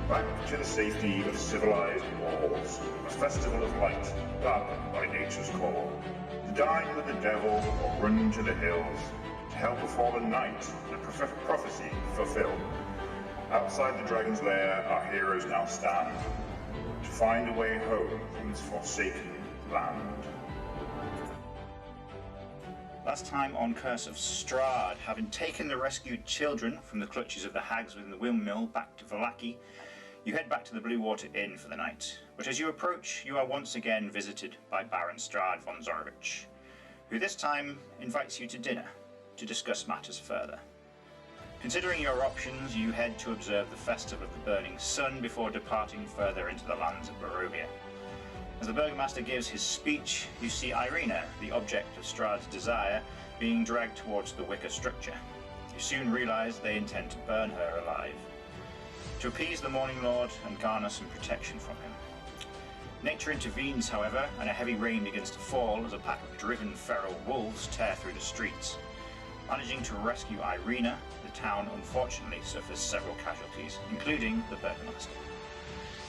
Back to the safety of civilized walls, a festival of light, done by nature's call. To dine with the devil or run to the hills, to help a fallen knight, the prophecy fulfilled. Outside the dragon's lair, our heroes now stand, to find a way home from this forsaken land. Last time on Curse of Strahd, having taken the rescued children from the clutches of the hags within the windmill back to Vallaki, you head back to the Blue Water Inn for the night. But as you approach, you are once again visited by Baron Strahd von Zorowicz, who this time invites you to dinner to discuss matters further. Considering your options, you head to observe the Festival of the Burning Sun before departing further into the lands of Barovia. As the Burgomaster gives his speech, you see Irina, the object of Strahd's desire, being dragged towards the wicker structure. You soon realise they intend to burn her alive, to appease the Morning Lord and garner some protection from him. Nature intervenes, however, and a heavy rain begins to fall as a pack of driven feral wolves tear through the streets. Managing to rescue Irina, the town unfortunately suffers several casualties, including the Burgomaster.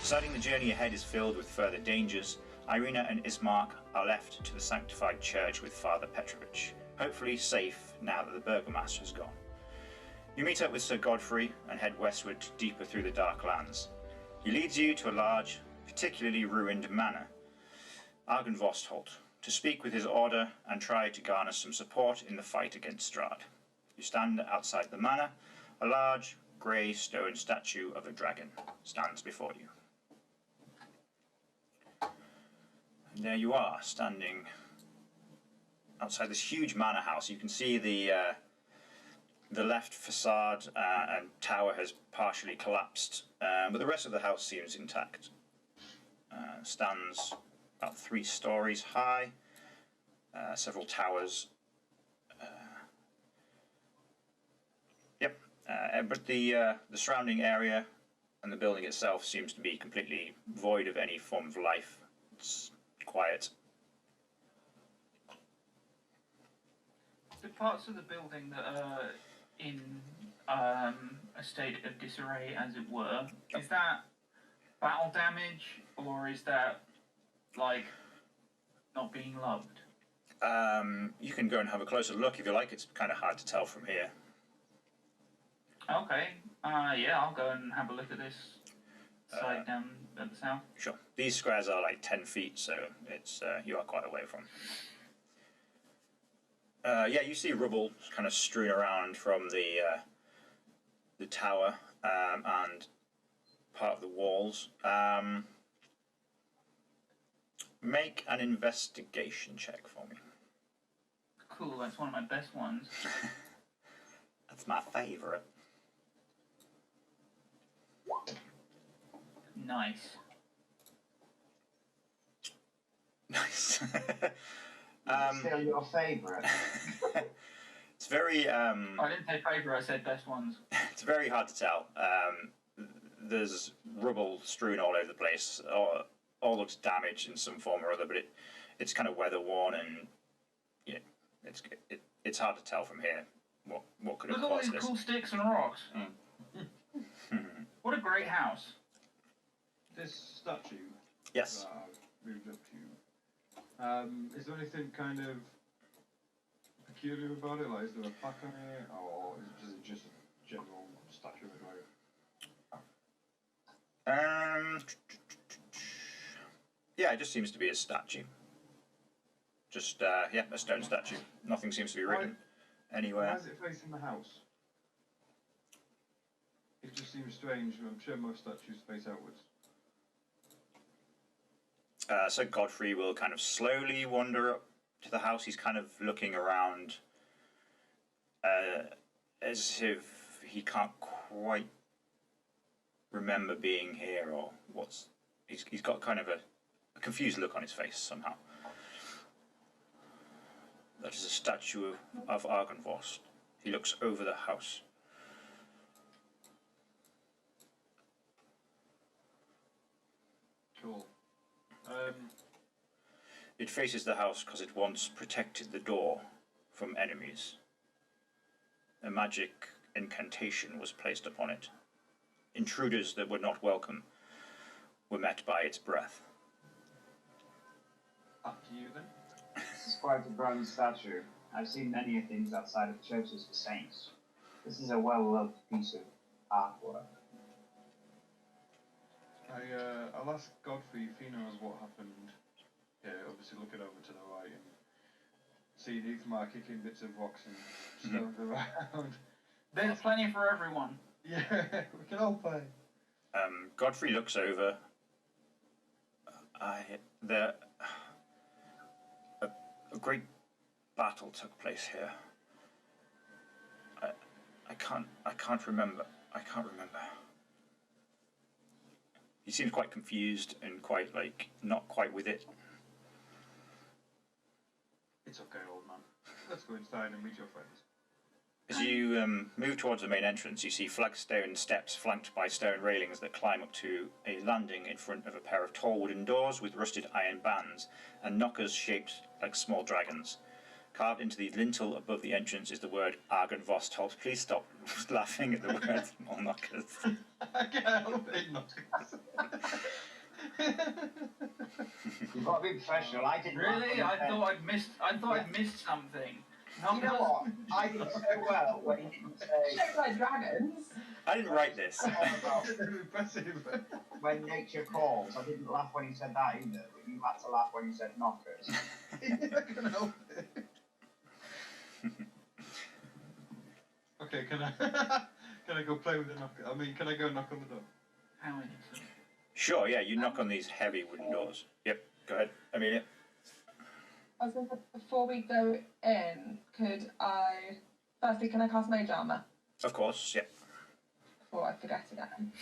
Deciding the journey ahead is filled with further dangers, Irina and Ismark are left to the sanctified church with Father Petrovich, hopefully safe now that the Burgomaster has gone. You meet up with Sir Godfrey and head westward deeper through the Dark Lands. He leads you to a large, particularly ruined manor, Argynvostholt, to speak with his order and try to garner some support in the fight against Strahd. You stand outside the manor. A large, grey stone statue of a dragon stands before you. And there you are, standing outside this huge manor house. You can see the left facade and tower has partially collapsed, but the rest of the house seems intact. Stands about 3 stories high, several towers. But the surrounding area and the building itself seems to be completely void of any form of life. It's quiet. The parts of the building that are in a state of disarray, as it were, is that battle damage, or is that, like, not being loved? You can go and have a closer look if you like. It's kind of hard to tell from here. Okay. Yeah, I'll go and have a look at this side down at the south. Sure. These squares are like 10 feet, so it's you are quite away from. Yeah, you see rubble kind of strewn around from the tower and part of the walls. Make an investigation check for me. Cool, that's one of my best ones. That's my favourite. Nice. Still your favourite. It's very. I didn't say favourite, I said best ones. It's very hard to tell. There's rubble strewn all over the place. All looks damaged in some form or other, but it's kind of weather worn, and it's hard to tell from here what could have Look at all caused these this. cool sticks and rocks. What a great house. This statue Yes. that I've moved up to, is there anything kind of peculiar about it? Like, is there a plaque on it, or is it just a general statue of a dragon? Yeah, it just seems to be a statue. Just a stone statue. Nothing seems to be written anywhere. Why is it facing the house? It just seems strange. I'm sure most statues face outwards. So Godfrey will kind of slowly wander up to the house. He's kind of looking around as if he can't quite remember being here or what's... He's got kind of a confused look on his face somehow. That is a statue of Argynvostholt. He looks over the house. Cool. It faces the house because it once protected the door from enemies. A magic incantation was placed upon it. intruders that were not welcome were met by its breath. Up to you then. This is quite a bronze statue. I've seen many of things outside of churches for saints. This is a well-loved piece of artwork. I'll ask Godfrey if he knows what happened. Yeah, obviously looking over to the right and seeing Ulthmar kicking bits of rocks and stones around. There's plenty for everyone. Yeah, we can all play. Godfrey looks over. A great battle took place here. I can't remember. He seems quite confused and quite not quite with it. It's okay, old man. Let's go inside and meet your friends. As you move towards the main entrance, you see flagstone steps flanked by stone railings that climb up to a landing in front of a pair of tall wooden doors with rusted iron bands and knockers shaped like small dragons. Carved into the lintel above the entrance is the word Argynvostholt. Please stop laughing at the word small knockers. I can't help it, knockers. You've got to be professional. I didn't. Really? I thought I'd missed something. You know what? I did so well when he didn't say. Shaped like dragons. I didn't write this. Impressive. When nature calls, I didn't laugh when he said that either, but you had to laugh when he said knockers. I can help it. Okay, can I go play with the knocker? I mean, can I go knock on the door? How innocent. Sure, yeah, you knock on these heavy wooden doors. Yep, go ahead, Amelia. I was going to say, before we go in, can I cast Mage Armor Of course, yep. before I forget again?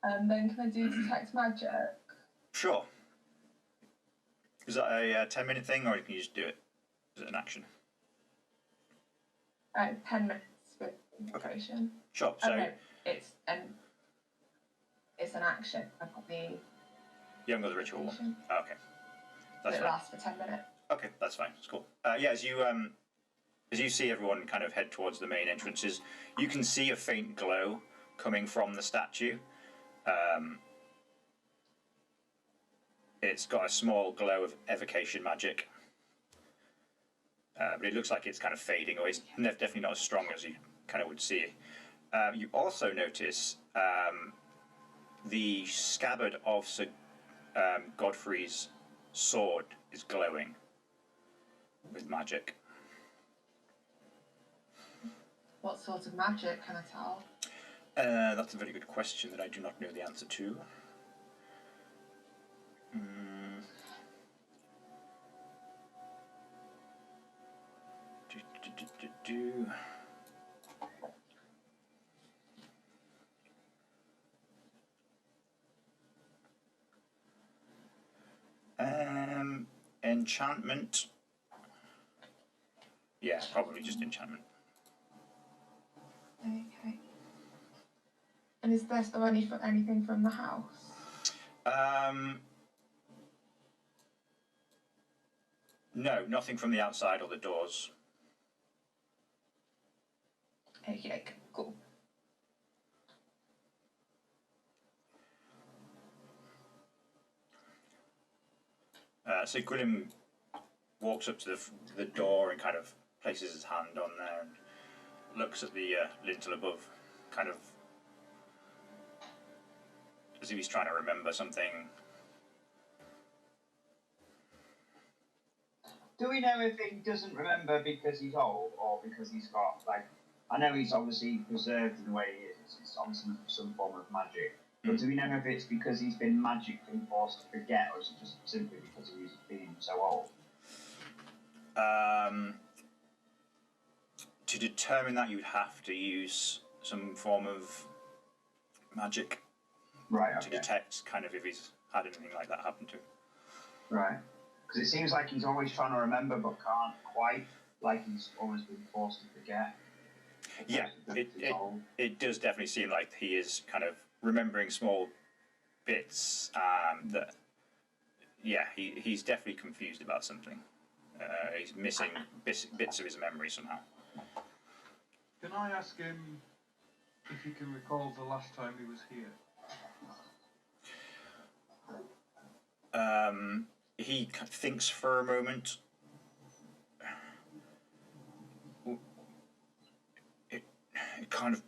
And then can I do Detect Magic? Sure. Is that a 10-minute thing, or can you just do it? Is it an action? 10 minutes with inspiration. Sure, so No, it's an action. I've got the you haven't got the ritual one. inspiration. Oh, okay. That's It fine. lasts for 10 minutes. Okay, that's fine. It's cool. Yeah, as you see everyone kind of head towards the main entrances, you can see a faint glow coming from the statue. It's got a small glow of evocation magic, but it looks like it's kind of fading away. It's definitely not as strong as you kind of would see. You also notice the scabbard of Sir Godfrey's sword is glowing with magic. What sort of magic can I tell? That's a very good question that I do not know the answer to. Enchantment. Yeah, probably just enchantment. Okay. And is there still anything from the house? No, nothing from the outside or the doors. Okay, cool. So Gwynn walks up to the door and kind of places his hand on there and looks at the lintel above, kind of as if he's trying to remember something. Do we know if he doesn't remember because he's old or because he's got, I know he's obviously preserved in the way he is, it's obviously some form of magic, but do we know if it's because he's been magically forced to forget, or is it just simply because he's being so old? To determine that, you'd have to use some form of magic to detect kind of if he's had anything like that happen to him. Right. Because it seems like he's always trying to remember but can't quite, like he's always been forced to forget. Yeah, it does definitely seem like he is kind of remembering small bits that, yeah, he's definitely confused about something. He's missing bits of his memory somehow. Can I ask him if you can recall the last time he was here. He thinks for a moment. It can't have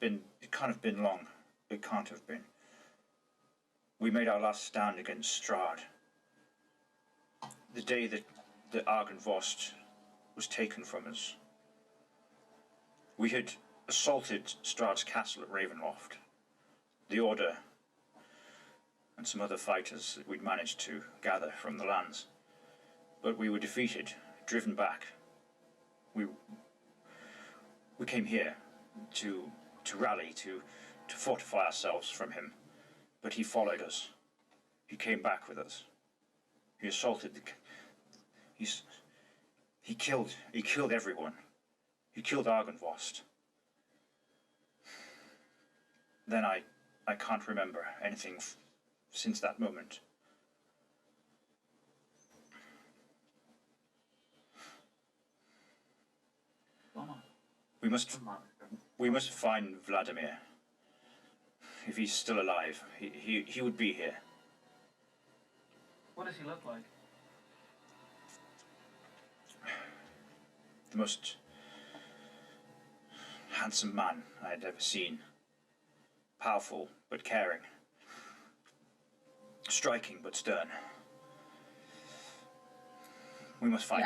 been long. It can't have been. We made our last stand against Strahd. The day that the Argynvostholt was taken from us. We had assaulted Strahd's castle at Ravenloft. The Order and some other fighters that we'd managed to gather from the lands. But we were defeated, driven back. We came here to rally, to fortify ourselves from him. But he followed us. He came back with us. He assaulted he killed everyone. He killed Argynvostholt. Then I can't remember anything since that moment. We must find Vladimir. If he's still alive, he would be here. What does he look like? The most handsome man I had ever seen. Powerful but caring. Striking but stern. We must fight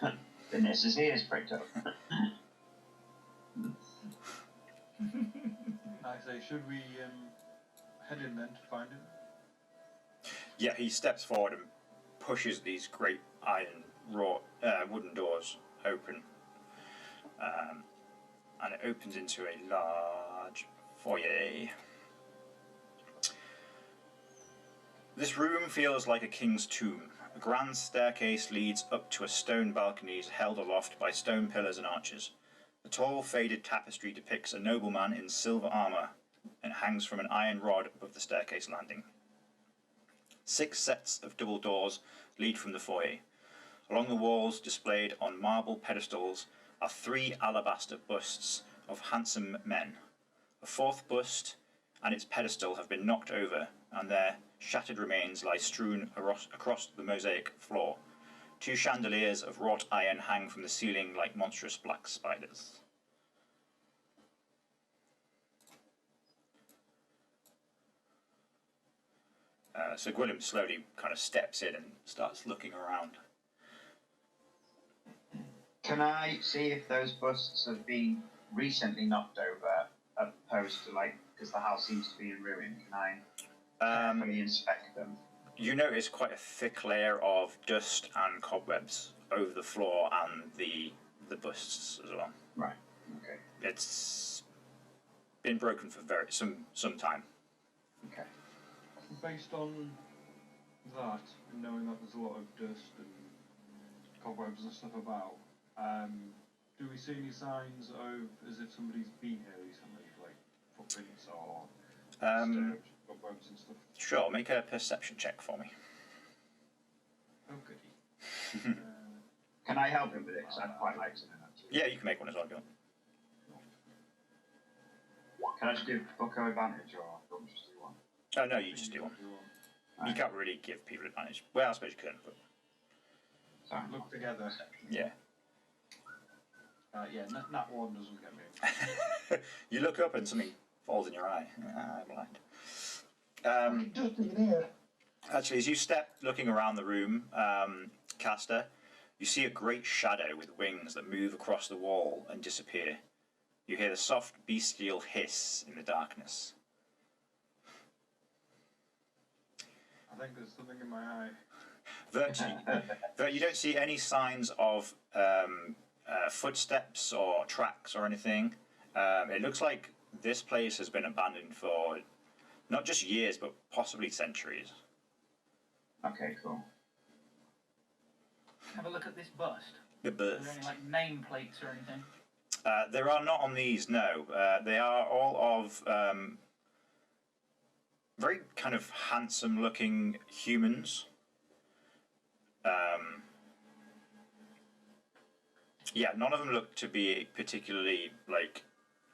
him. Vanessa's ears pricked up. I say, should we head in then to find him? Yeah, he steps forward and pushes these great iron wooden doors open. And it opens into a large foyer. This room feels like a king's tomb. A grand staircase leads up to a stone balconies held aloft by stone pillars and arches. The tall, faded tapestry depicts a nobleman in silver armour and hangs from an iron rod above the staircase landing. 6 sets of double doors lead from the foyer. Along the walls, displayed on marble pedestals, are 3 alabaster busts of handsome men. A 4th bust and its pedestal have been knocked over, and their shattered remains lie strewn across the mosaic floor. 2 chandeliers of wrought iron hang from the ceiling like monstrous black spiders. So Gwilym slowly kind of steps in and starts looking around. Can I see if those busts have been recently knocked over, opposed to because the house seems to be in ruin? Can I carefully inspect them? You notice quite a thick layer of dust and cobwebs over the floor and the busts as well. Right. Okay. It's been broken for some time. Okay. Based on that, and knowing that there's a lot of dust and cobwebs and stuff about, do we see any signs of as if somebody's been here recently, like footprints or disturbed cobwebs and stuff? Sure, make a perception check for me. Oh goody. Can I help him with it? Because I'd quite like to know that too. Yeah, you can make one as well, go on. Can I just give Bucko advantage, or don't just do one? Oh no, you just do one. You can't really give people advantage. Well, I suppose you can, but... Sorry. Look together. Yeah. Yeah, that one doesn't get me. You look up and something falls in your eye. I'm blind. Actually, as you step looking around the room, Kaster, you see a great shadow with wings that move across the wall and disappear. You hear the soft bestial hiss in the darkness. I think there's something in my eye. You don't see any signs of footsteps or tracks or anything. It looks like this place has been abandoned for not just years, but possibly centuries. Okay, cool. Have a look at this bust. The Are there birth. any nameplates or anything? There are not on these, no. They are all of very kind of handsome-looking humans. Yeah, none of them look to be particularly, like,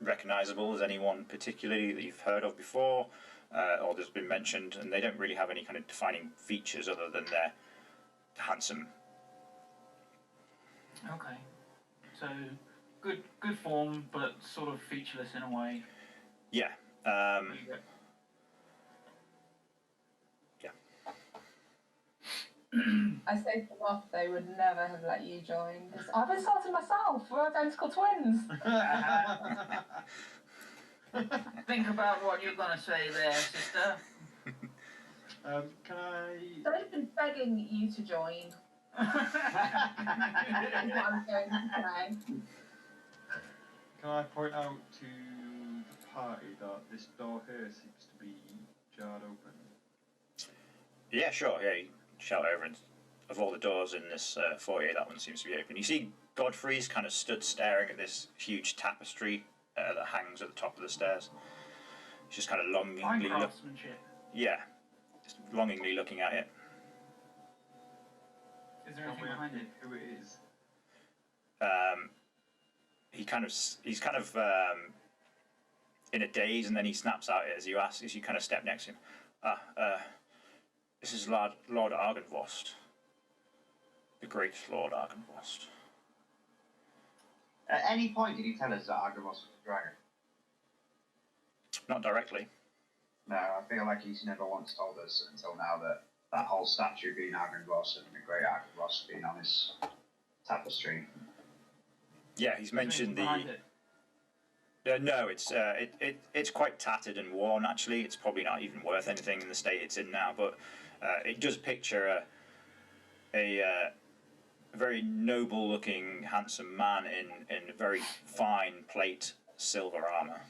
recognisable as anyone particularly that you've heard of before, or that's been mentioned, and they don't really have any kind of defining features other than they're handsome. Okay. So, good form, but sort of featureless in a way. Yeah. Yeah. I say to Moth they would never have let you join. Because I've insulted myself. We're identical twins. Think about what you're going to say there, sister. Can I? They've been begging you to join. Is what I'm going to say. Can I point out to the party that this door here seems to be jarred open? Yeah, sure. Yeah, you shout over, and of all the doors in this foyer, that one seems to be open. You see Godfrey's kind of stood staring at this huge tapestry that hangs at the top of the stairs. He's just kind of longingly longingly looking at it. Is there anything behind it? Who it is? He's kind of in a daze, and then he snaps out as you kind of step next to him. This is Lord Argynvostholt, the great Lord Argynvostholt. At any point did he tell us that Argynvostholt was a dragon? Not directly. No, I feel like he's never once told us until now that whole statue being Argynvostholt and the great Argynvostholt being on his tapestry. Yeah, he's mentioned no, it's quite tattered and worn. Actually, it's probably not even worth anything in the state it's in now. But it does picture a very noble-looking, handsome man in very fine plate silver armor.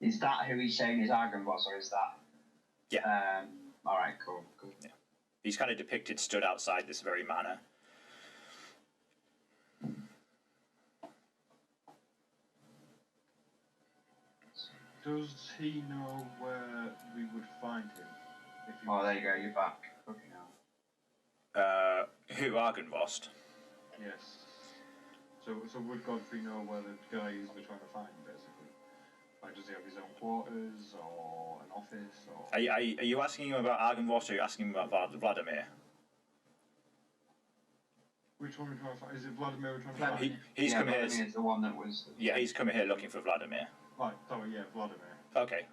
Is that who he's saying is Argynvostholt, or is that? Yeah. All right. Cool. Yeah. He's kind of depicted stood outside this very manor. Does he know where we would find him? Oh, there you go. You're back. Okay, now. Who, Argynvostholt? Yes. So would Godfrey know where the guy is we're trying to find, basically? Like, does he have his own quarters, or an office, or... Are you asking him about Argynvostholt, or are you asking him about Vladimir? Which one are we trying to find? Is it Vladimir we're trying to find? He's come here... Vladimir's the one that was... Yeah, he's coming here looking for Vladimir. Right, sorry, yeah, Vladimir. Okay.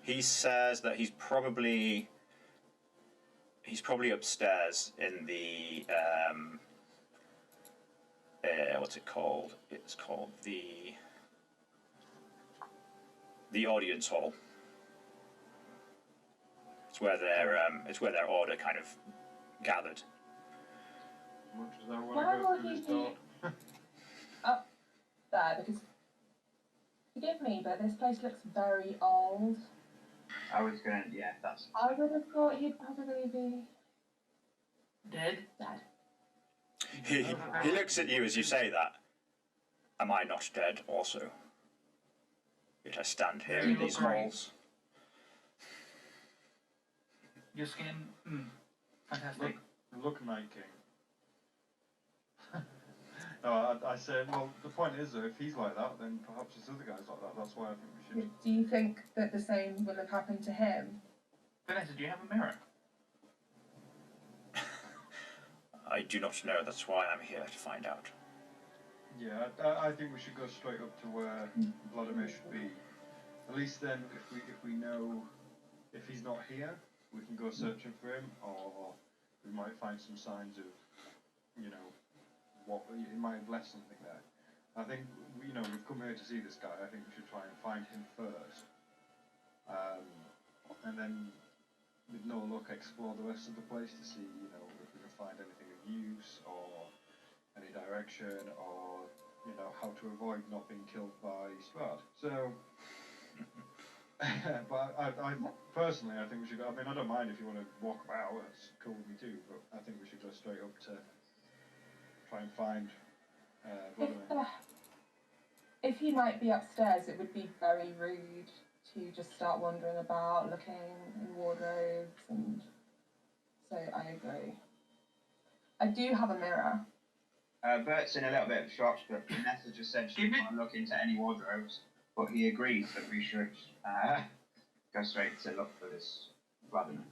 He says that he's probably upstairs in the what's it called? It's called the audience hall. It's where their order kind of gathered. Much as I want Why to will go through he this be door. up there? Because, forgive me, but this place looks very old. I was going to... Yeah, that's... I would have thought he'd probably be... Dead? He looks at you as you say that. Am I not dead also? Yet I stand here in these halls. Your skin? Fantastic. Look night king. No, I said, well, the point is that if he's like that, then perhaps this other guy's like that. That's why I think we should... Do you think that the same will have happened to him? Vanessa, do you have a mirror? I do not know. That's why I'm here to find out. Yeah, I think we should go straight up to where Vladimir should be. At least then, if we know if he's not here, we can go searching for him, or we might find some signs of, what he might have left something there. I think we've come here to see this guy. I think we should try and find him first, and then with no luck explore the rest of the place to see if we can find anything of use or any direction, or how to avoid not being killed by Strahd. So, but I personally, I think we should go. I mean, I don't mind if you want to walk about. That's cool with me too. But I think we should go straight up to try and find Vladimir. If he might be upstairs, it would be very rude to just start wandering about, looking in wardrobes, and so I agree. I do have a mirror. Bert's in a little bit of shock that Vanessa just said she didn't want to look into any wardrobes, but he agrees that we should go straight to look for this Vladimir.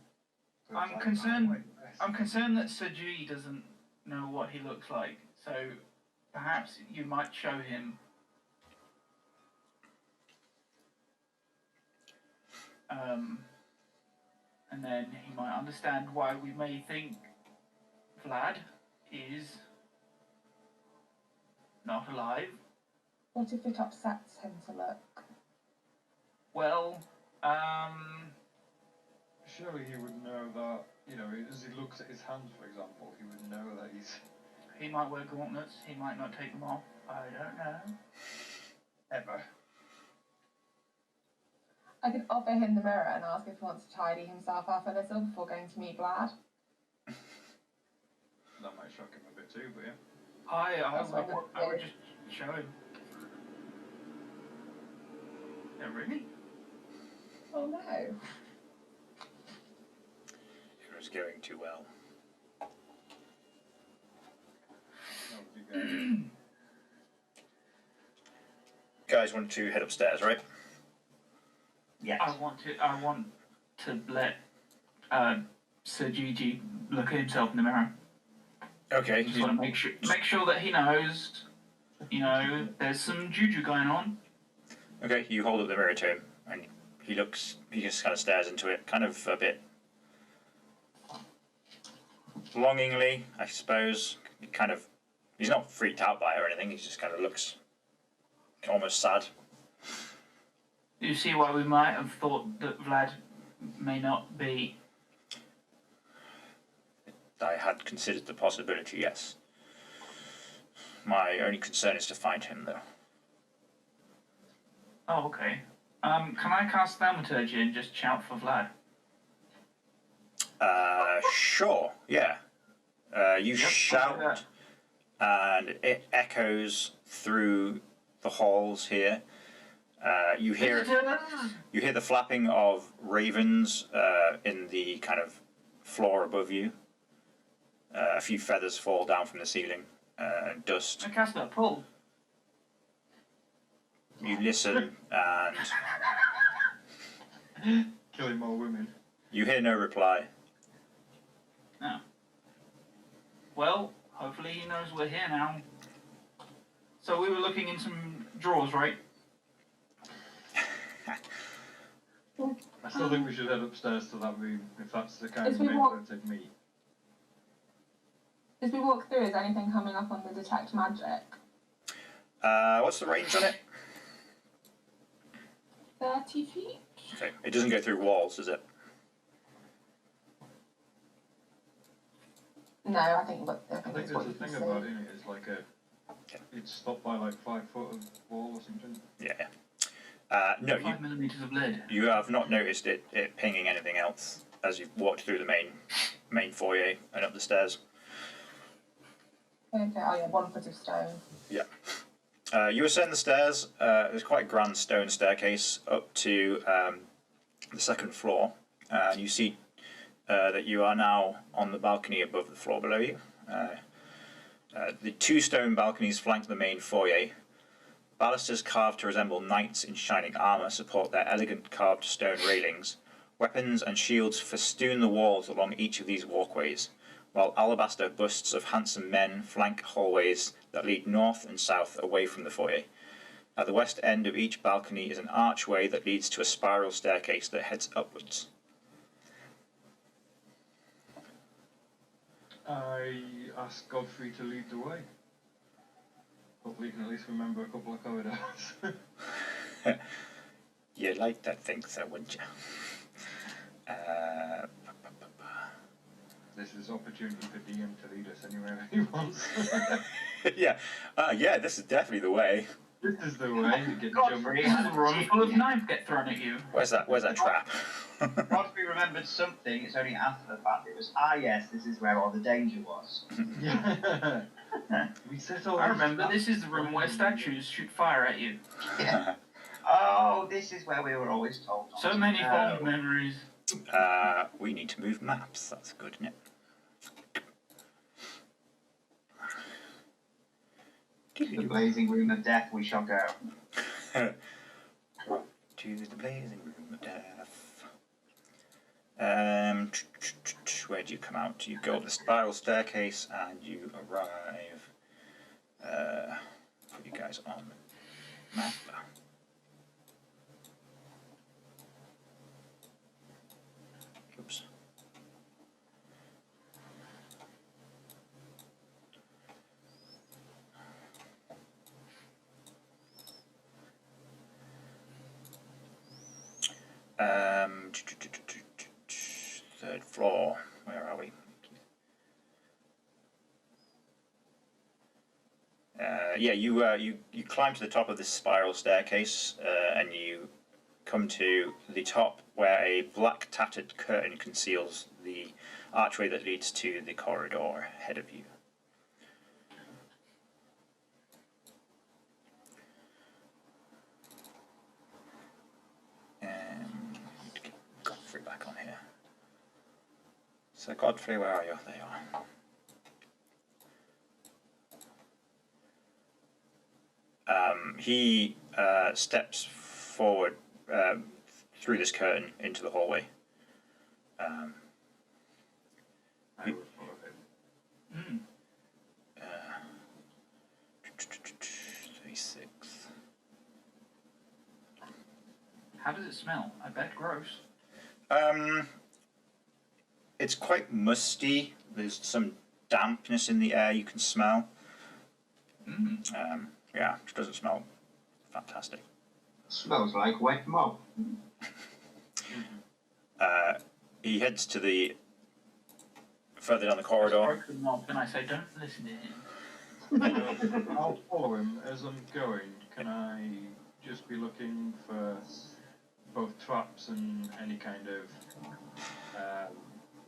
I'm concerned that Sir G doesn't know what he looks like, so perhaps you might show him. And then he might understand why we may think Vlad is not alive. What if it upsets him to look? Well, Surely he would know that, you know, as he looks at his hands, for example, he would know that he's... he might wear gauntlets, he might not take them off, I don't know. Ever. I could offer him the mirror and ask if he wants to tidy himself up a little before going to meet Vlad. That might shock him a bit too, but yeah. I would just show him. Yeah, really? Oh no. It was going too well. That would be good. Guys want to head upstairs, right? Yes. I want to let Sir Gigi look at himself in the mirror. Okay. Just want to make sure that he knows, you know, there's some juju going on. Okay, you hold up the mirror to him, and he just kind of stares into it, kind of a bit longingly, I suppose. He's not freaked out by it or anything, he just kind of looks almost sad. You see why we might have thought that Vlad may not be. I had considered the possibility, yes. My only concern is to find him, though. Oh, okay. Can I cast Thaumaturgy and just shout for Vlad? Sure, yeah. You shout, and it echoes through the halls here. You hear the flapping of ravens in the kind of floor above you. A few feathers fall down from the ceiling. Dust. Kaster, pull. You listen, and Killing more women. you hear no reply. No. Well, hopefully he knows we're here now. So we were looking in some drawers, right? I still think we should head upstairs to that room, if that's the kind of we main walk- they'd meet. As we walk through, is anything coming up on the detect magic? What's the range on it? 30 feet? Okay. It doesn't go through walls, does it? No, I think I think it's there's what a you can thing see. about it, innit? It's like it's stopped by like 5 foot of wall or something. Yeah. No, 5 millimeters of lead. you have not noticed it pinging anything else as you've walked through the main foyer and up the stairs. Okay, oh yeah, 1 foot of stone. Yeah. You ascend the stairs. There's quite a grand stone staircase up to the second floor. You see that you are now on the balcony above the floor below you. The 2 stone balconies flank the main foyer. Balusters carved to resemble knights in shining armour support their elegant carved stone railings. Weapons and shields festoon the walls along each of these walkways, while alabaster busts of handsome men flank hallways that lead north and south away from the foyer. At the west end of each balcony is an archway that leads to a spiral staircase that heads upwards. I asked Godfrey to lead the way. Hopefully you can at least remember a couple of corridors. You'd like to think so, wouldn't you? This is opportunity for DM to lead us anywhere he wants. Yeah, this is definitely the way. This is the way to get Godfrey jumped. A room full of knives get thrown at you. Where's that trap? Godfrey remembered something, it's only after the fact it was, yes, this is where all the danger was. Yeah. We set all I these remember, traps this is the room where statues shoot fire at you. Yeah. Oh, this is where we were always told. not So to many go. fond memories. We need to move maps. That's good, isn't it? To the blazing room of death we shall go. To the blazing room of death. Where do you come out? You go up the spiral staircase and you arrive. Put you guys on the map. Oops. Third floor. Where are we? Yeah, you climb to the top of this spiral staircase, and you come to the top where a black tattered curtain conceals the archway that leads to the corridor ahead of you. And to get Godfrey back on here. So Godfrey, where are you? There you are. He steps forward through this curtain into the hallway. I would follow him. 36. How does it smell? I bet gross. It's quite musty. There's some dampness in the air you can smell. Yeah, it doesn't smell fantastic. Smells like wet mop. He heads to the further down the corridor. And I say, don't listen to him. I'll follow him as I'm going. Can I just be looking for both traps and any kind of,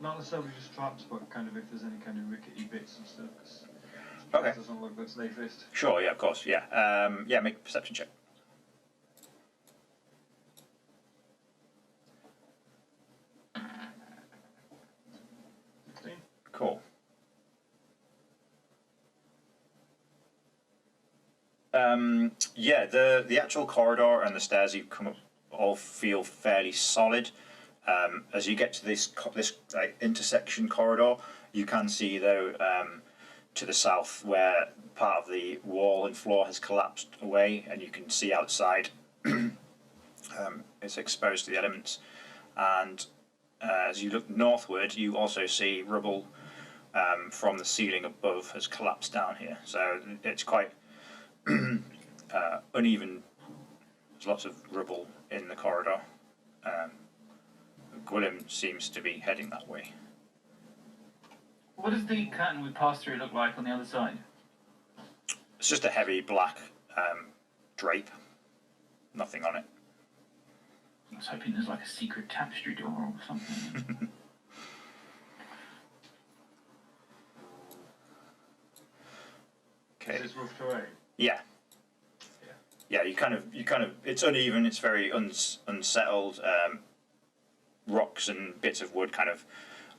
not necessarily just traps, but kind of if there's any kind of rickety bits and stuff? 'Cause Okay. it doesn't look the safest. Sure, yeah, of course, yeah. Yeah, make a perception check. Cool. Yeah, the actual corridor and the stairs you come up all feel fairly solid. As you get to this intersection corridor, you can see though to the south where part of the wall and floor has collapsed away, and you can see outside. It's exposed to the elements, and as you look northward, you also see rubble from the ceiling above has collapsed down here. So it's quite uneven. There's lots of rubble in the corridor. Gwilym seems to be heading that way. What does the curtain we passed through look like on the other side? It's just a heavy black drape. Nothing on it. I was hoping there's like a secret tapestry door or something. Okay. Is this roof terrain? Yeah. Yeah, you kind of, it's uneven, it's very unsettled. Rocks and bits of wood kind of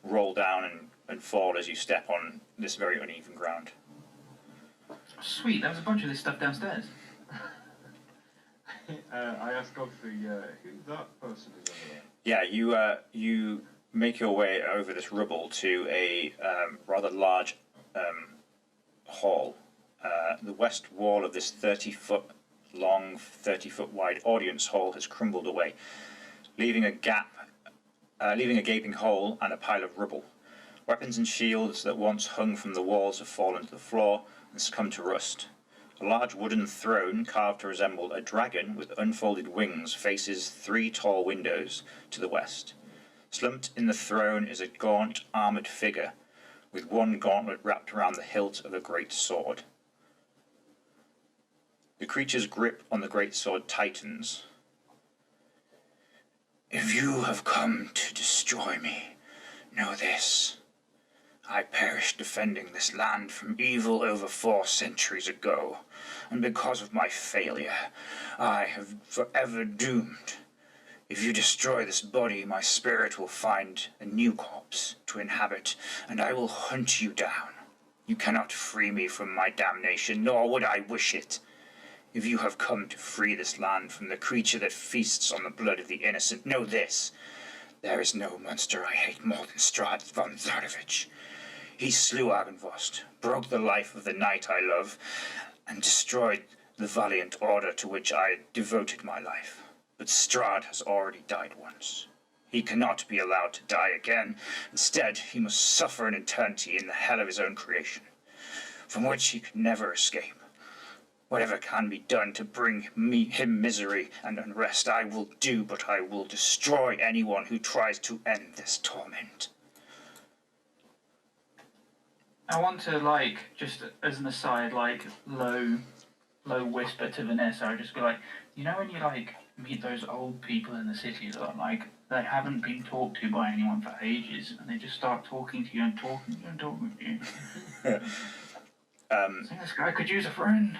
roll down and fall as you step on this very uneven ground. Sweet, there was a bunch of this stuff downstairs. I asked Godfrey who that person is over there. Yeah, you make your way over this rubble to a rather large hall. The west wall of this 30-foot long, 30-foot wide audience hall has crumbled away, leaving a gaping hole and a pile of rubble. Weapons and shields that once hung from the walls have fallen to the floor and succumbed to rust. A large wooden throne carved to resemble a dragon with unfolded wings faces 3 tall windows to the west. Slumped in the throne is a gaunt, armoured figure with one gauntlet wrapped around the hilt of a great sword. The creature's grip on the great sword tightens. If you have come to destroy me, know this. I perished defending this land from evil over 4 centuries ago, and because of my failure, I have forever doomed. If you destroy this body, my spirit will find a new corpse to inhabit, and I will hunt you down. You cannot free me from my damnation, nor would I wish it. If you have come to free this land from the creature that feasts on the blood of the innocent, know this. There is no monster I hate more than Strahd von Zardovich. He slew Argynvost, broke the life of the knight I love, and destroyed the valiant order to which I devoted my life. But Strahd has already died once. He cannot be allowed to die again. Instead, he must suffer an eternity in the hell of his own creation, from which he can never escape. Whatever can be done to bring him misery and unrest, I will do, but I will destroy anyone who tries to end this torment. I want to, just as an aside, low whisper to Vanessa. I just be like, you know when you, meet those old people in the city that are, they haven't been talked to by anyone for ages, and they just start talking to you and talking to you and talking to you. I think this guy could use a friend.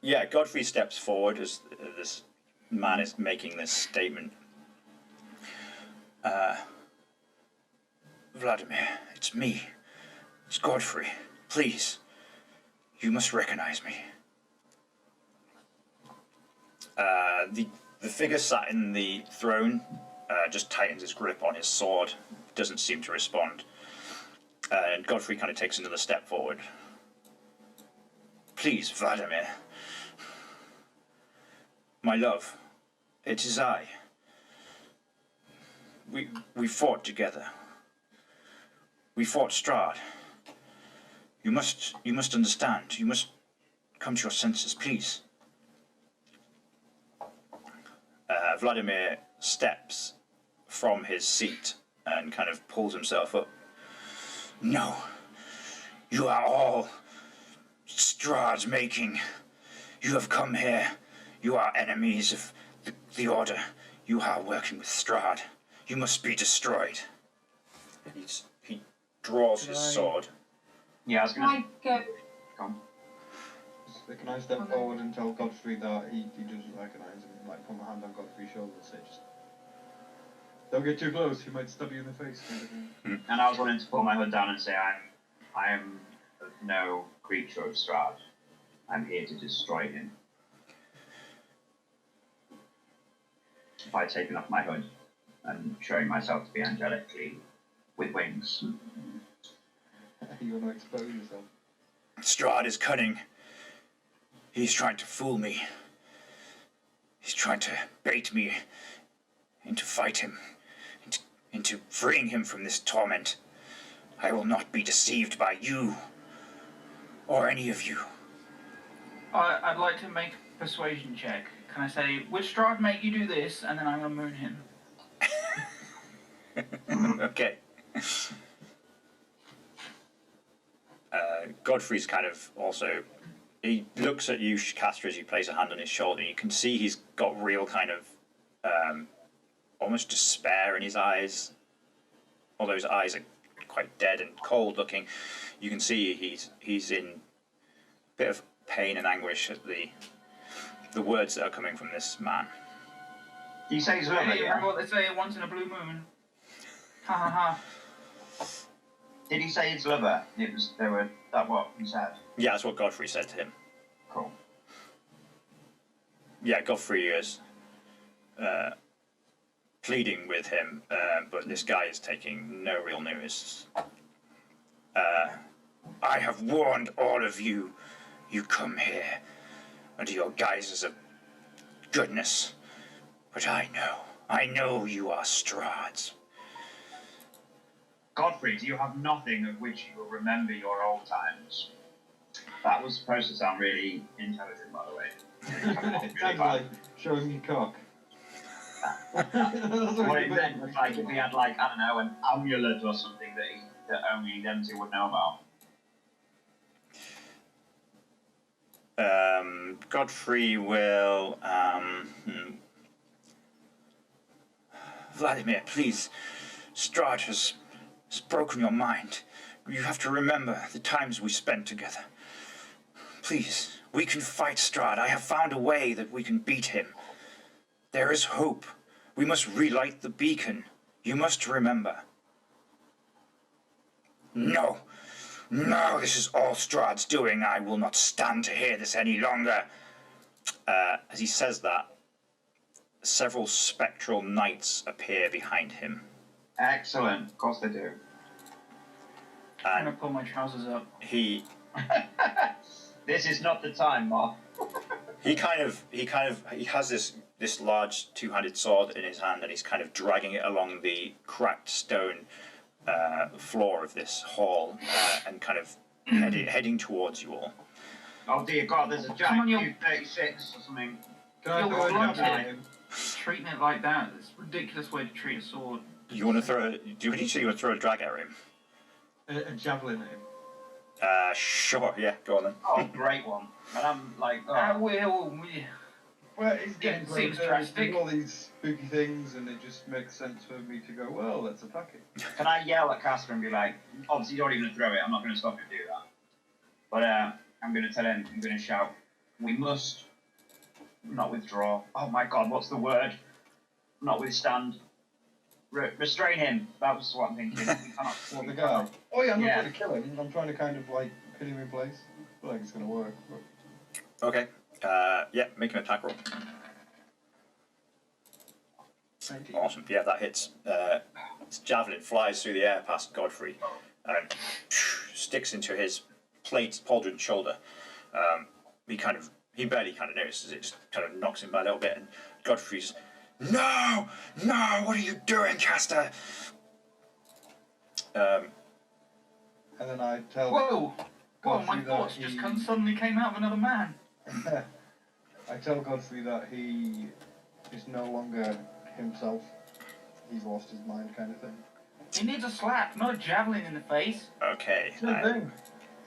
Yeah, Godfrey steps forward as this man is making this statement. Vladimir, it's me. It's Godfrey. Please, you must recognize me. The figure sat in the throne just tightens his grip on his sword, doesn't seem to respond. And Godfrey kind of takes another step forward. Please, Vladimir. My love, it is I. We fought together. We fought Strahd. You must understand. You must come to your senses, please. Vladimir steps from his seat and kind of pulls himself up. No, you are all Strahd's making. You have come here. You are enemies of the Order. You are working with Strahd. You must be destroyed. He draws his sword. Yeah, I was going to... Go. Come. Can I step forward and tell Godfrey that he doesn't recognise him? Put my hand on Godfrey's shoulder and say, just don't get too close, he might stab you in the face. And I was wanting to pull my hood down and say, I am no creature of Strahd. I'm here to destroy him. By taking off my hood and showing myself to be angelically with wings. You want to expose yourself? Strahd is cunning. He's trying to fool me. He's trying to bait me into fight him, into freeing him from this torment. I will not be deceived by you or any of you. I'd like to make a persuasion check. Can I say, would Strahd make you do this? And then I'm going to moon him. Okay. Godfrey's kind of also... He looks at you, Kaster, as you place a hand on his shoulder. You can see he's got real kind of almost despair in his eyes. Although his eyes are quite dead and cold looking, you can see he's in a bit of pain and anguish at the words that are coming from this man. Do you say he's lover? Hey, remember what they say, once in a blue moon. Ha ha ha. Did he say his lover? That what he said? Yeah, that's what Godfrey said to him. Cool. Yeah, Godfrey is pleading with him, but this guy is taking no real notice. I have warned all of you. You come here under your guises of goodness, but I know you are Strahd's. Godfrey, do you have nothing of which you will remember your old times? That was supposed to sound really intelligent, by the way. It sounds like showing me cock. What it meant was if he had I don't know, an amulet or something that only them two would know about. Godfrey will... Vladimir, please. Strahd has broken your mind. You have to remember the times we spent together. Please, we can fight Strahd. I have found a way that we can beat him. There is hope. We must relight the beacon. You must remember. No. No, this is all Strahd's doing. I will not stand to hear this any longer. As he says that, several spectral knights appear behind him. Excellent. Of course they do. I'm And gonna pull my trousers up. he This is not the time, Moth. he has this large two-handed sword in his hand, and he's kind of dragging it along the cracked stone floor of this hall, and kind of heading towards you all. Oh dear God, there's a Come giant on, you- Q36 or something. Can I You're throw a blunted. javelin at him? Treating it like that, it's a ridiculous way to treat a sword. You want to throw? Do you say you want to throw a drag at him? A javelin at him. Sure. Yeah, go on then. Oh, great one. And I'm like, I oh, will. Well, it's Yeah, getting seems closer, drastic. doing all these spooky things, and it just makes sense for me to go, well, let's attack it. can I yell at Kaster and be like, obviously you're not even going to throw it, I'm not going to stop him do that. But I'm going to tell him, I'm going to shout, we must not withdraw. Oh my God, what's the word? Not withstand. Restrain him. That was what I'm thinking. We cannot. What, we the guy? cannot- Oh yeah, I'm not Yeah. trying to kill him, I'm trying to kind of like pin him in place. I feel like it's going to work. But... Okay. Yeah, make an attack roll. Awesome. Yeah, that hits. His javelin flies through the air past Godfrey and sticks into his pauldron shoulder. He barely kind of notices it. Just kind of knocks him by a little bit, and Godfrey's, no, what are you doing, Kaster? And then I tell Whoa! Whoa, my Godfrey that thoughts just suddenly came out of another man. I tell Godfrey that he is no longer himself. He's lost his mind, kind of thing. He needs a slap, not a javelin in the face. Okay. Same thing.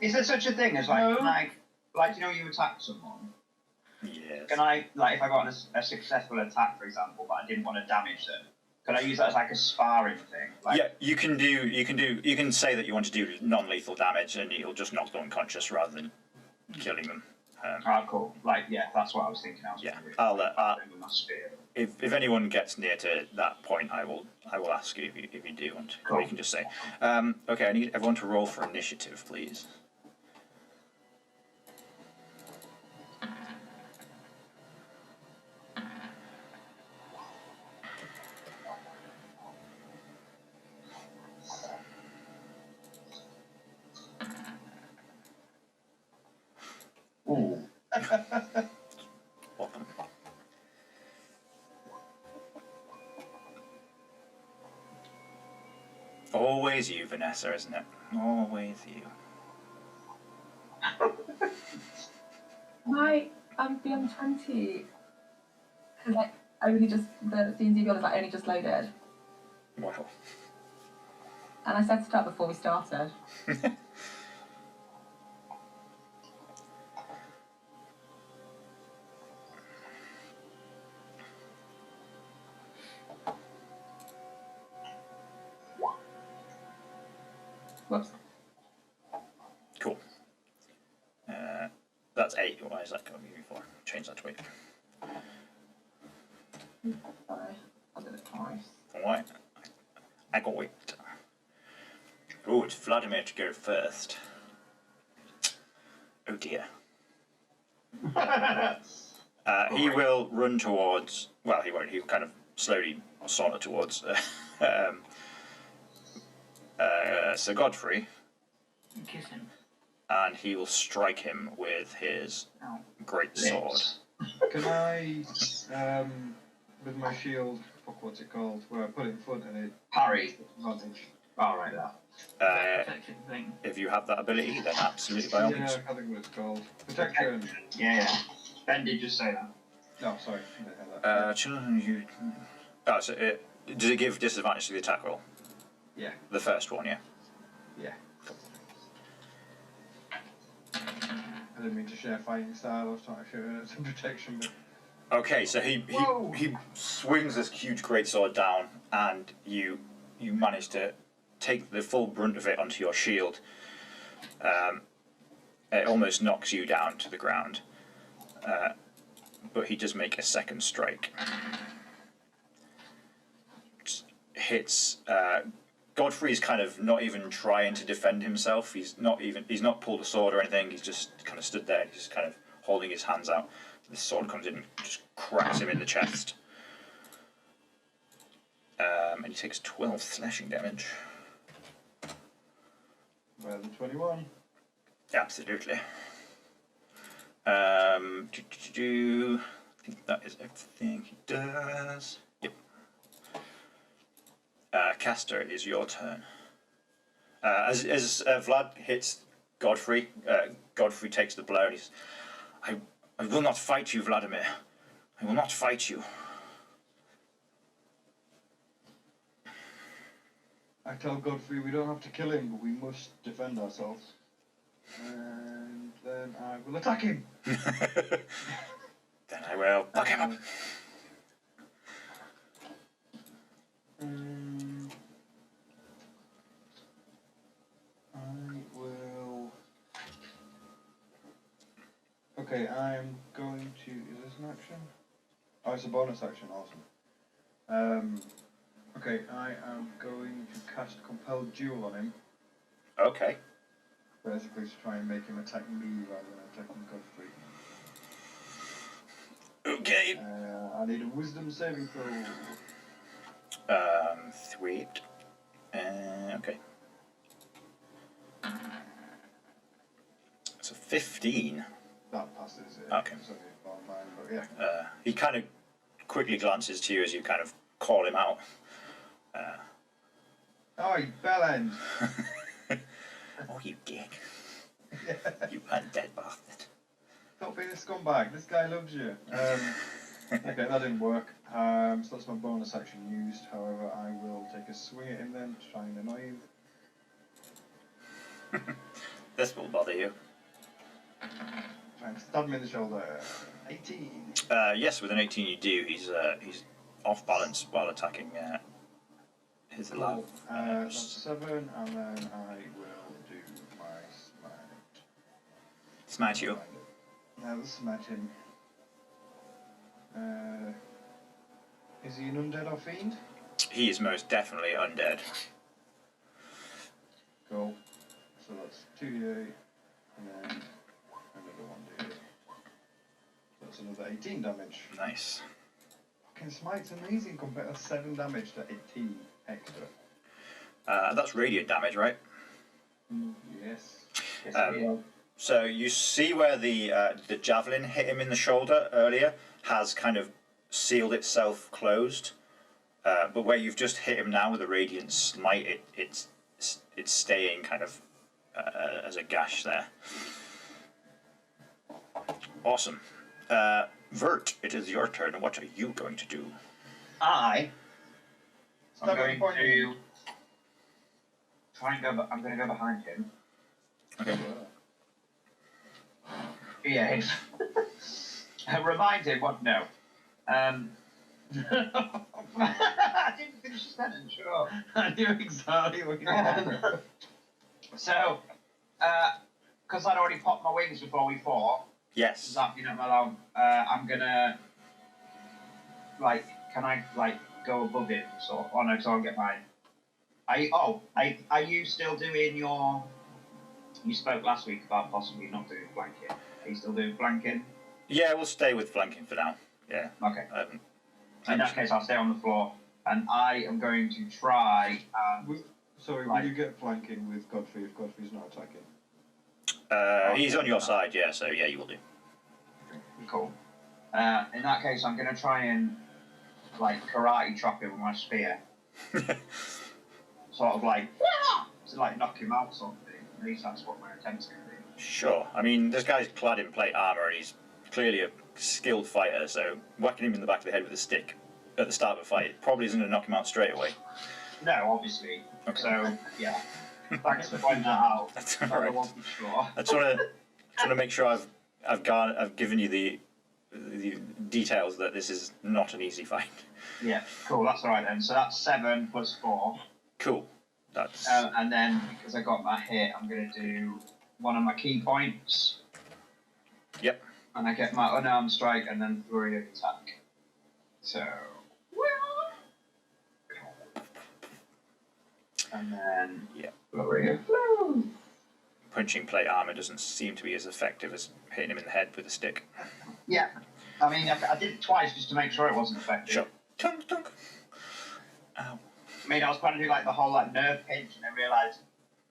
Is there such a thing as like, No. like you know, you attack someone? Yes. Can I, like, if I got a successful attack, for example, but I didn't want to damage them, can I use that as like a sparring thing? Like, Yeah, you can say that you want to do non-lethal damage, and you'll just knock them unconscious rather than killing them. Ah, cool. Like, yeah, that's what I was thinking. Yeah, I'll I'll with my spear. if anyone gets near to that point, I will ask you if you do want. Or you can just say. Okay, I need everyone to roll for initiative, please. Ooh. Welcome. Always you, Vanessa, isn't it? Always you. Might be on 20. Because like, I really just, the D&D build is like only just loaded. Wow. And I set it up before we started. Whoops. Cool. That's 8. Why is that going to be before? Change that to 8. Sorry, I did it twice. Alright. I got it. Oh, it's Vladimir to go first. Oh dear. He will run towards. Well, he won't. He'll kind of slowly saunter towards Sir Godfrey, Kiss him. and he will strike him with his Ow. great sword. Lips. Can I, with my shield, fuck, what's it called? Where I put it in front and it Parry. advantage. All right, that. Protection thing. If you have that ability, then absolutely by all Yeah, I means. can't think what it's called. Protection. Yeah. Ben did just say that. No, sorry. I didn't have that. Children, you. Oh, so does it give disadvantage to the attack roll? Yeah. The first one, yeah. Yeah. I didn't mean to share fighting style. I was trying to show it some protection, but Okay, so he swings this huge greatsword down, and you manage to take the full brunt of it onto your shield. It almost knocks you down to the ground, but he does make a second strike. Hits Godfrey's kind of not even trying to defend himself. He's not pulled a sword or anything. He's just kind of stood there. He's just kind of holding his hands out. This sword comes in and just cracks him in the chest. And he takes 12 slashing damage. Better than 21. Absolutely. I think that is everything he does. Yep. Kaster, it is your turn. As Vlad hits Godfrey, Godfrey takes the blow and he's, I will not fight you, Vladimir. I will not fight you. I tell Godfrey we don't have to kill him, but we must defend ourselves. And then I will attack him. Then I will fuck him up. I will. Okay, I'm going to. Is this an action? Oh, it's a bonus action. Awesome. Okay, I am going to cast Compelled Duel on him. Okay. Basically, to try and make him attack me rather than attacking Godfrey. Okay. I need a Wisdom saving throw. Sweet. Okay. So 15. That passes it. Okay. Sorry, about mine, but yeah. He kind of quickly glances to you as you kind of call him out. Oh, you bellend! Oh, you dick. You undead bastard. Stop being a scumbag. This guy loves you. Okay, that didn't work. So that's my bonus action used. However, I will take a swing at him then to try and annoy him. This will bother you. Try and stab him in the shoulder. 18. Yes, with an 18 you do. He's off balance while attacking his love. That's 7, and then I will do my smite. Smite you. Now let's smite him. Is he an undead or fiend? He is most definitely undead. Cool. So that's 2d8, and then another 1d8. That's another 18 damage. Nice. Fucking smite's amazing compared to 7 damage to 18 extra. That's radiant damage, right? Yes. So you see where the javelin hit him in the shoulder earlier has kind of sealed itself closed, but where you've just hit him now with a radiant smite, it's staying kind of as a gash there. Awesome. Vert, it is your turn. What are you going to do? I'm Stop going pointing. to try and go. I'm going to go behind him. Okay. Yeah. Remind him what? No. I didn't finish the sentence. Sure. I knew exactly what you were. So, because I'd already popped my wings before we fought. Yes. That you know, allowed. I'm gonna can I go above him? So, oh no, because I'll get mine. Are you still doing your? You spoke last week about possibly not doing flanking. Are you still doing flanking? Yeah, we'll stay with flanking for now. Yeah. Okay. In that case, I'll stay on the floor, and I am going to try. Sorry, will you get flanking with Godfrey if Godfrey's not attacking? He's on your side, yeah. So yeah, you will do. Cool. In that case, I'm going to try and karate chop him with my spear. Sort of to knock him out, sort of thing. At least that's what my attempt's going to be. Sure. I mean, this guy's clad in plate armor, and he's clearly a skilled fighter. So whacking him in the back of the head with a stick at the start of a fight probably isn't going to knock him out straight away. No, obviously. Okay. So yeah. Thanks for pointing that out. That's all right. I wasn't sure. I just want to make sure I've given you the details that this is not an easy fight. Yeah, cool. That's all right then. So that's 7 plus 4. Cool. That's. And then because I got my hit, I'm going to do one of my key points. Yep. And I get my unarmed strike and then flurry of attack. So. And then Yeah. Gloria. Punching plate armor doesn't seem to be as effective as hitting him in the head with a stick. Yeah. I mean, I did it twice just to make sure it wasn't effective. Sure. Tunk, tunk. Ow. I mean, I was trying to do like the whole like nerve pinch, and I realised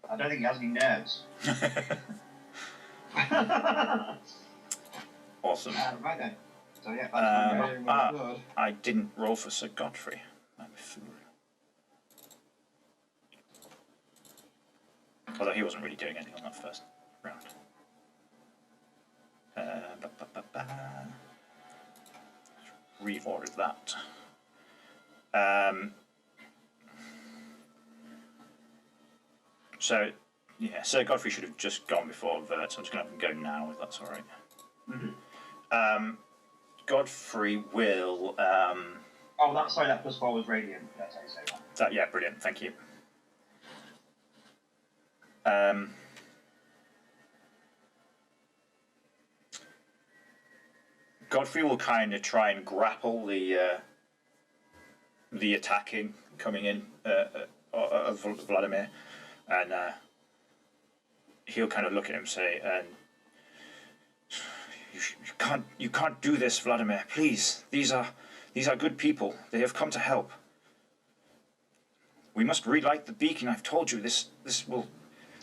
I don't think he has any nerves. Awesome. Right then. So yeah, that's my go. I didn't roll for Sir Godfrey. I'm a fool. Although he wasn't really doing anything on that first round. Reordered that. So, yeah, Sir Godfrey should have just gone before Vert, so I'm just going to have him go now, if that's alright. Mm-hmm. Godfrey will... Oh, that +4 was radiant. That's how you say that. Yeah, brilliant, thank you. Godfrey will kind of try and grapple the attacking coming in of Vladimir, and he'll kind of look at him and say, you can't do this, Vladimir. Please, these are good people. They have come to help. We must relight the beacon. I've told you this will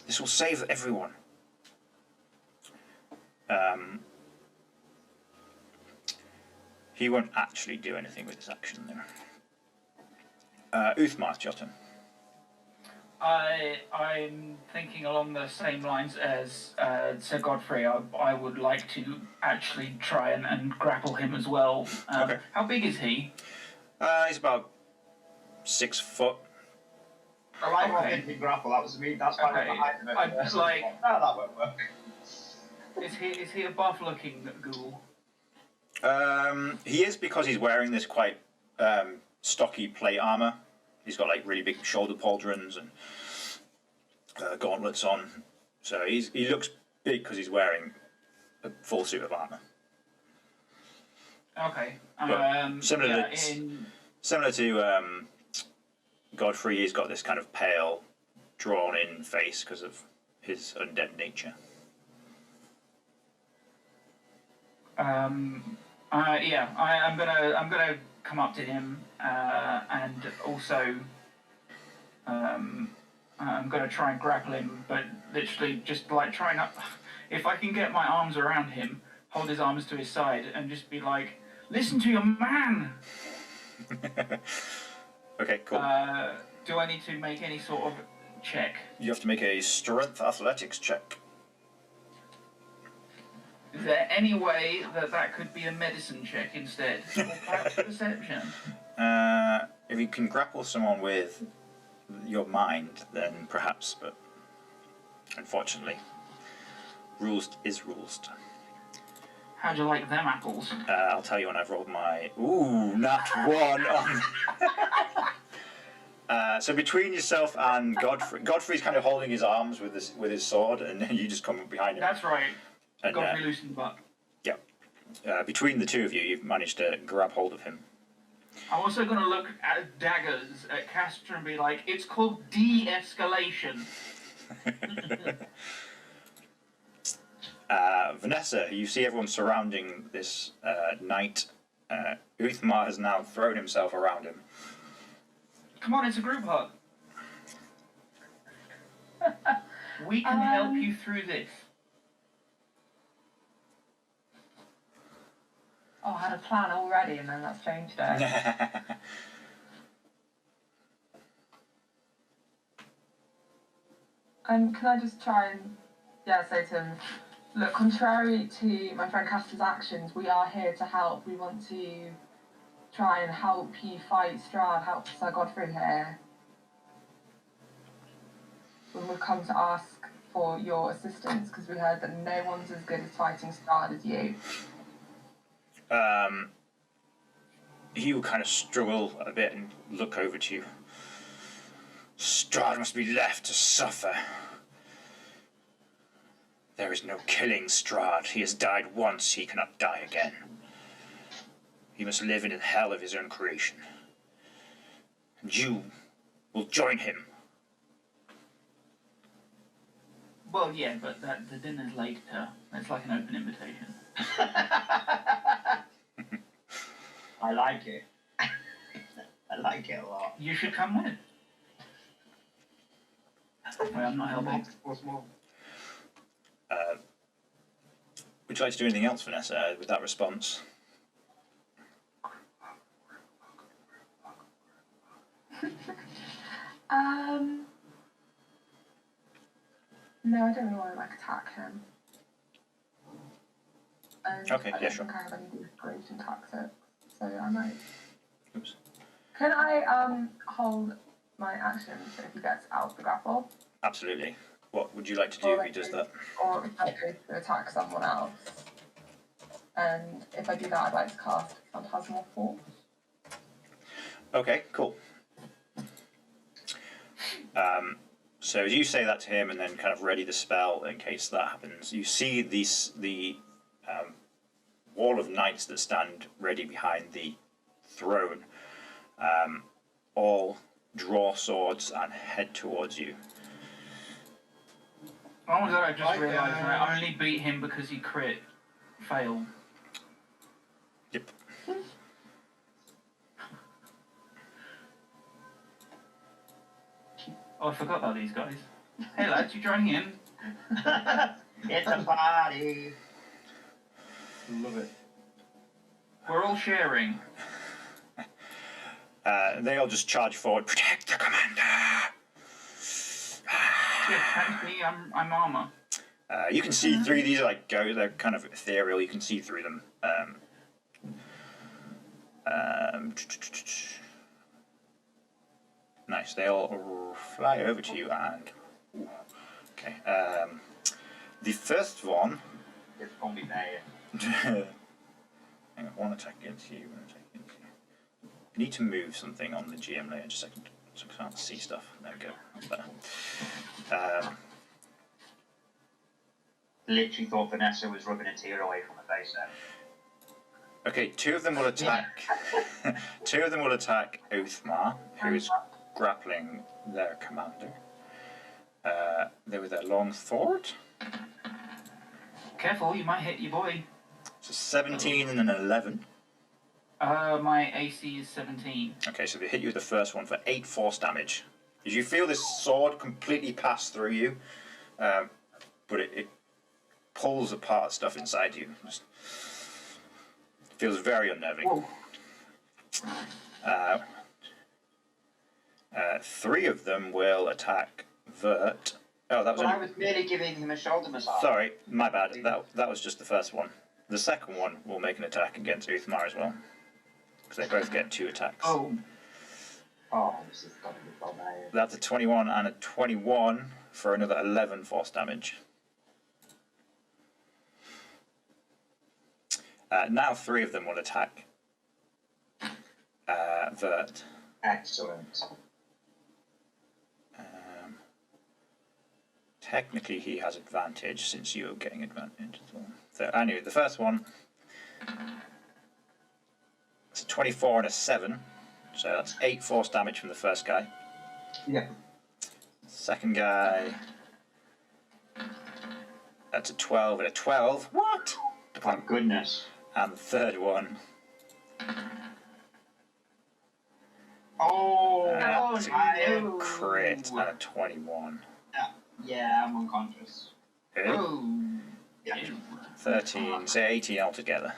save everyone. He won't actually do anything with his action there. Ulthmar, it's your turn. I'm thinking along the same lines as Sir Godfrey. I would like to actually try and grapple him as well. Okay. How big is he? He's about 6 foot. I like what thinking grapple. That was me. That's why Okay. I height of it. I'd like. No, that won't work. Is he a buff-looking ghoul? He is, because he's wearing this quite stocky plate armor. He's got like really big shoulder pauldrons and gauntlets on. So he looks big because he's wearing a full suit of armor. Okay. Similar to Godfrey, he's got this kind of pale, drawn-in face because of his undead nature. I'm gonna come up to him and also I'm gonna try and grapple him, but literally just like trying up. If I can get my arms around him, hold his arms to his side, and just be like, "Listen to your man." Okay, cool. Do I need to make any sort of check? You have to make a strength athletics check. Is there any way that could be a medicine check instead? Or perhaps perception? If you can grapple someone with your mind, then perhaps, but unfortunately, rules is rules. How'd you like them apples? I'll tell you when I've rolled my... Ooh, nat 1 on... So between yourself and Godfrey's kind of holding his arms with his sword, and you just come up behind him. That's right. And, Godfrey loosened the butt. Yeah. Between the two of you, you've managed to grab hold of him. I'm also going to look at daggers at Kaster and be like, it's called de-escalation. Vanessa, you see everyone surrounding this knight. Ulthmar has now thrown himself around him. Come on, it's a group hug. We can help you through this. Oh, I had a plan already and then that's changed it. Can I just try and, say to him, look, contrary to my friend Kaster's actions, we are here to help. We want to try and help you fight Strahd, help Sir Godfrey here. When we've come to ask for your assistance, because we heard that no one's as good as fighting Strahd as you. He will kind of struggle a bit and look over to you. Strahd must be left to suffer. There is no killing Strahd. He has died once, he cannot die again. He must live in the hell of his own creation. And you will join him Well, yeah, but the dinner's later. It's like an open invitation. I like it. I like it a lot. You should come with. Well, I'm not helping. What's more? Would you like to do anything else, Vanessa, with that response? No, I don't really want to like attack him. And Okay, I yeah, don't sure. think I have any desperation tactics, so I might. Oops. Can I hold my action so if he gets out of the grapple? Absolutely. What would you like to do if he does that? Or if I go to attack someone else. And if I do that, I'd like to cast Phantasmal Force. Okay, cool. So as you say that to him and then kind of ready the spell in case that happens, you see the wall of knights that stand ready behind the throne all draw swords and head towards you. Oh my god, I just realised I only beat him because he crit failed. Yep. Oh, I forgot about these guys. Hey lads, you joining in? It's a party. Love it. We're all sharing. They all just charge forward. Protect the commander! Yeah, thank me, I'm armour. You can see through these, they're kind of ethereal, you can see through them. Nice, they all fly over to you and... Ooh, okay, the first one... It's gonna be bad. Hang on, one attack against you, one attack against you. I need to move something on the GM layer just a second, so I can't see stuff. There we go, that's better. Literally thought Vanessa was rubbing a tear away from her face there. Okay, two of them will attack. Two of them will attack Ulthmar, who is grappling their commander. They with their long sword. Careful, you might hit your boy. So 17 and an 11. My AC is 17. Okay, so they hit you with the first one for 8 force damage. As you feel this sword completely pass through you, but it pulls apart stuff inside you. Just feels very unnerving. Whoa. 3 of them will attack Vert. Oh, that was. But I was merely giving him a shoulder massage. Sorry, my bad. That was just the first one. The second one will make an attack against Ulthmar as well, because they both get 2 attacks. Oh. Oh, this is gonna be so bad. That's a 21 and a 21 for another 11 force damage. Now 3 of them will attack Vert. Excellent. Technically, he has advantage since you're getting advantage as well. So, anyway, the first one, it's a 24 and a 7, so that's 8 force damage from the first guy. Yeah. Second guy, that's a 12 and a 12. What? Thank goodness. And the third one, Oh, no. crit and a 21. Yeah, I'm unconscious. Oh. Yeah. 13, so 18 altogether.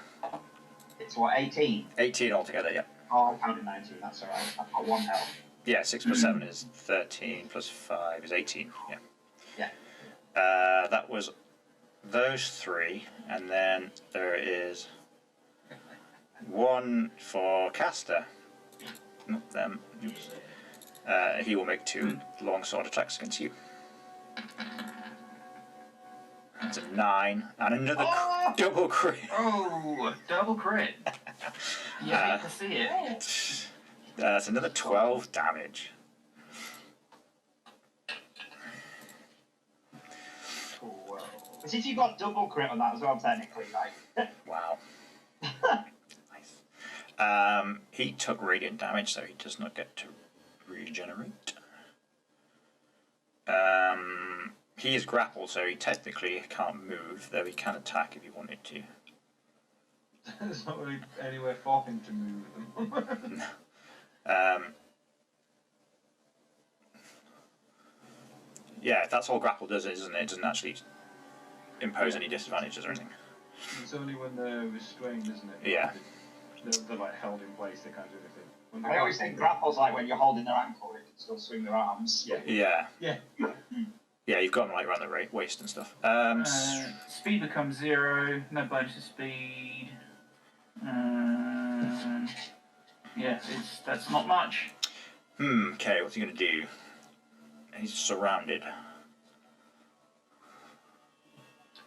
It's what, 18? 18 altogether, yeah. Oh, I counted 19, that's alright. I've got 1 health. Yeah, 6 plus 7 is 13, plus 5 is 18, yeah. Yeah. That was those 3, and then there is 1 for Kaster. Not them. Oops. He will make 2 longsword attacks against you. That's a 9, and another double crit. Oh, double crit. You hate to see it. That's another 12 damage. Oh, but if you got double crit on that as well, technically, like. Wow. Nice. He took radiant damage, so he does not get to regenerate. He is grappled, so he technically can't move, though he can attack if he wanted to. There's not really anywhere for him to move them. Yeah, that's all grapple does, isn't it? It doesn't actually impose any disadvantages or anything. It's only when they're restrained, isn't it? Yeah. They're like held in place, they can't do anything. When I always think grapple's like when you're holding their ankle, they can still swing their arms. Yeah. Yeah. Yeah, you've got them like around the waist and stuff. Speed becomes 0, no bonus to speed. Yeah, that's not much. Okay, what's he going to do? He's surrounded.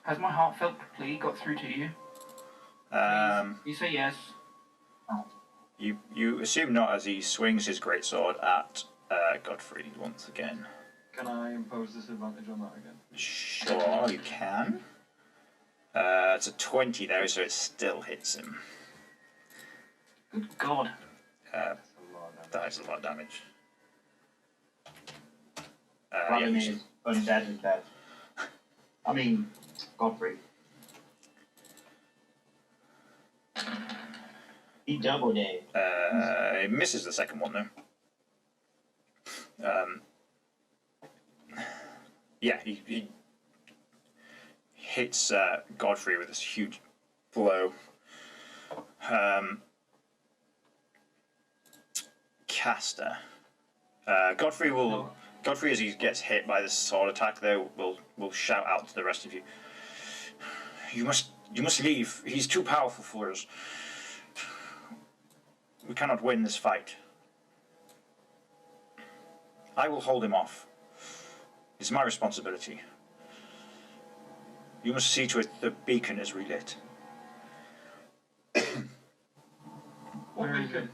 Has my heartfelt plea got through to you? You say yes. You assume not as he swings his greatsword at Godfrey once again. Can I impose disadvantage on that again? Sure, you can. It's a 20 though, so it still hits him. Good God. That is a lot of damage. Vladimir undead and dead. I mean, Godfrey. He doubled it. It misses the second one though. Yeah, he hits Godfrey with this huge blow. Kaster. Godfrey, as he gets hit by this sword attack, though, will shout out to the rest of you. You must leave. He's too powerful for us. We cannot win this fight. I will hold him off. It's my responsibility. You must see to it the beacon is relit. What beacon?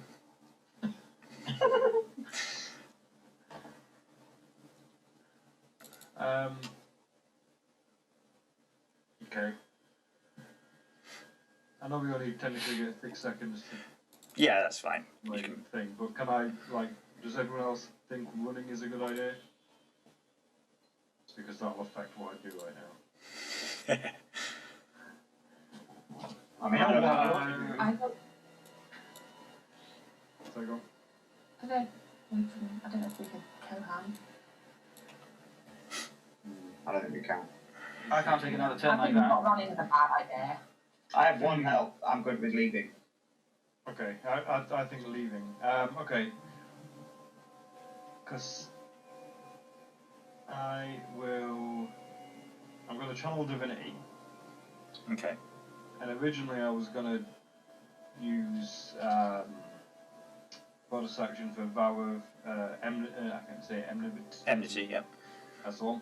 Okay. I know we only technically get 6 seconds to Yeah, that's fine. make a thing, but can I, does everyone else think running is a good idea? It's because that'll affect what I do right now. I mean, I don't know. I don't. So go. I don't know if we could co-hand. I don't think we can. I can't take another turn I like think that. not running is a bad idea. I have 1 health. I'm good with leaving. Okay, I think leaving. Okay. Because I'm going to channel divinity. Okay. And originally I was going to use bonus action for vow of I can't say enmity. Enmity, yep. That's the one.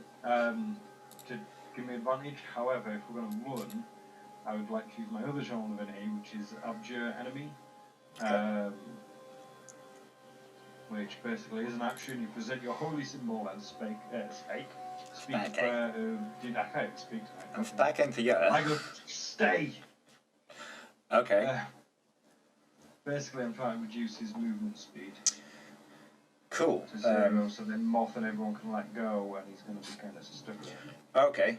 To give me advantage. However, if we're going to run, I would like to use my other channel divinity, which is abjure enemy. Which basically is an action. You present your holy symbol and speak a prayer. I can't speak tonight. I'm back into you. I go, stay. Okay. Basically, I'm trying to reduce his movement speed Cool. to 0, so then Moth and everyone can let go, and he's going to be kind of stuck there. Okay.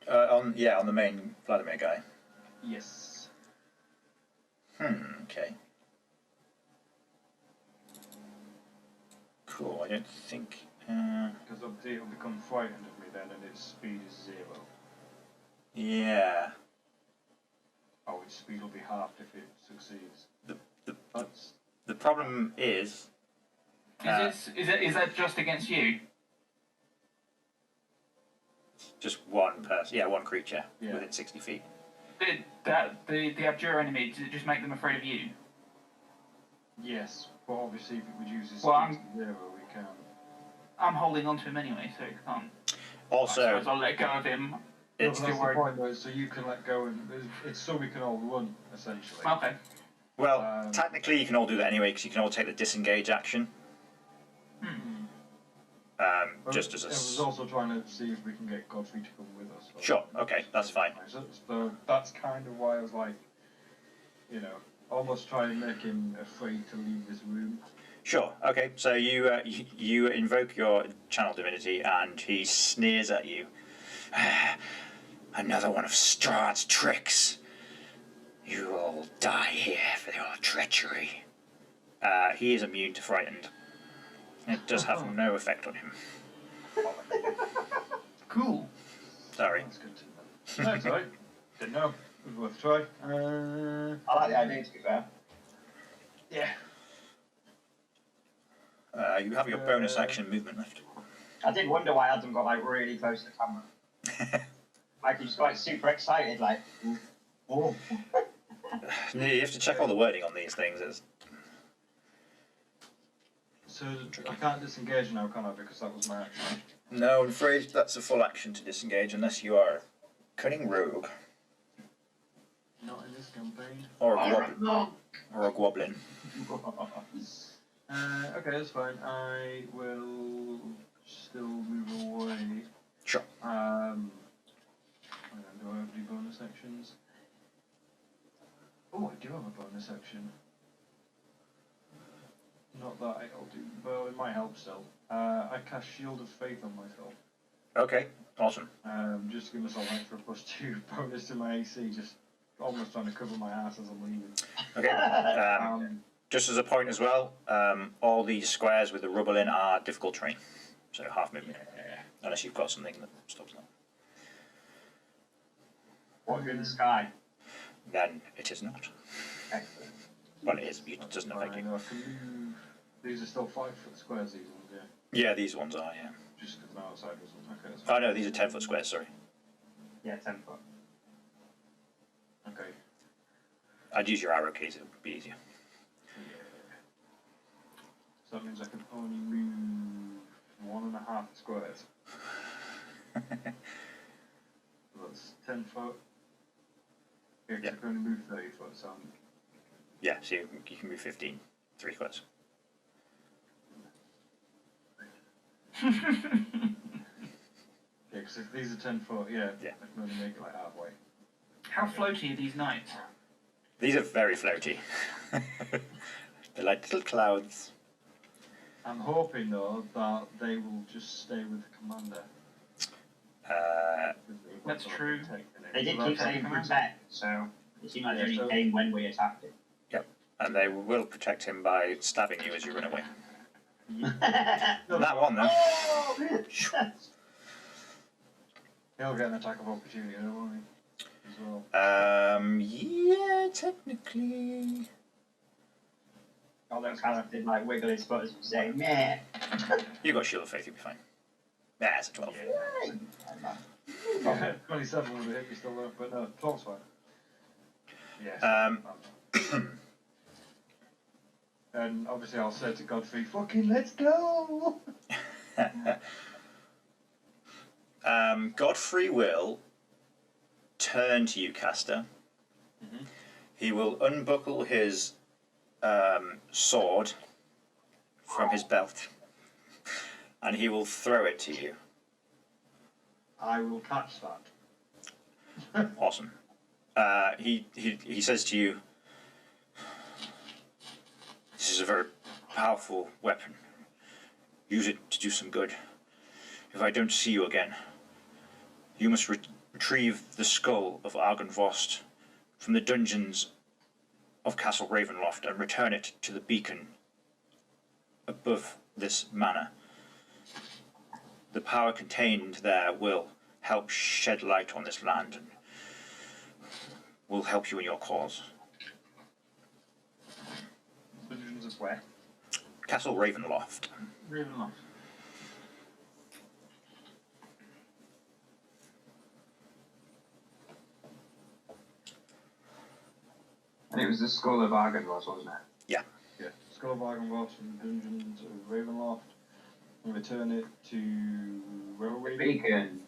On the main Vladimir guy. Yes. Okay. Cool. I don't think. Because obviously it'll become frightened of me then, and its speed is 0. Yeah. Oh, its speed will be halved if it succeeds. The problem is. Is that just against you? Just one person. Yeah, one creature Yeah. within 60 feet. The abjure enemy, does it just make them afraid of you? Yes, but obviously if it reduces Well, speed to 0, we can. I'm holding on to him anyway, so I can't. I Also, suppose I'll let go of him. it's No, but that's the point though, so you can let go, and it's so we can all run, essentially. Okay. well, technically you can all do that anyway because you can all take the disengage action. But Just as I was also trying to see if we can get Godfrey to come with us. So Sure, okay, that's fine. So that's kind of why I was like, almost trying to make him afraid to leave this room. Sure. Okay. So you invoke your channel divinity, and he sneers at you. Another one of Strahd's tricks. You will die here for your treachery. He is immune to frightened. It does have no effect on him. Cool. Sorry. That's good to know. That's alright. Didn't know. It was worth a try. I like the idea, to be fair. Yeah. You have your bonus action movement left. I did wonder why Adam got like really close to the camera. Like he just got like super excited, like. Oh. You have to check all the wording on these things. So I can't disengage now, can I? Because that was my action. No, I'm afraid that's a full action to disengage unless you are a cunning rogue. Not in this campaign. Or a goblin. Or a goblin. Okay, that's fine. I will still move away. Sure. Do I have any bonus actions? Oh, I do have a bonus action. Not that I'll do, but it might help still. I cast Shield of Faith on myself. Okay, awesome. Just to give myself an extra +2 bonus to my AC, just almost trying to cover my ass as I'm leaving. Okay. Just as a point as well, all these squares with the rubble in are difficult terrain. So half movement. Yeah. Unless you've got something that stops that. What, you're in the sky? Then it is not. Excellent. Well, it is. It doesn't affect you. I can move. These are still 5-foot squares, these ones, yeah. Yeah, these ones are, yeah. Just because they're outside was okay. That's Oh no, these are 10-foot squares, sorry. Yeah, 10 foot. Okay. I'd use your arrow keys, it would be easier. Yeah. So that means I can only move 1.5 squares. So that's 10 foot. Yeah, 'cause Yeah. I can only move 30 foot, so I'm... Yeah, so you can move 15, 3 squares. Yeah, because if these are 10 foot, yeah, Yeah. I can only make it like halfway. How floaty are these knights? These are very floaty. They're like little clouds. I'm hoping though that they will just stay with the commander. That's true. They did keep saying protect, so it seemed like they Yeah, only so- came when we attacked it. And they will protect him by stabbing you as you run away. That That one, though. Oh! He'll get an attack of opportunity, won't he? As well. Yeah, technically. Although Kaster did like wiggle his butt as he was saying, meh. You got Shield of Faith, you'll be fine. Yeah, it's a 12. Yeah. 27 would have hit me still though, but no, 12's fine. Yes. And obviously I'll say to Godfrey, fucking let's go! Godfrey will turn to you, Kaster. Mhm. He will unbuckle his sword from his belt and he will throw it to you. I will catch that. Awesome. He says to you, "This is a very powerful weapon. Use it to do some good. If I don't see you again, you must retrieve the skull of Argynvostholt from the dungeons of Castle Ravenloft and return it to the beacon above this manor. The power contained there will help shed light on this land and will help you in your cause." Dungeons of where? Castle Ravenloft. Ravenloft. And it was the skull of Argynvostholt, wasn't it? Yeah. Skull of Argynvostholt from the Dungeons of Ravenloft. And return it to where were we? Beacon.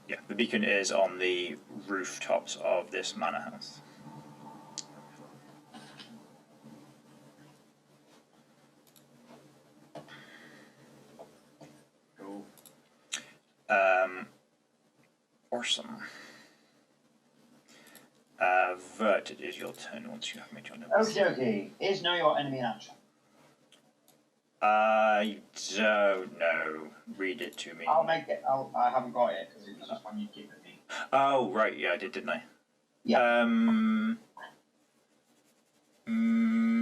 Yeah, the beacon is on the rooftops of this manor house. Cool. Awesome. Vert, it is your turn once you have made your notes. Okie dokie. Is know your enemy in action? I don't know. Read it to me. I'll make it. I haven't got it because it was just one you'd given me. Oh, right. Yeah, I did, didn't I? Yeah.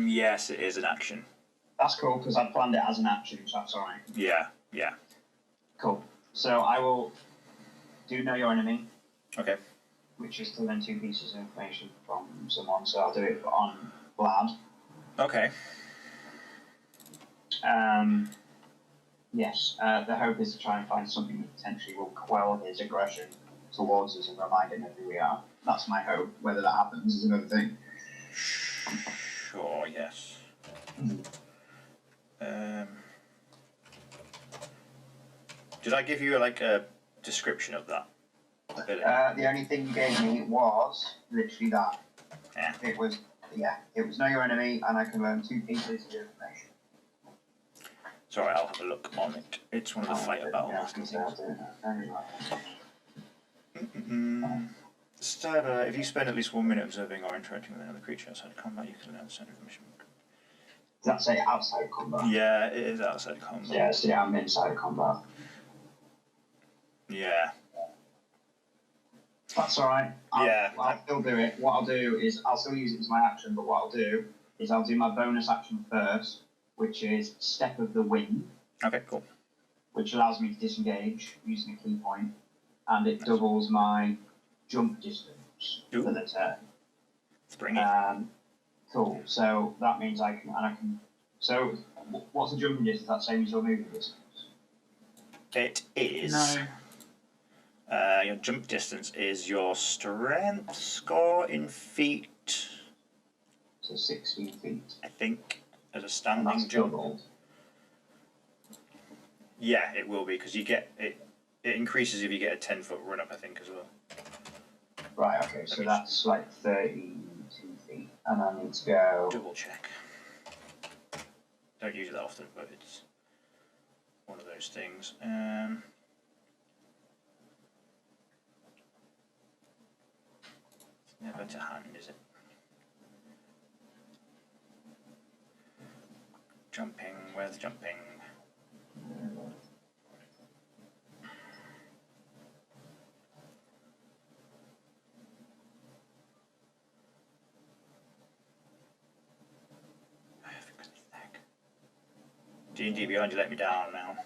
Yes, it is an action. That's cool because I planned it as an action, so that's alright. Yeah, yeah. Cool. So I will do know your enemy. Okay. Which is to learn 2 pieces of information from someone, so I'll do it on Vlad. Okay. Yes, the hope is to try and find something that potentially will quell his aggression towards us and remind him of who we are. That's my hope. Whether that happens is another thing. Sure, yes. Did I give you like a description of that ability? The only thing you gave me was literally that. Yeah. It was know your enemy and I can learn 2 pieces of information. Sorry, I'll have a look on it. It's one of the fighter battle master things. If you spend at least 1 minute observing or interacting with another creature outside of combat, you can learn the center of mission. Does that say outside combat? Yeah, it is outside combat. Yeah, so I'm inside combat. Yeah. That's alright. I'll still do it. What I'll do is I'll still use it as my action, but what I'll do is I'll do my bonus action first, which is Step of the Wind. Okay, cool. Which allows me to disengage using a key point, and it doubles my jump distance for the turn. Let's bring it. Cool. So that means I can. So what's the jumping distance? That same as your moving distance? It is. No. Your jump distance is your strength score in feet. So 16 feet. I think, as a And standing that's jump. doubled. Yeah, it will be because you get it. It increases if you get a 10-foot run up, I think, as well. Right. Okay. So that's like 32 feet, and I need to go. Double check. Don't use it that often, but it's one of those things. It's never to hand, is it? Jumping. Where's jumping? D&D Beyond, you let me down now.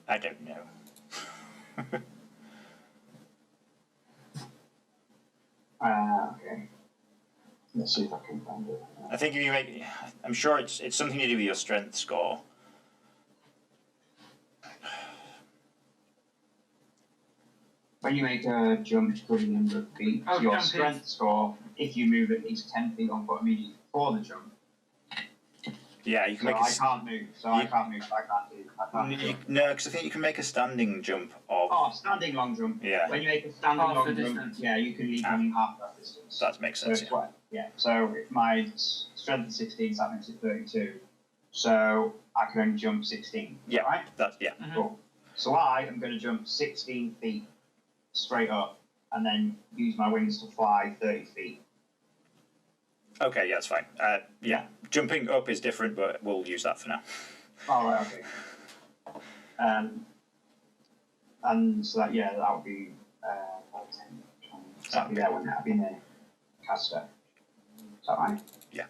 I don't know. Okay. Let's see if I can find it. I think if you make, I'm sure it's something to do with your strength score. When you make a jump to the number of feet, Oh, your jump strength score, if you move at least 10 feet on foot immediately before the jump. Yeah, you can So make I can't move, I can't do. No, because I think you can make a standing jump of. Oh, standing long jump. Yeah. When you make a standing Half long the jump, distance. yeah, you can leave only half that distance. That makes So sense. it's what? Yeah. So if my strength is 16, so that makes it 32. So I can only jump 16. Yeah. Right. That's yeah. Mhm. Cool. So I am going to jump 16 feet straight up, and then use my wings to fly 30 feet. Okay, yeah, that's fine. Yeah, jumping up is different, but we'll use that for now. Oh, right, okay. And so that, yeah, that would be 10, 20. So that'd be there, wouldn't it? That'd be near Kaster. Is that right? Yeah.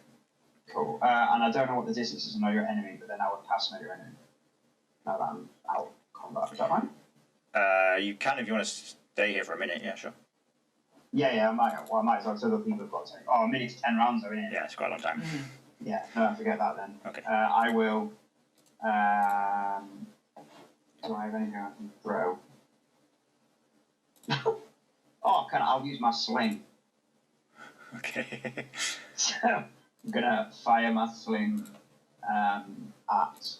Cool. And I don't know what the distance is to know your enemy, but then I would pass know your enemy. Now that I'm out of combat. Is that right? You can if you want to stay here for a minute. Yeah, sure. Yeah, I might as well. So other people have got to take. Oh, a minute's 10 rounds, though, isn't it? Yeah, it's quite a long time. Yeah, no, forget that then. Okay. I will. Do I have anything I can throw? I'll use my sling. Okay. So I'm gonna fire my sling at.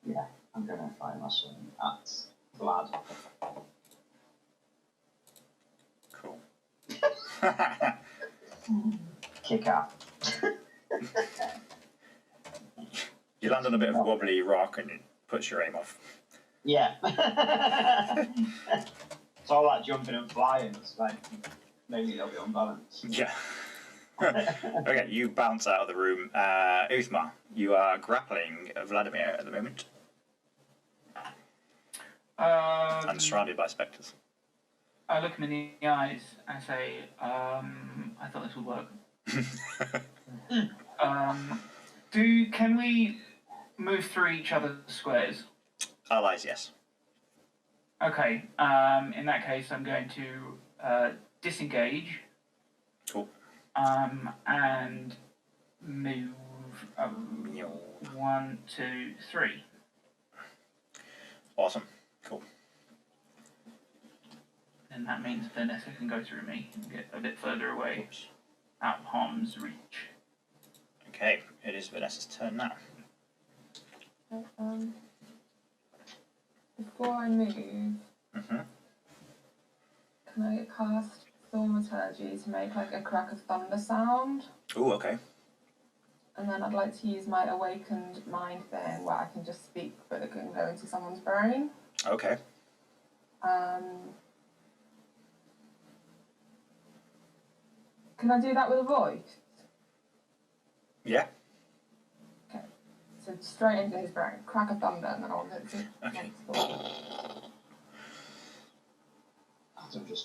Yeah, I'm gonna fire my sling at Vlad. Cool. Kick out. You land on a bit of a wobbly rock and it puts your aim off. Yeah. It's all that jumping and flying. It's like maybe they'll be unbalanced. Yeah. Okay, you bounce out of the room. Ulthmar, you are grappling Vladimir at the moment and surrounded by spectres. I look him in the eyes and say, I thought this would work. Can we move through each other's squares? Allies, yes. Okay, in that case I'm going to disengage. Cool. And move 1, 2, 3. Awesome. Cool. And that means Vanessa can go through me and get a bit further away, Oops. out of harm's reach. Okay, it is Vanessa's turn now. Before I move, Mm-hmm. can I cast Thaumaturgy to make like a crack of thunder sound? Ooh, okay. And then I'd like to use my awakened mind thing where I can just speak but it can go into someone's brain. Okay. Can I do that with a voice? Yeah. Okay. So straight into his brain, crack of thunder, and then I'll go to Okay.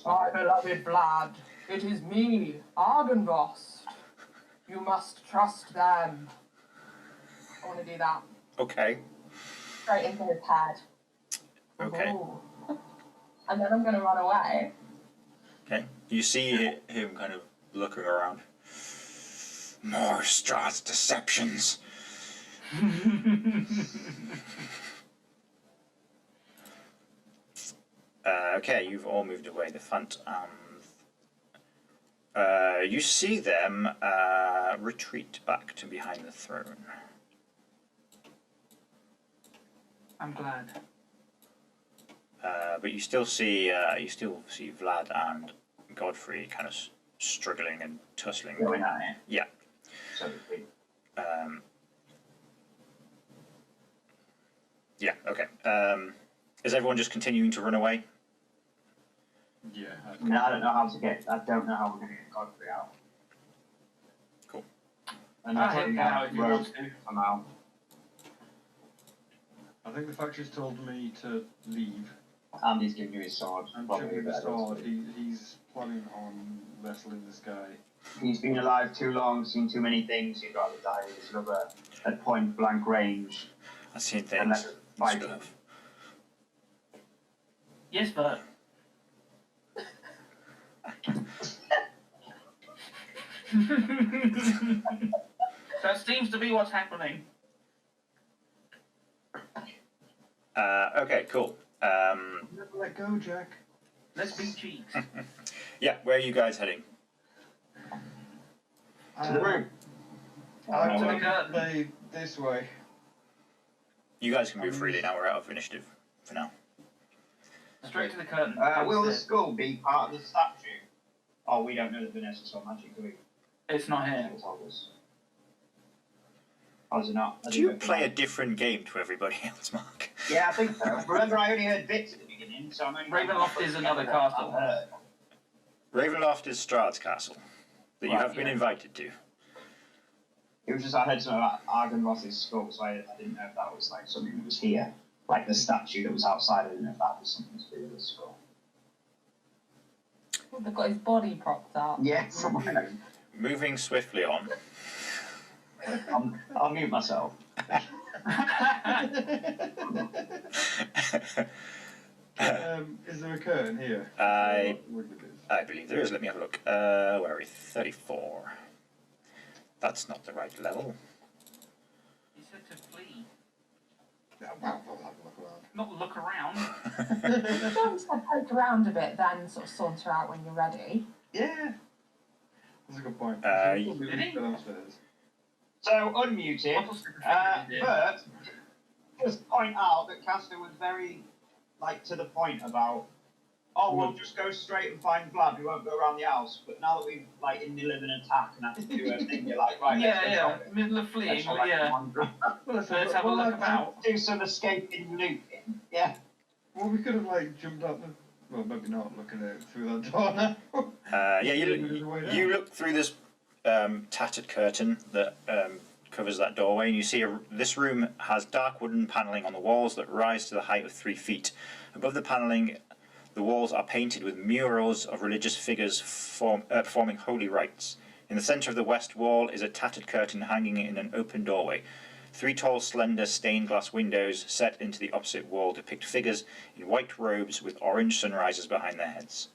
My beloved Vlad, it is me, Argynvostholt. You must trust them. I want to do that. Okay. Straight into his head. Okay. Ooh. And then I'm going to run away. Okay. You see him kind of looking around. More Strahd's deceptions. Okay, you've all moved away the front. You see them retreat back to behind the throne. I'm glad. But you still see Vlad and Godfrey kind of struggling and tussling. Going at it. Yeah. So we Yeah. Okay. Is everyone just continuing to run away? Yeah. I mean, I don't know how we're going to get Godfrey out. Cool. And I hit now if you want to. somehow. I think the factory's told me to leave. And he's giving you his sword. And Probably checking the better. sword, he's planning on wrestling this guy. He's been alive too long, seen too many things, he'd rather die with another at point blank range. I've seen And things. let it fight. Stuff. Yes, but that seems to be what's happening. Okay. Cool. Never let go, Jack. Let's be cheeks. Yeah. Where are you guys heading? To the room. I To the want to curtain. play this way. You guys can move freely now. We're out of initiative for now. Straight to the curtain. Will the skull be part of the statue? Oh, we don't know that Vanessa saw magic, do we? It's not here. She told us. Oh, is it not? I Do didn't you know play a that. different game to everybody else, Marc? Yeah, I think so. Remember, I only heard bits at the beginning, so I'm only... Ravenloft is another castle. Ravenloft is Strahd's castle that you Right, have been yeah. invited to. It was just, I heard something about Argynvostholt's skull, so I didn't know if that was like something that was here. Like the statue that was outside, I didn't know if that was something to do with the skull. They've got his body propped up. Yeah, somewhere. Moving swiftly on. I'll mute myself. Is there a curtain here? I What would it be? believe there is. Let me have a look. Where are we? 34. That's not the right level. He said to flee, Yeah, well, I'll have a look around. not look around. Don't just like poke around a bit, then sort of saunter out when you're ready. Yeah. That's a good point. Did he? So, unmuted. But, just point out that Kaster was very, to the point about, we'll just go straight and find Vlad, we won't go around the house. But now that we've, in the middle of an attack and have to do a thing, you're like, right, middle of fleeing, let's have a look about. Do some escaping looping, yeah. Well, we could have, jumped up the... Well, maybe not looking at it through that door now. You look through this tattered curtain that covers that doorway, and you see this room has dark wooden panelling on the walls that rise to the height of 3 feet. Above the panelling, the walls are painted with murals of religious figures performing holy rites. In the centre of the west wall is a tattered curtain hanging in an open doorway. 3 tall, slender, stained glass windows set into the opposite wall depict figures in white robes with orange sunrises behind their heads.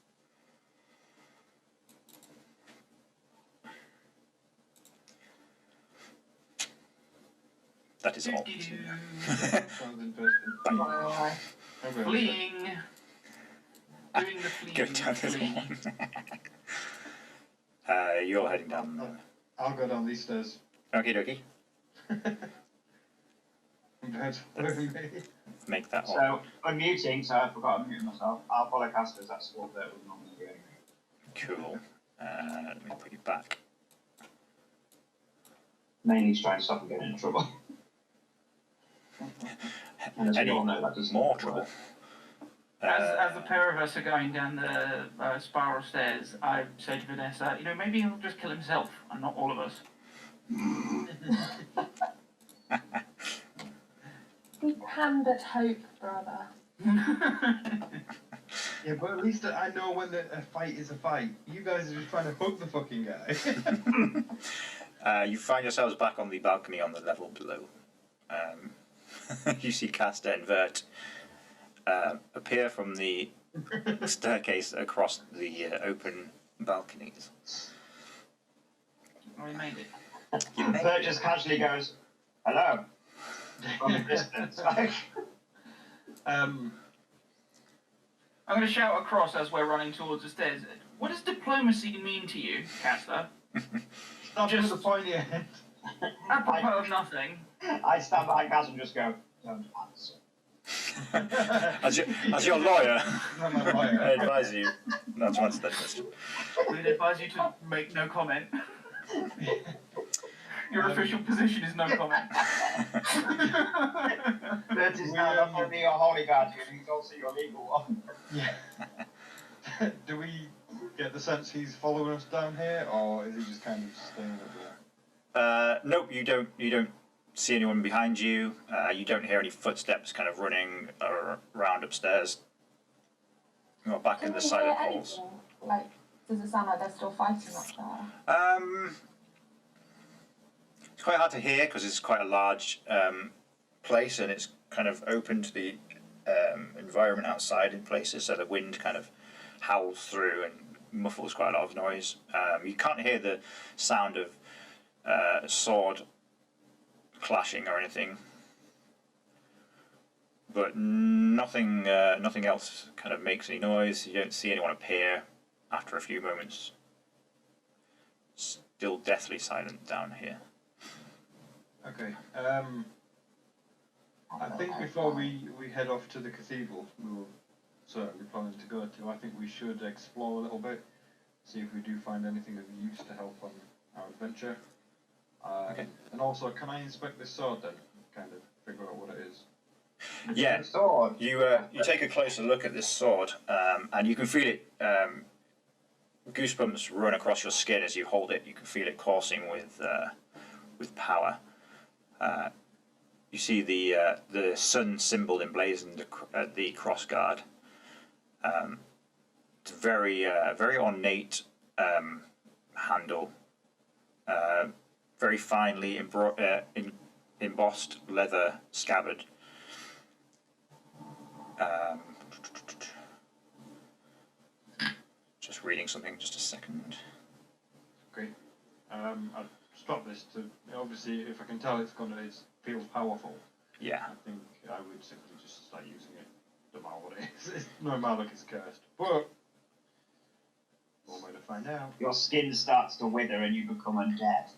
That is all. Fleeing. Doing the fleeing. Go down this one. You're heading down. I'll go down these stairs. Okie dokie. Make that so, on. Unmuting, so I forgot to mute myself. I'll follow Kaster, that's what that would normally do anyway. Cool. Let me put you back. Mainly trying to stop him getting in trouble. Any more trouble? As the pair of us are going down the spiral stairs, I say to Vanessa, maybe he'll just kill himself, and not all of us. We can but hope, brother. Yeah, but at least I know when a fight is a fight. You guys are just trying to hook the fucking guy. You find yourselves back on the balcony on the level below. You see Kaster and Vert appear from the staircase across the open balconies. Oh, we made it. Vert just casually goes, hello. From a distance. I'm going to shout across as we're running towards the stairs. What does diplomacy mean to you, Kaster? Stop just the pointy end. Apropos of nothing. I stand behind Kaster and just go, don't answer. as your lawyer, I'm a lawyer. I advise you not to answer that question. We'd advise you to make no comment. Your official position is no comment. Vert is now not only your holy guardian, he's also your legal one. Yeah. Do we get the sense he's following us down here, or is he just kind of staying up there? Nope, you don't see anyone behind you. You don't hear any footsteps kind of running around upstairs. You're back in the silent halls. Does it sound like they're still fighting up there? It's quite hard to hear because it's quite a large place and it's kind of open to the environment outside in places, so the wind kind of howls through and muffles quite a lot of noise. You can't hear the sound of sword clashing or anything, but nothing else kind of makes any noise. You don't see anyone appear after a few moments. Still deathly silent down here. Okay. I think before we head off to the cathedral, we were certainly planning to go to, I think we should explore a little bit, see if we do find anything of use to help on our adventure. Okay. And also, can I inspect this sword then? Kind of figure out what it is. Yeah. Sword. You take a closer look at this sword, and you can feel it. Goosebumps run across your skin as you hold it. You can feel it coursing with power. You see the sun symbol emblazoned at the crossguard. It's a very ornate handle. Very finely embossed leather scabbard. Just reading something, just a second. Great. I'll stop this to, obviously, if I can tell it feels powerful. Yeah. I think I would simply just start using it. Don't matter what it is. No matter like it's cursed. But One way to find out. Your skin starts to wither and you become undead.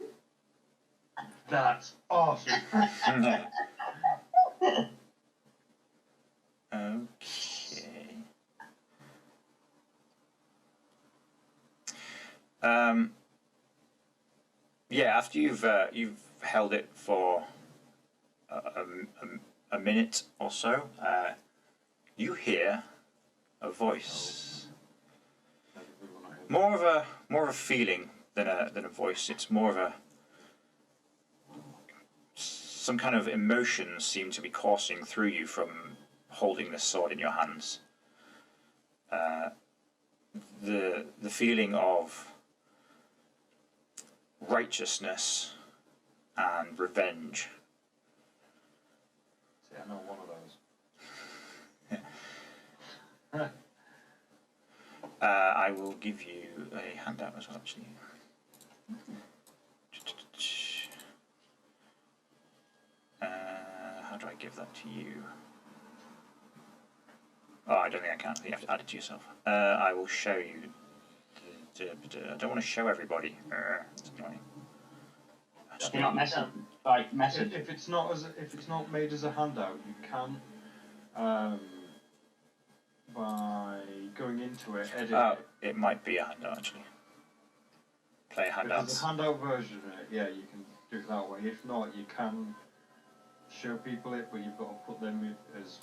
That's awesome. Okay. Yeah, after you've held it for a minute or so, you hear a voice. More of a feeling than a voice. It's more of some kind of emotions seem to be coursing through you from holding this sword in your hands. The feeling of righteousness and revenge. See, I know one of those. I will give you a handout as well, actually. How do I give that to you? Oh, I don't think I can. You have to add it to yourself. I will show you. I don't want to show everybody. It's annoying. You're not message. If it's not made as a handout, you can by going into it, edit. Oh, it might be a handout actually. Play If handouts. there's a handout version of it, yeah, you can do it that way. If not, you can show people it, but you've got to put them as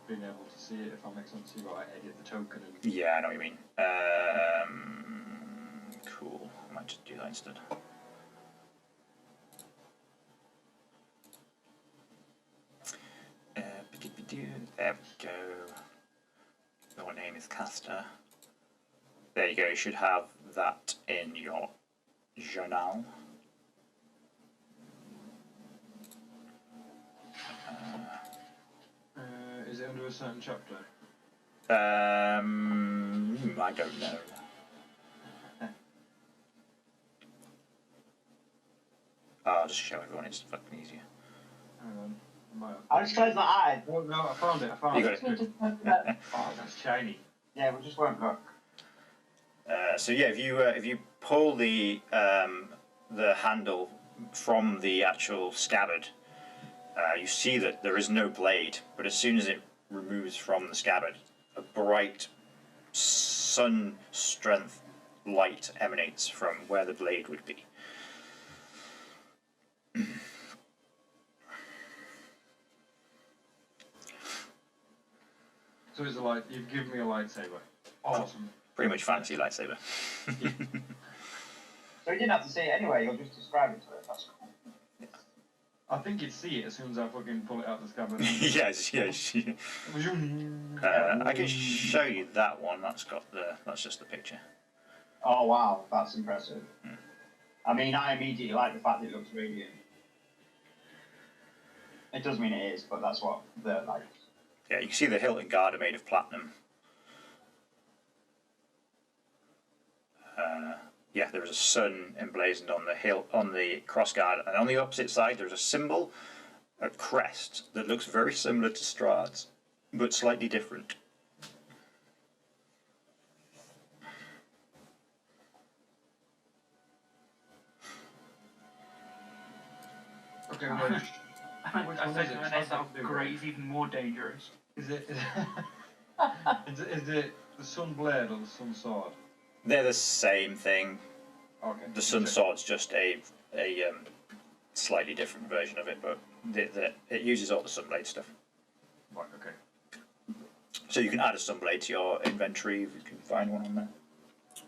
being able to see it. If that makes sense, you've got to edit the token. And Yeah, I know what you mean. Cool. I might just do that instead. There we go. Your name is Kaster. There you go. You should have that in your journal. Is it under a certain chapter? I don't know. I'll just show everyone. It's fucking easier. Hang on. I just closed my eyes. Oh no, I found it. You got We it. just opened it. Oh, that's shiny. Yeah, we just won't look. So yeah, if you pull the handle from the actual scabbard, you see that there is no blade. But as soon as it removes from the scabbard, a bright sun strength light emanates from where the blade would be. So it's a light. You've given me a lightsaber. Awesome. Pretty much fancy lightsaber. So you didn't have to see it anyway, you'll just describe it to it, that's cool. I think you'd see it as soon as I fucking pull it out of the scabbard. yes. I can show you that one. That's just the picture. Oh wow, that's impressive. I mean, I immediately like the fact that it looks radiant. It does mean it is, but that's what the like. Yeah, you can see the hilt and guard are made of platinum. Yeah, there is a sun emblazoned on the hilt, on the crossguard, and on the opposite side there's a symbol, a crest that looks very similar to Strahd's, but slightly different. Okay, I which said one to is it? Vanessa, grey is even more dangerous. Is it the sun blade or the sun sword? They're the same thing. Okay. The sun sword's just a slightly different version of it, but it uses all the sunblade stuff. Right, okay. So you can add a sunblade to your inventory if you can find one on there.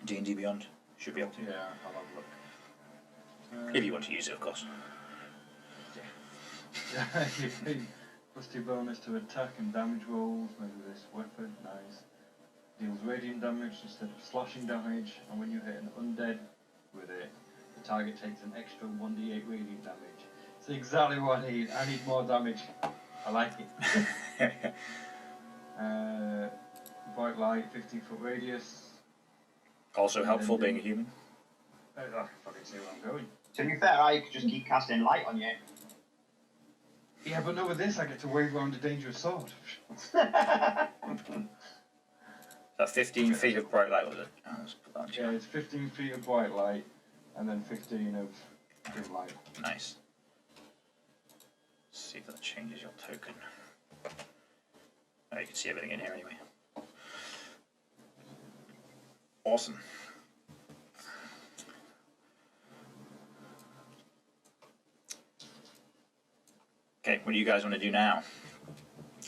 D&D Beyond should be able to. Yeah, I'll have a look. If you want to use it, of course. Yeah, plus 2 bonus to attack and damage rolls with this weapon, nice. Deals radiant damage instead of slashing damage, and when you hit an undead with it, the target takes an extra 1d8 radiant damage. It's exactly what I need. I need more damage. I like it. Bright light, 15-foot radius. Also helpful being a human. I can fucking see where I'm going. To be fair, I could just keep casting light on you. Yeah, but no, with this I get to wave around a dangerous sword. That 15 feet of bright light, was it? Oh, let's put that on Yeah, it's 15 feet of white light, and then 15 of green light. Nice. Let's see if that changes your token. Oh, you can see everything in here anyway. Awesome. Okay, what do you guys want to do now?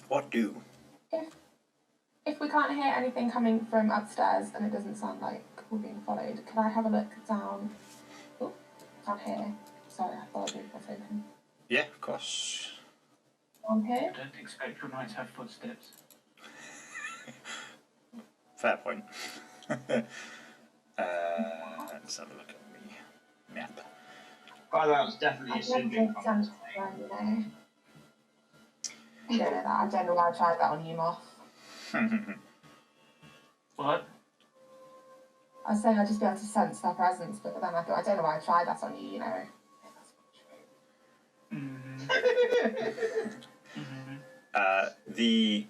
What do? If we can't hear anything coming from upstairs and it doesn't sound like we're being followed, can I have a look down? Oh, down here. Sorry, I thought I did what's open. Yeah, of course. Down here? I don't expect your knights to have footsteps. Fair point. Let's have a look at the map. By the way, it's definitely a singeing contest. You don't know that. I don't know why I tried that on you, Moth. What? I was saying I'd just be able to sense their presence, but then I thought, I don't know why I tried that on you, you know. The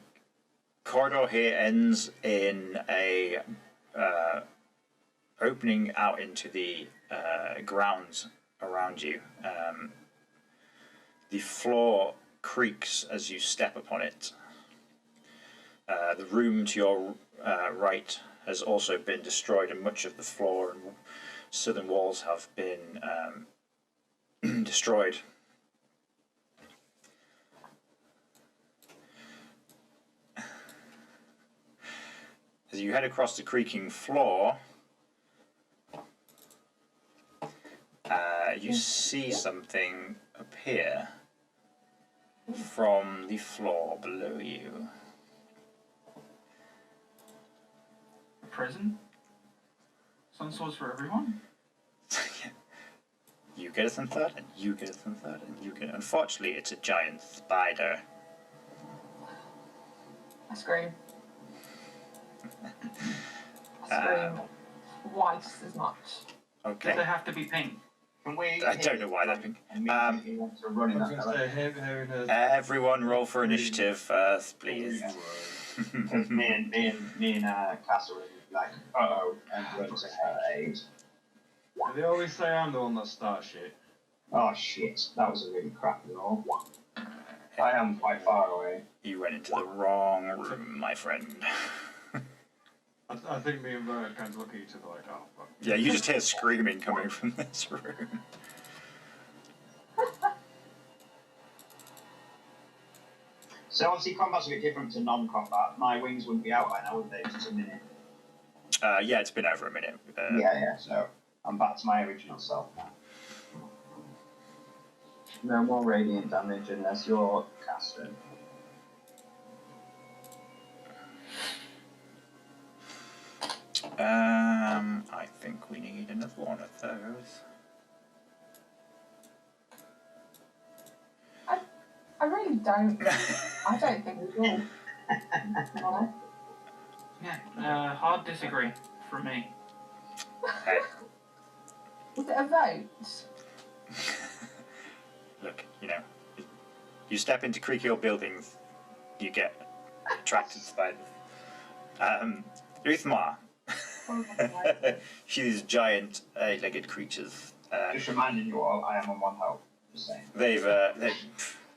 corridor here ends in a opening out into the grounds around you. The floor creaks as you step upon it. The room to your right has also been destroyed, and much of the floor and southern walls have been destroyed. As you head across the creaking floor, you see something appear from the floor below you. A prison? Some swords for everyone? You get a third, and you get a third, and you get. Unfortunately, it's a giant spider. I scream. I scream twice as much. Do Okay. they have to be pink? Can we? I don't know why they're pink. Immediately want to run in that direction. Everyone roll for initiative first, please. Because me and Kaster were like, uh-oh, and run to her aid. They always say I'm the one that starts shit. Oh shit, that was a really crappy roll. I am quite far away. You went into the wrong room, my friend. I think me and Bert kind of look at each other like, oh, fuck. Yeah, you just hear screaming coming from this room. So obviously combat's a bit different to non-combat. My wings wouldn't be out by now, would they? Just a minute. Yeah, it's been over a minute. Yeah, so I'm back to my original self now. No more radiant damage unless you're Kaster. I think we need another one of those. I really don't. I don't think we will. Yeah, hard disagree from me. Hey, Was it a vote? look, you know, you step into creaky old buildings, you get attracted to spiders. Ulthmar. These giant eight-legged creatures. Just reminding you all, I am on 1 health. Just saying.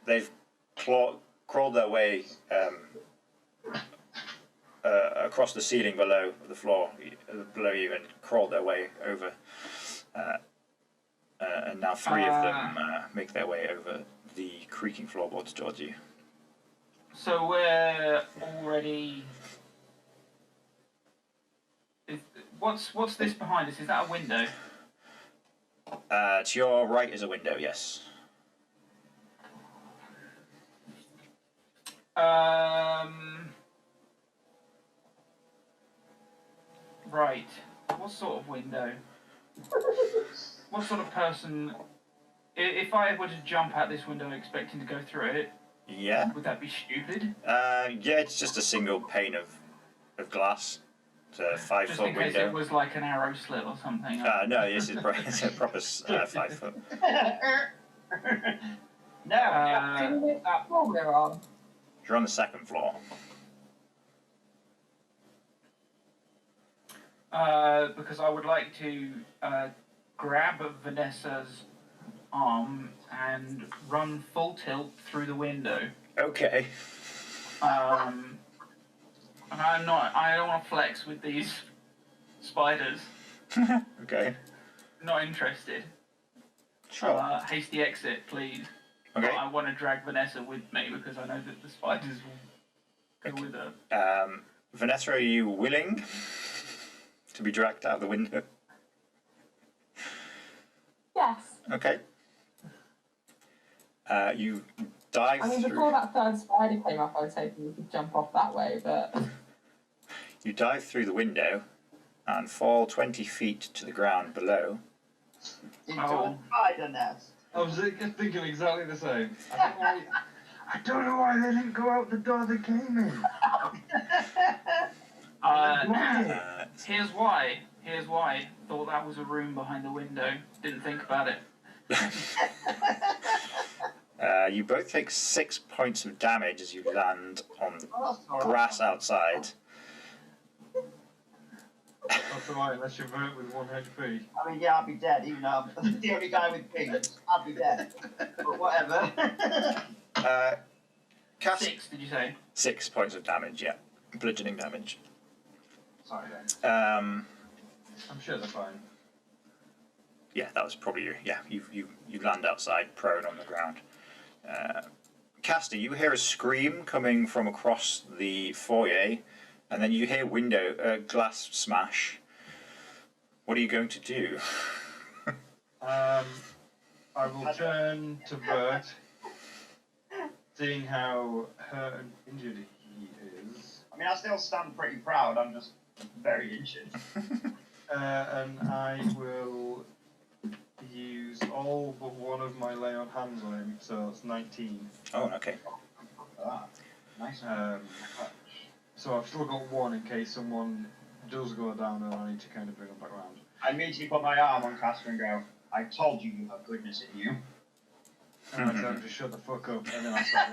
They've crawled their way across the ceiling below the floor below you, and crawled their way over. And now 3 of them make their way over the creaking floorboards towards you. So we're already. What's this behind us? Is that a window? To your right is a window, yes. Right. What sort of window? What sort of person? If I were to jump out this window expecting to go through it, Yeah. would that be stupid? Yeah, it's just a single pane of glass. It's a 5 Just foot in case window. it was like an arrow slit or something. No, it's a proper 5 foot. No, Do you know that floor we're on? You're on the 2nd floor. because I would like to grab Vanessa's arm and run full tilt through the window. Okay. And I don't want to flex with these spiders. Okay. Not interested. Sure. Hasty exit, please. Okay. But I want to drag Vanessa with me because I know that the spiders will go with her. Vanessa, are you willing to be dragged out the window? Yes. Okay. You dive I mean, through. before that third spider came up, I was hoping we could jump off that way, but... You dive through the window and fall 20 feet to the ground below. Into a spider nest. I was thinking exactly the same. I don't know why they didn't go out the door they came in. Here's why. Thought that was a room behind the window. Didn't think about it. You both take 6 points of damage as you land on the grass outside. That's alright, unless you're hurt with 1 HP. I mean, yeah, I'd be dead, even though I'm the only guy with pings. I'd be dead. But whatever. Cast 6, did you say? 6 points of damage, yeah. Bludgeoning damage. Sorry, then. I'm sure they're fine. Yeah, that was probably you. Yeah, you land outside, prone on the ground. Kaster, you hear a scream coming from across the foyer, and then you hear glass smash. What are you going to do? I will turn to Bert, seeing how hurt and injured he is. I mean, I still stand pretty proud. I'm just very injured. And I will use all but one of my lay on hands on him, so it's 19. Oh, okay. Nice. So I've still got 1 in case someone does go down and I need to kind of bring them back around. I immediately put my arm on Kaster and go, I told you you have goodness in you. And I tell him to shut the fuck up, and then I start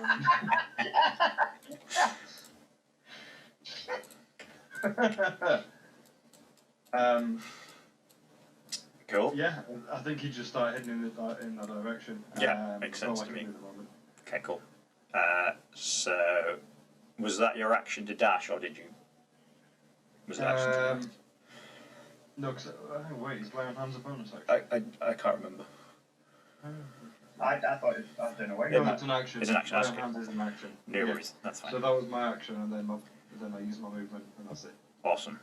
running. Cool. Yeah, I think he just started heading in that direction. Yeah, makes sense all I to can me. do at the moment. Okay, cool. So, was that your action to dash, or did you? Was it action to dash? No, because wait, is lay on hands a bonus action? I can't remember. I thought it, I don't know where Yeah, you're No, it's an action. It's an action, Lay that's on okay. hands is an action. No Yeah. worries, that's fine. So that was my action, and then I used my movement, and that's it. Awesome.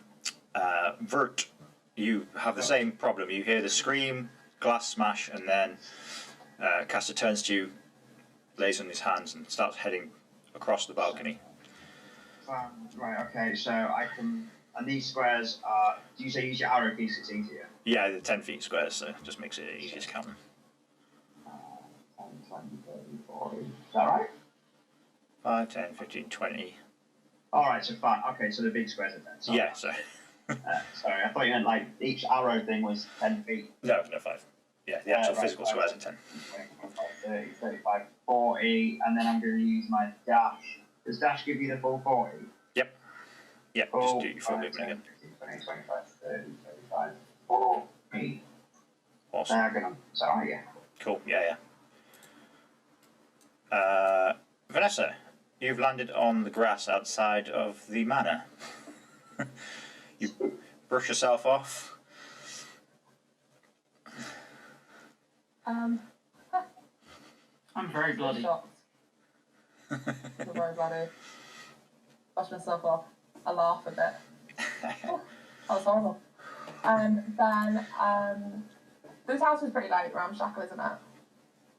Vert, you have the same problem. You hear the scream, glass smash, and then Kaster turns to you, lays on his hands, and starts heading across the balcony. Right, okay, so I can. And these squares are. Do you say use your arrow piece? It's easier. Yeah, the 10 feet squares, so it just makes it easier to count them. 10, 20, 30, 40. Is that right? 5, 10, 15, 20. Alright, so fine. Okay, so the big squares are 10. Sorry. Yeah, so. Sorry, I thought you meant like each arrow thing was 10 feet. No, 5. Yeah, the actual Right, physical squares are 10. 20, 30, 35, 40, and then I'm going to use my dash. Does dash give you the full 40? Yep, just do your full movement again. 20, 25, 30, 35, 40. Awesome. Sorry, yeah. Cool, yeah. Vanessa, you've landed on the grass outside of the manor. You brush yourself off. I'm very bloody. Shocked. I'm very bloody. Wash myself off. I laugh a bit. Oh, that was horrible. Then, this house is pretty like ramshackle, isn't it?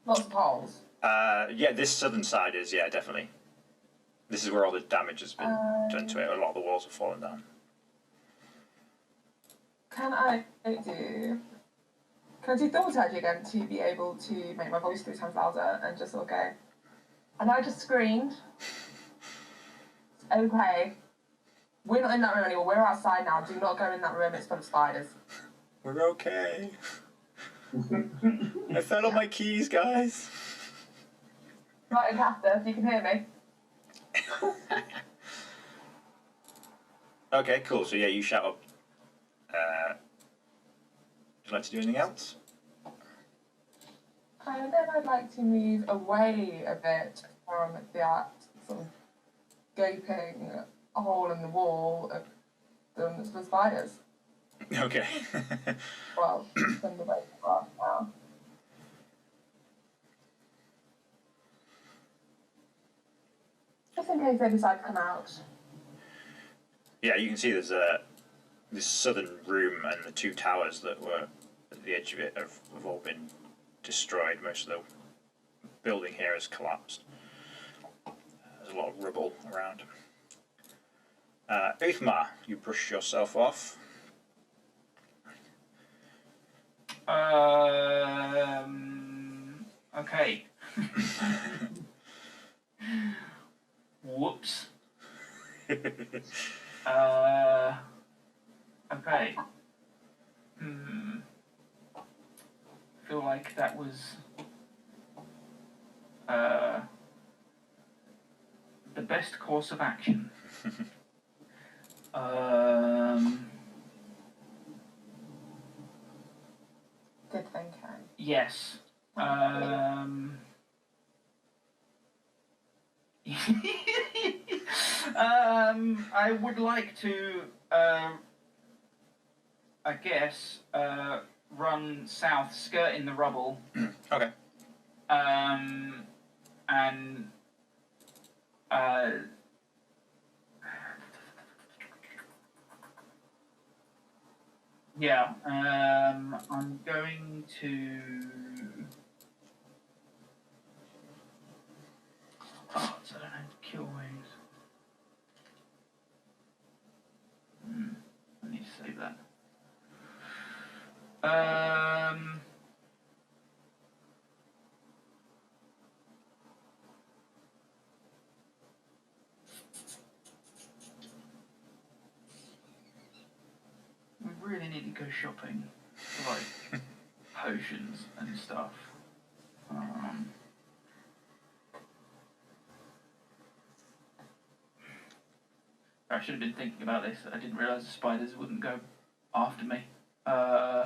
Lots of holes. Yeah, this southern side is, yeah, definitely. This is where all the damage has been done to it. A lot of the walls have fallen down. Can I do thaumaturgy again to be able to make my voice 3 times louder and just sort of go, and I just screamed. Okay. We're not in that room anymore. We're outside now. Do not go in that room. It's full of spiders. We're okay. I fell on my keys, guys. Right, and Kaster, if you can hear me. Okay, cool. So yeah, you shout up. Would you like to do anything else? And then I'd like to move away a bit from that sort of gaping hole in the wall of the spiders. Okay. Well, from the way far now. Just in case they decide to come out. Yeah, you can see there's this southern room and the two towers that were at the edge of it have all been destroyed. Most of the building here has collapsed. There's a lot of rubble around. Ulthmar, you brush yourself off. Okay. Whoops. Okay. Feel like that was the best course of action. Good thinking. Yes. I would like to, I guess, run south, skirting the rubble. Okay. And yeah, I'm going to. Oh, so I don't have to kill waves. I need to save that. We really need to go shopping for like potions and stuff. I should have been thinking about this. I didn't realise the spiders wouldn't go after me. I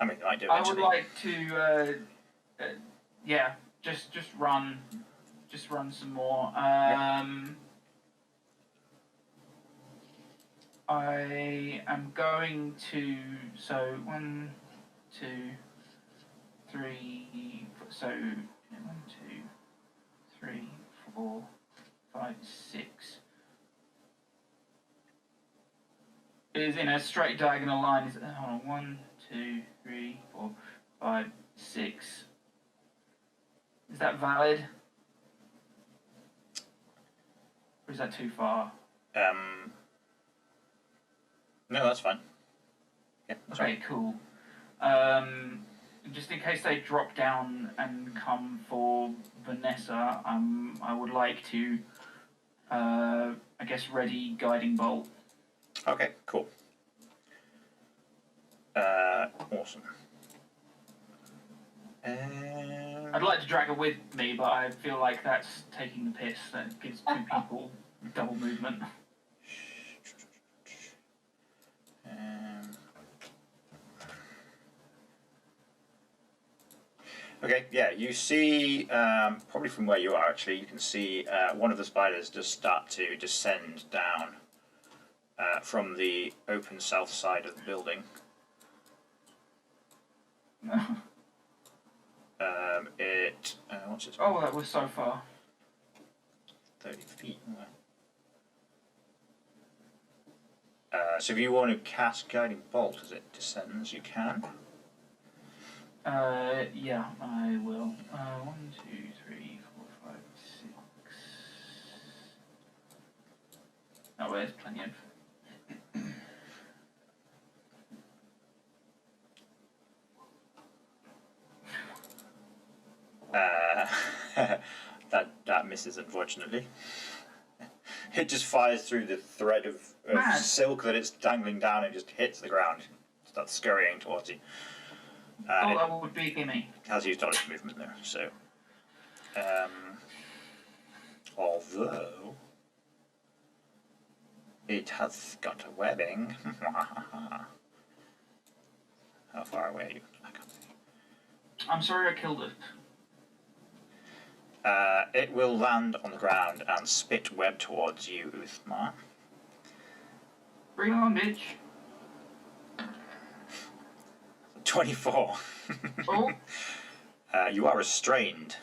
mean, I do. I would like to, yeah, just run some more. I am going to, so 1, 2, 3, so 1, 2, 3, 4, 5, 6. It is in a straight diagonal line. Hold on, 1, 2, 3, 4, 5, 6. Is that valid? Or is that too far? No, that's fine. Yeah, that's Okay, right. cool. Just in case they drop down and come for Vanessa, I would like to, I guess, ready guiding bolt. Okay, cool. Awesome. I'd like to drag her with me, but I feel like that's taking the piss. That gives two people double movement. Okay, yeah, you see, probably from where you are actually, you can see one of the spiders just start to descend down from the open south side of the building. What's its Oh, that was so far. 30 feet. So if you want to cast Guiding Bolt as it descends, you can. Yeah, I will. 1, 2, 3, 4, 5, 6. Oh, there's plenty of. That misses, unfortunately. It just fires through the thread of silk that it's dangling down and just hits the ground. Starts scurrying towards you. Oh, that would be a gimme. Has used all its movement there, so. Although. It has got a webbing. How far away are you? I can't see. I'm sorry I killed it. It will land on the ground and spit web towards you, Ulthmar. Bring it on, bitch. 24. Oh. You are restrained.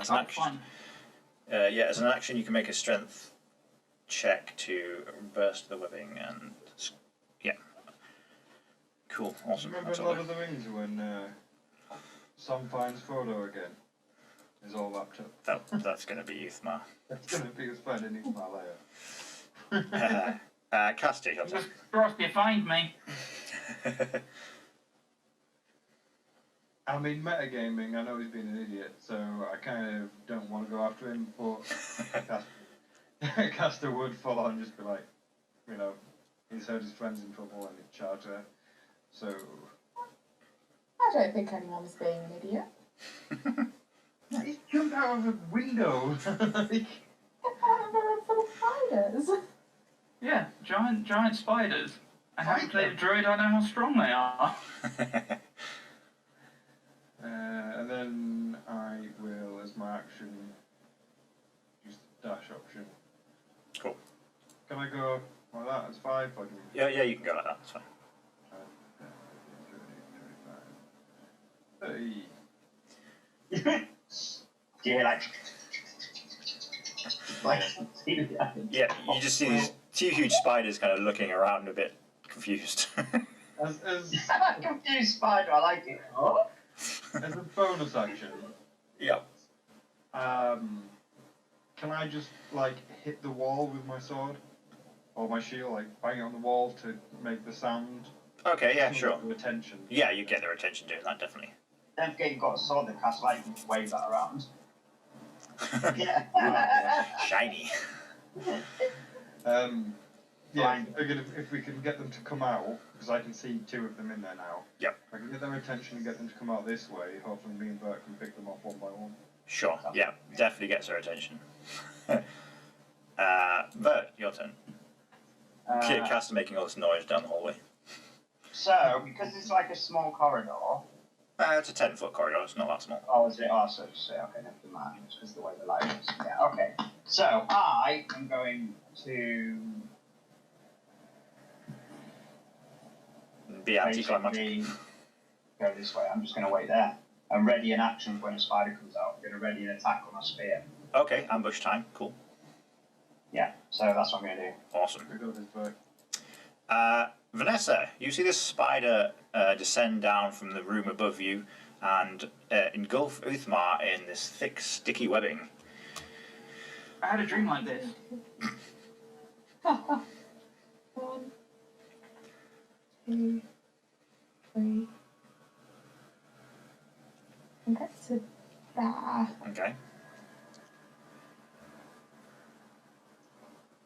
As an action, Fun. yeah, as an action, you can make a strength check to burst the webbing, and yeah, cool, awesome. Remember in Lord of the Rings when Sam finds Frodo again? He's all wrapped up. That's going to be Ulthmar. That's going to be us finding Ulthmar later. Kaster, your turn. Just cross you find me. I mean, metagaming, I know he's been an idiot, so I kind of don't want to go after him, but Kaster would full on just be like, you know, he's heard his friend's in trouble and he'd charge her. So. I don't think anyone's being an idiot. He jumped out of a window. It's full of spiders. Yeah, giant spiders. I haven't played a druid, I know how strong they are. And then I will, as my action, use the dash option. Cool. Can I go like that as 5? Or do you... Yeah, you can go like that. That's fine. 30. Do you hear like? Yeah, you just see these two huge spiders kind of looking around a bit confused. As Confused spider, I like it. Oh? as a bonus action, Yep. can I just like hit the wall with my sword or my shield, like bang it on the wall to make the sound? Okay, yeah, sure. Get their attention. Yeah, you get their attention doing that, definitely. Don't forget you've got a sword that casts lightning to wave that around. Yeah. Shiny. Yeah, if we can get them to come out, because I can see 2 of them in there now. Yep. If I can get their attention and get them to come out this way, hopefully me and Bert can pick them off one by one. Sure, yeah, definitely gets her attention. Bert, your turn. Kaster making all this noise down the hallway. So, because it's like a small corridor. It's a 10-foot corridor, it's not that small. Oh, is it? Oh, so okay, never mind. It's because of the way the light is. Yeah, okay. So, I am going to. Be anticlimactic. basically go this way. I'm just going to wait there and ready an action when a spider comes out. I'm going to ready an attack on a spear. Okay, ambush time, cool. Yeah, so that's what I'm going to do. Awesome. We go this way. Vanessa, you see this spider descend down from the room above you and engulf Ulthmar in this thick, sticky webbing. I had a dream like this. 1, 2, 3. And get to there. Okay.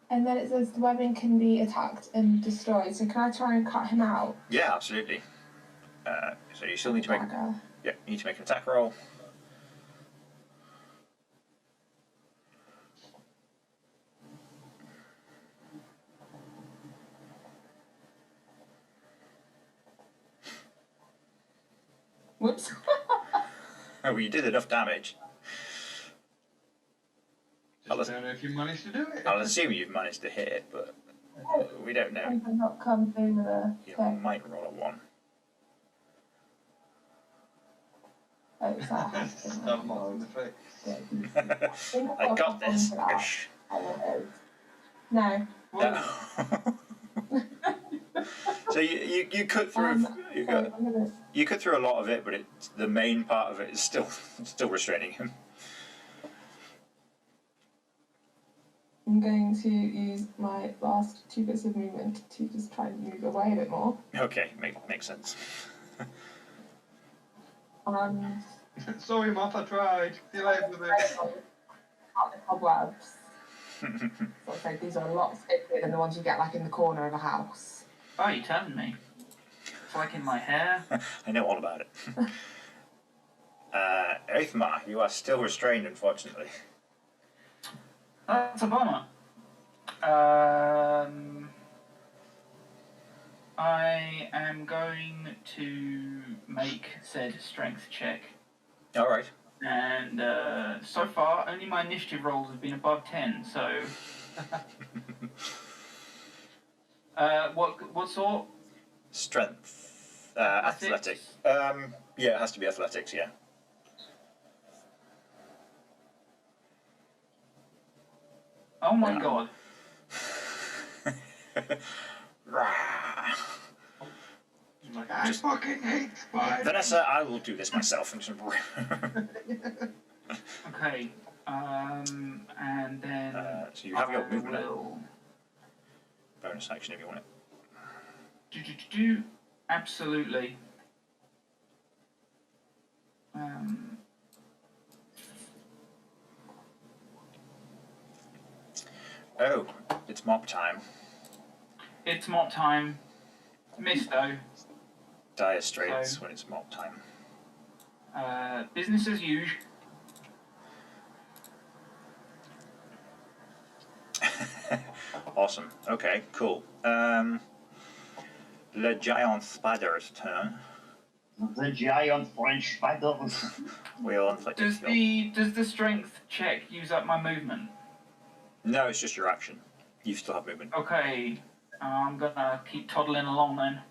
And then it says the webbing can be attacked and destroyed. So can I try and cut him out? Yeah, absolutely. So you still need to make Dagger. you need to make an attack roll. Whoops. Oh, well, you did enough damage. Just don't know if you managed to do it. I'll assume you've managed to hit it, but we don't know. I did not come through with a You thing. might roll a 1. Oh, it's that half thing. Stab Moth in the face. I got this. Ish. No. No. So you cut through you cut through a lot of it, but the main part of it is still restraining him. I'm going to use my last 2 bits of movement to just try and move away a bit more. Okay, makes sense. And Sorry, Moth, I tried. See you later with it. cut the cobwebs. So I say these are a lot thicker than the ones you get like in the corner of a house. Oh, you telling me? It's like in my hair. I know all about it. Ulthmar, you are still restrained, unfortunately. That's a bummer. I am going to make said strength check. All right. And so far, only my initiative rolls have been above 10. So, what sort? Strength. Athletic. Yeah, it has to be athletics. Yeah. Oh my god. Like, I fucking hate spiders. Vanessa, I will do this myself. Okay. And then. So you have your movement. Will... Bonus action if you want it. Absolutely. Oh, it's mop time. It's mop time. Missed though. Dire straits when it's mop time. Business as usual. Awesome. Okay, cool. Le giant spider's turn. The giant French spider. We'll inflict Does the strength check use up my movement? No, it's just your action. You still have movement. Okay. I'm gonna keep toddling along then.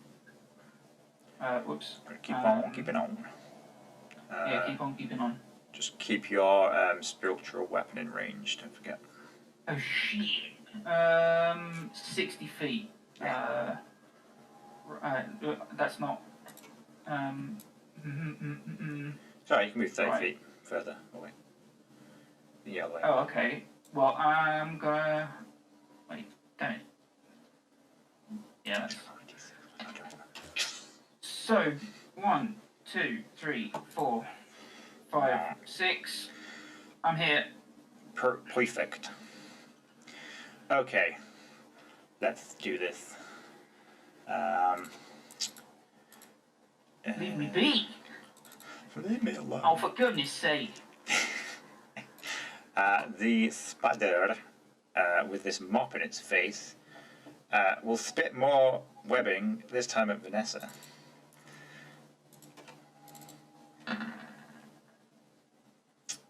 Whoops. Keep on keeping on. Yeah, keep on keeping on. Just keep your spiritual weapon in range, don't forget. Oh shit. 60 feet. That's not. Sorry, you can move 30 Right. feet further away. The other way. Oh, okay. Well, I'm gonna. Wait, damn it. Yeah. That's... So, 1, 2, 3, 4, 5, 6. I'm here. Perfect. Okay. Let's do this. Leave me be. Leave me alone. Oh, for goodness sake. The spider, with this mop in its face, will spit more webbing, this time at Vanessa.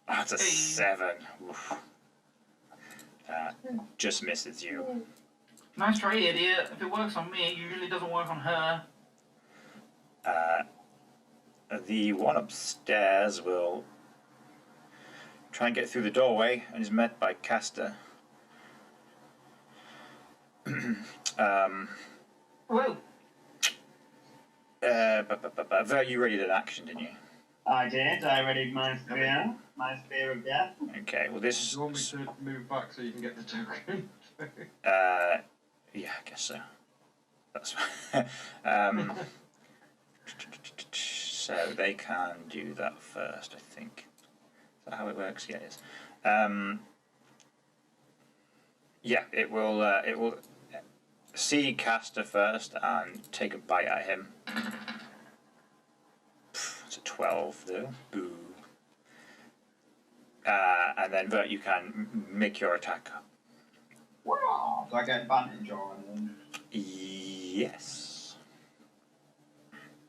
That's a 7. Oof. Just misses you. Nice try, idiot. If it works on me, it usually doesn't work on her. The one upstairs will try and get through the doorway and is met by Kaster. Whoa. You readied an action, didn't you? I did. I readied my spear of death. Okay, well this... Do you want me to move back so you can get the token? Yeah, I guess so. That's fine. So they can do that first, I think. Is that how it works? Yeah, it is. Yeah, it will see Kaster first and take a bite at him. It's a 12 though. Boo. And then Vert, you can make your attack. Wow. Do I get advantage on them? Yes.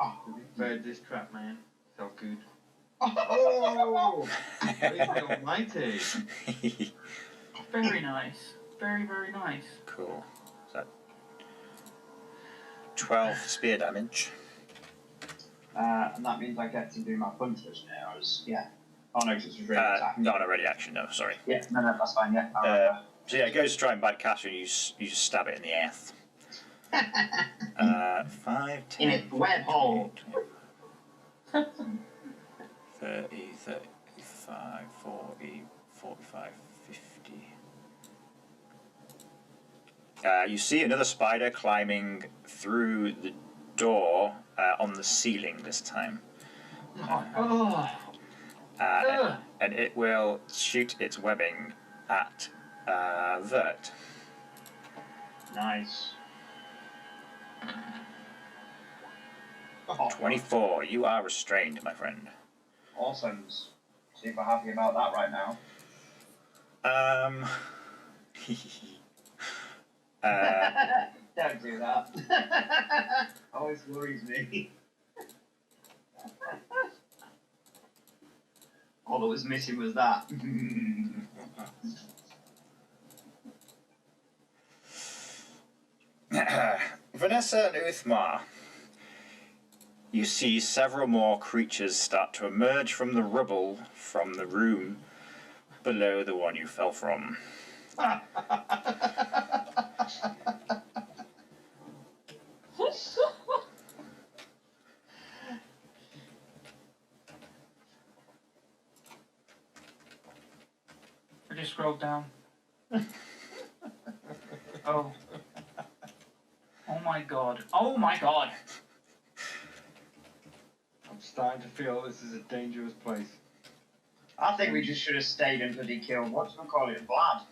Oh. Bird this trap, man. Felt good. Oh! Almighty. Very nice. Very, very nice. Cool. Is that 12 spear damage? And that means I get to do my punches now. Yeah. Oh no, because it's really attack. Not a ready action, no, sorry. Yeah, no, that's fine, yeah. So yeah, it goes to try and bite Kaster and you just stab it in the ass. 5, 10, In its web hole. 30, 35, 40, 45, 50. You see another spider climbing through the door on the ceiling this time. And it will shoot its webbing at Vert. Nice. 24. You are restrained, my friend. Awesome. Super happy about that right now. Don't do that. Always worries me. All that was missing was that. Vanessa and Ulthmar, you see several more creatures start to emerge from the rubble from the room below the one you fell from. I just scrolled down. Oh. Oh my god. Oh my god! I'm starting to feel this is a dangerous place. I think we just should have stayed and bloody killed, whatchamacallit, Vlad.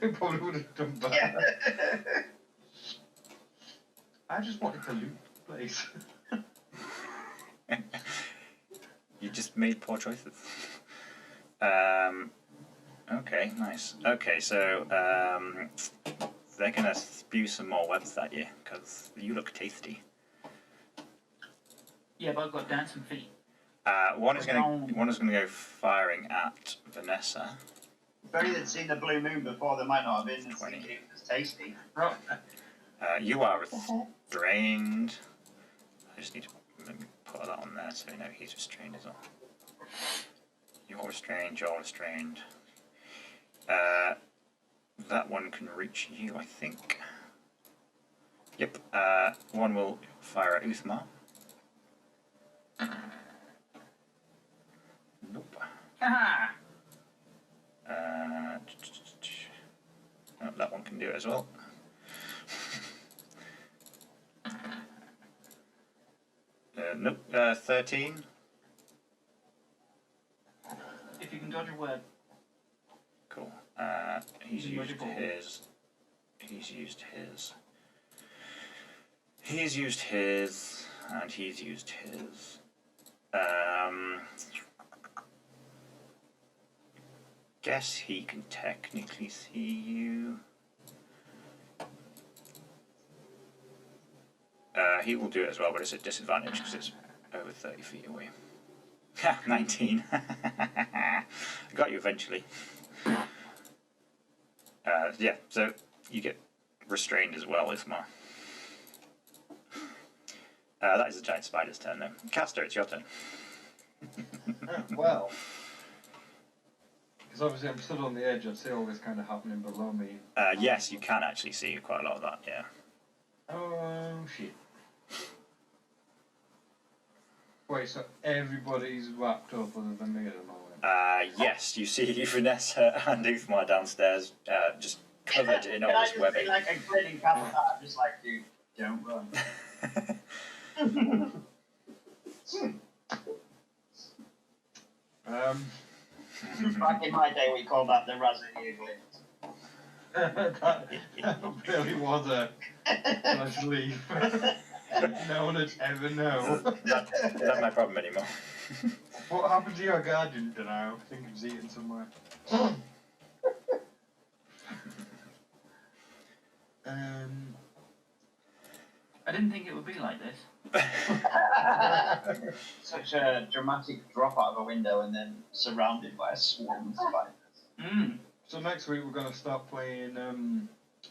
We probably would have done better. I just wanted to loot the place. You just made poor choices. Okay, nice. Okay, so they're gonna spew some more webs at you because you look tasty. Yeah, but I've got dancing feet. One is gonna go firing at Vanessa. If only they'd seen the blue moon before, they might not have been 20. thinking it was tasty. Right. You are restrained. I just need to put that on there so you know he's restrained as well. You're restrained, you're restrained. That one can reach you, I think. Yep. One will fire at Ulthmar. Nope. Aha! Oh, that one can do it as well. Nope. 13. If you can dodge a web. Cool. He's used his. He's used his. He's used his. And he's used his. Guess he can technically see you. He will do it as well, but it's at disadvantage because it's over 30 feet away. Ha! 19. I got you eventually. Yeah, so you get restrained as well, Ulthmar. That is the giant spider's turn, though. Kaster, it's your turn. Well, because obviously I'm stood on the edge, I see all this kind of happening below me. Yes, you can actually see quite a lot of that, yeah. Oh, shit. Wait, so everybody's wrapped up other than me at the moment? Yes, you see Vanessa and Ulthmar downstairs, just covered in all this webbing. Can I just be like a grinning cat? I'm just like, dude, don't run. Back in my day, we called that the Razzie that really was a nice leaf. No one would ever know. That's not my problem anymore. What happened to your guardian? Don't know. I think he's eaten somewhere. I didn't think it would be like this. Such a dramatic drop out of a window and then surrounded by a swarm of spiders. Mm. So next week we're going to start playing a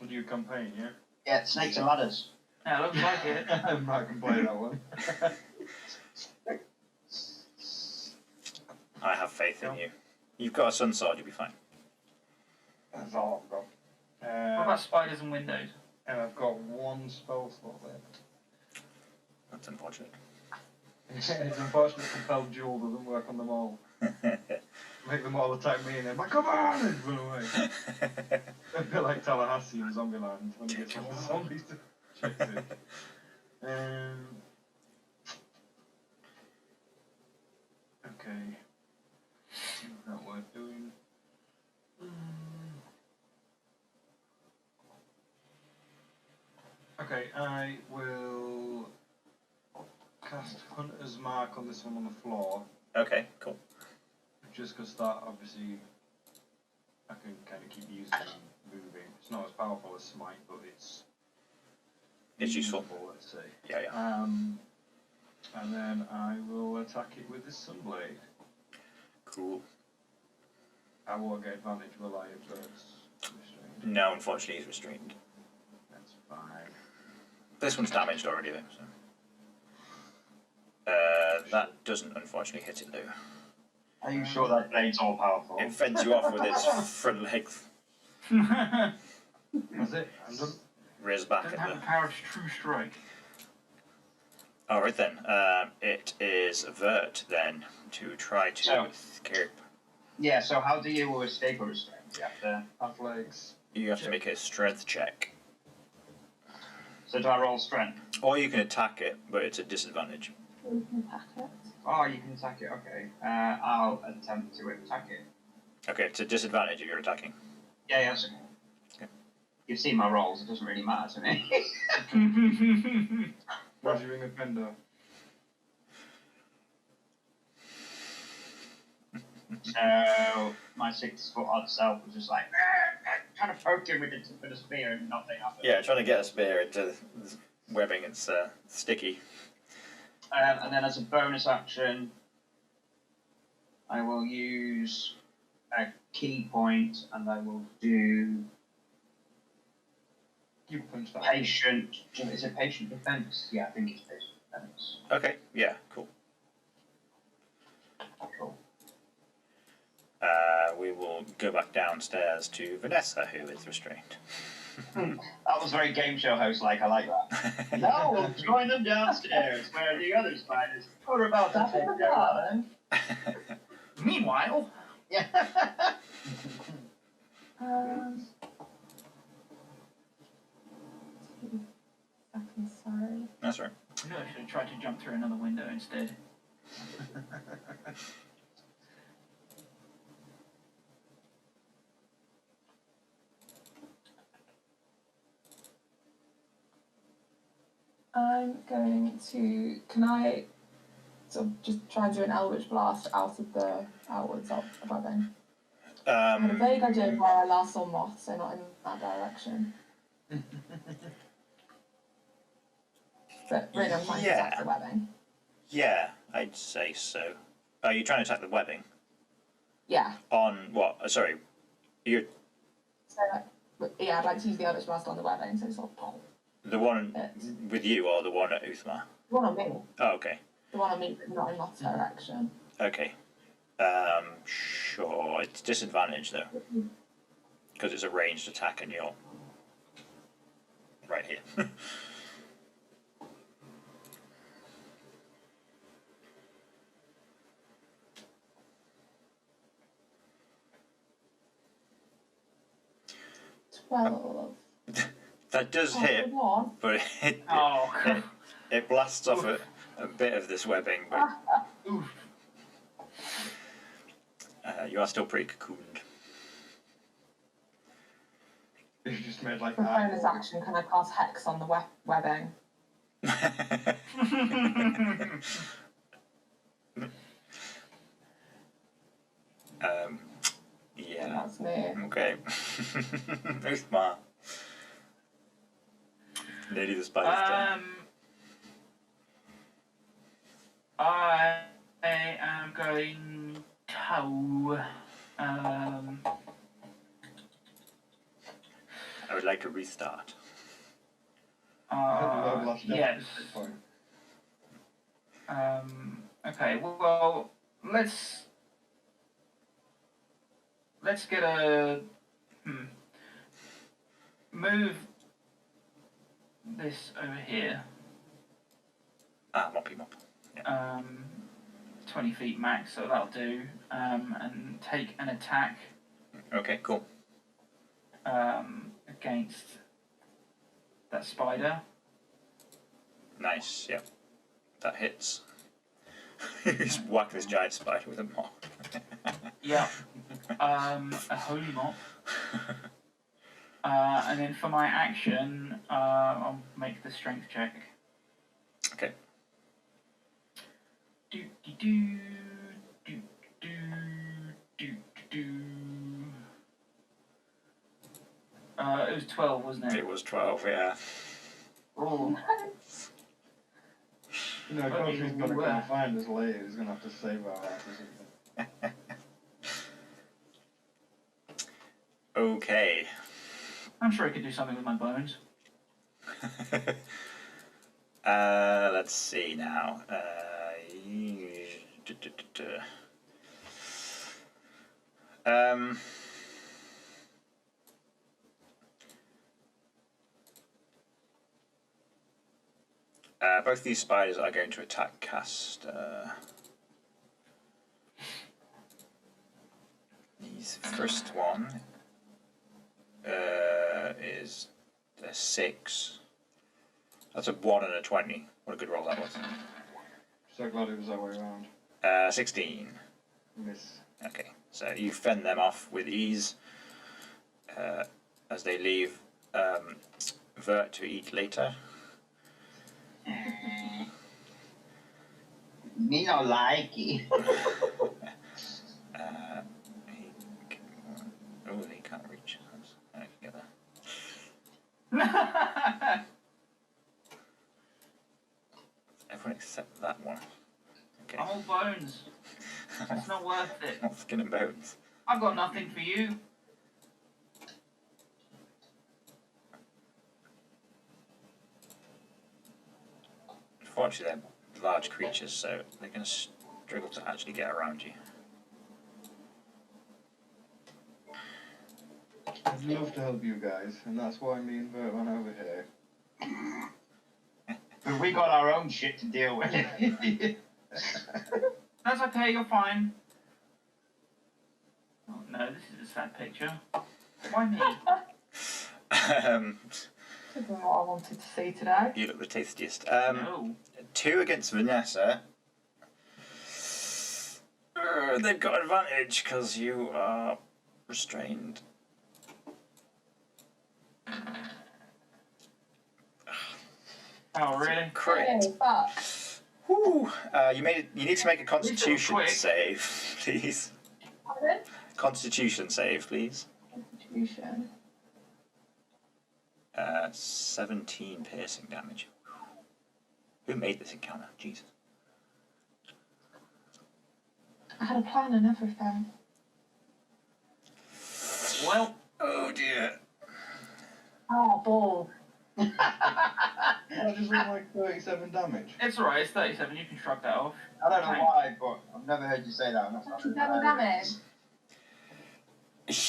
new campaign, yeah? Yeah, snakes and ladders. Yeah, looks like it. Marc can play that one. I have faith in you. You've got a sun sword, you'll be fine. That's all I've got. What about spiders and windows? And I've got one spell slot left. That's unfortunate. It's unfortunate Compel Jewel doesn't work on them all. Make them all attack me and then, like, come on! And run away. A bit like Tallahassee in Zombieland when you get all the zombies to chase it. Okay. What's that worth doing? Okay, I will cast Hunter's Mark on this one on the floor. Okay, cool. Just because that, obviously, I can kind of keep using and moving. It's not as powerful as Smite, but it's useful. Let's say. Yeah. And then I will attack it with the Sunblade. Cool. I won't get advantage, will I, if that's restrained? No, unfortunately, he's restrained. That's fine. This one's damaged already, though. So. That doesn't unfortunately hit it, though. Are you sure that blade's all powerful? It fends you off with its front legs. That's it. I'm done. Rears back Doesn't at have the power of true strike. Alright then. It is Vert then to try to escape. Yeah, so how do you escape or restrain? You have to... Athletics. You have to make a strength check. So do I roll strength? Or you can attack it, but it's a disadvantage. You can attack it. Oh, you can attack it, okay. I'll attempt to attack it. Okay, it's a disadvantage if you're attacking. Yeah, that's okay. Okay. You've seen my rolls, it doesn't really matter to me. Measuring offender. So my 6 foot odd self was just like trying to poke him with a spear and nothing happened. Yeah, trying to get a spear into the webbing, it's sticky. And then as a bonus action, I will use a key point and I will do You punch that. patient. Is it patient defense? Yeah, I think it's patient defense. Okay, yeah, cool. Cool. We will go back downstairs to Vanessa, who is restrained. That was very game show host like. I like that. Now we'll join them downstairs where the other spiders are about to take their mother. Meanwhile, Yeah. Um, 2 seconds, sorry. That's right. no, I should have tried to jump through another window instead. I'm going to. Can I sort of just try and do an Eldritch Blast outwards of the webbing? I had a vague idea of where I last saw Moth, so not in that direction. But really, I'm trying to attack the webbing. Yeah, I'd say so. Are you trying to attack the webbing? Yeah. On what? Sorry. You're So, yeah, I'd like to use the Eldritch Blast on the webbing, so sort of. the one with you or the one at Ulthmar? The one on me. Oh, okay. The one on me, but not in Moth's direction. Okay. Sure. It's disadvantage though. Because it's a ranged attack and you're right here. That does hit, One. but it blasts off a bit of this webbing, but you are still pretty cocooned. You just made like For bonus action, can I cast Hex on the webbing? Yeah. That's me. Okay. Ulthmar. Lady the Spider's turn. I am going to. I would like to restart. Yes. Okay. Well, let's get a move this over here. Moppy mop. Yeah. 20 feet max, so that'll do. And take an attack. Okay, cool. Against that spider. Nice, yeah. That hits. Just whack this giant spider with a mop. Yeah. A holy mop. And then for my action, I'll make the strength check. Okay. Do do do do do do do. it was 12, wasn't it? It was 12, yeah. Oh. You know, Godfrey's got to come and find us later. He's going to have to save our ass or something. Okay. I'm sure I could do something with my bones. Let's see now. Both these spiders are going to attack Kaster. His first one is a 6. That's a 1 and a 20. What a good roll that was. So glad it was that way around. 16. Miss. Okay, so you fend them off with ease as they leave Vert to eat later. Me not like it. He can't reach us. I can get that. Everyone except that one. Okay. I'm all bones. It's not worth it. Not skin and bones. I've got nothing for you. Unfortunately, they're large creatures, so they're going to struggle to actually get around you. I'd love to help you guys, and that's why me and Bert went over here. But we got our own shit to deal with. That's okay, you're fine. Oh no, this is a sad picture. Why me? This isn't what I wanted to see today. You look the tastiest. No. 2 against Vanessa. They've got advantage because you are restrained. Oh, really? Crit. Hey, but Woo. You need to make a Constitution quick. save, please. pardon? Constitution save, please. Constitution. 17 piercing damage. Who made this encounter? Jesus. I had a plan and everything. Well, Oh dear. Oh, ball. I just rolled like 37 damage. it's alright, it's 37, you can shrug that off. I don't know why, but I've never heard you say that. And that's not 27 damage.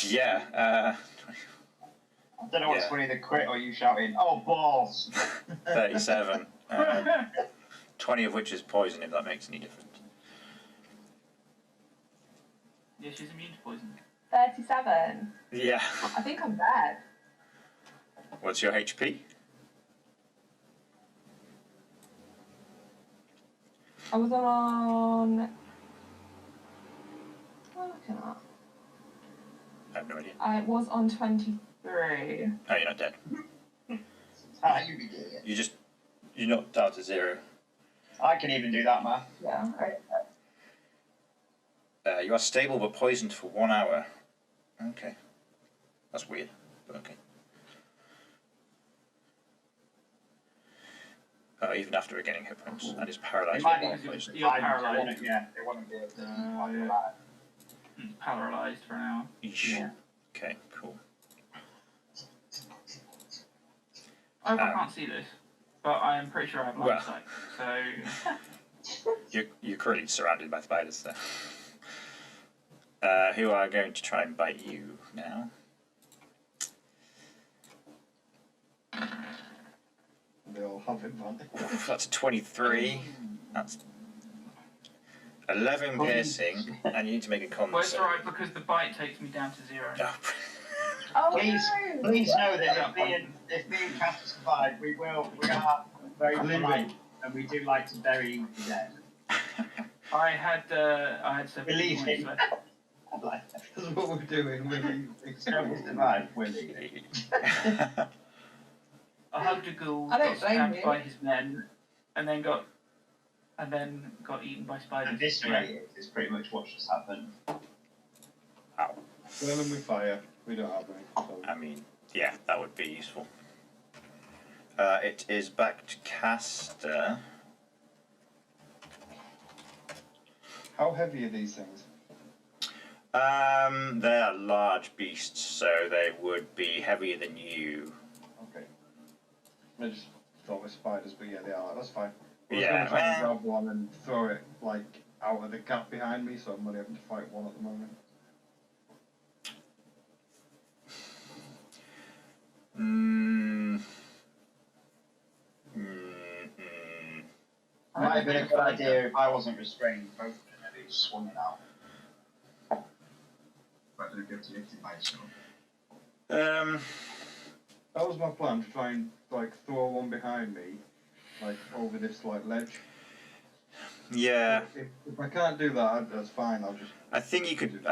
Yeah. I don't know what's Yeah. funny, the crit or you shouting, oh, balls. 37. 20 of which is poison, if that makes any difference. Yeah, she's immune to poison. 37. Yeah. I think I'm dead. What's your HP? I was on. What am I looking at? I have no idea. I was on 23. Oh, you're not dead. Ah, you be doing it. You're knocked down to 0. I can even do that, man. Yeah. You are stable but poisoned for 1 hour. Okay. That's weird, but okay. Even after regaining hit points, and is paralysed. It might while be poisoned. You're paralysed. Yeah, they wouldn't be able to fight yeah. that. Paralysed for an hour. Eesh. Yeah. Okay, cool. I hope I can't see this, but I am pretty sure I have line Well. of sight. So, You're currently surrounded by spiders there. Who are going to try and bite you now. They all have advantage. That's a 23. That's 11 piercing, and you need to make a con well, it's save. alright because the bite takes me down to 0. Oh. Oh, Please, no. please know that if me and Kaster survive, we are very polite, and we do like to bury the dead. I had 7 Believe points him. left. That's what we're doing. If we survive, we're leaving. I hugged a ghoul, I don't got blame stabbed you. by his men, and then got eaten by spiders. Eviscerated is pretty much what just happened. Ow. Burn them with fire. We don't have any. So. I mean, Yeah, that would be useful. It is back to Kaster. How heavy are these things? They are large beasts, so they would be heavier than you. Okay. I just thought with spiders, but yeah, they are. That's fine. I was Yeah, going to try and well- grab one and throw it like out of the gap behind me, so I'm only having to fight one at the moment. Might have been a good idea if I wasn't restrained. Both of them maybe swung it out. But they're good to lift it by yourself. That was my plan, to try and like throw one behind me, like over this like ledge. Yeah. If I can't do that, that's fine. I'll just. I think you could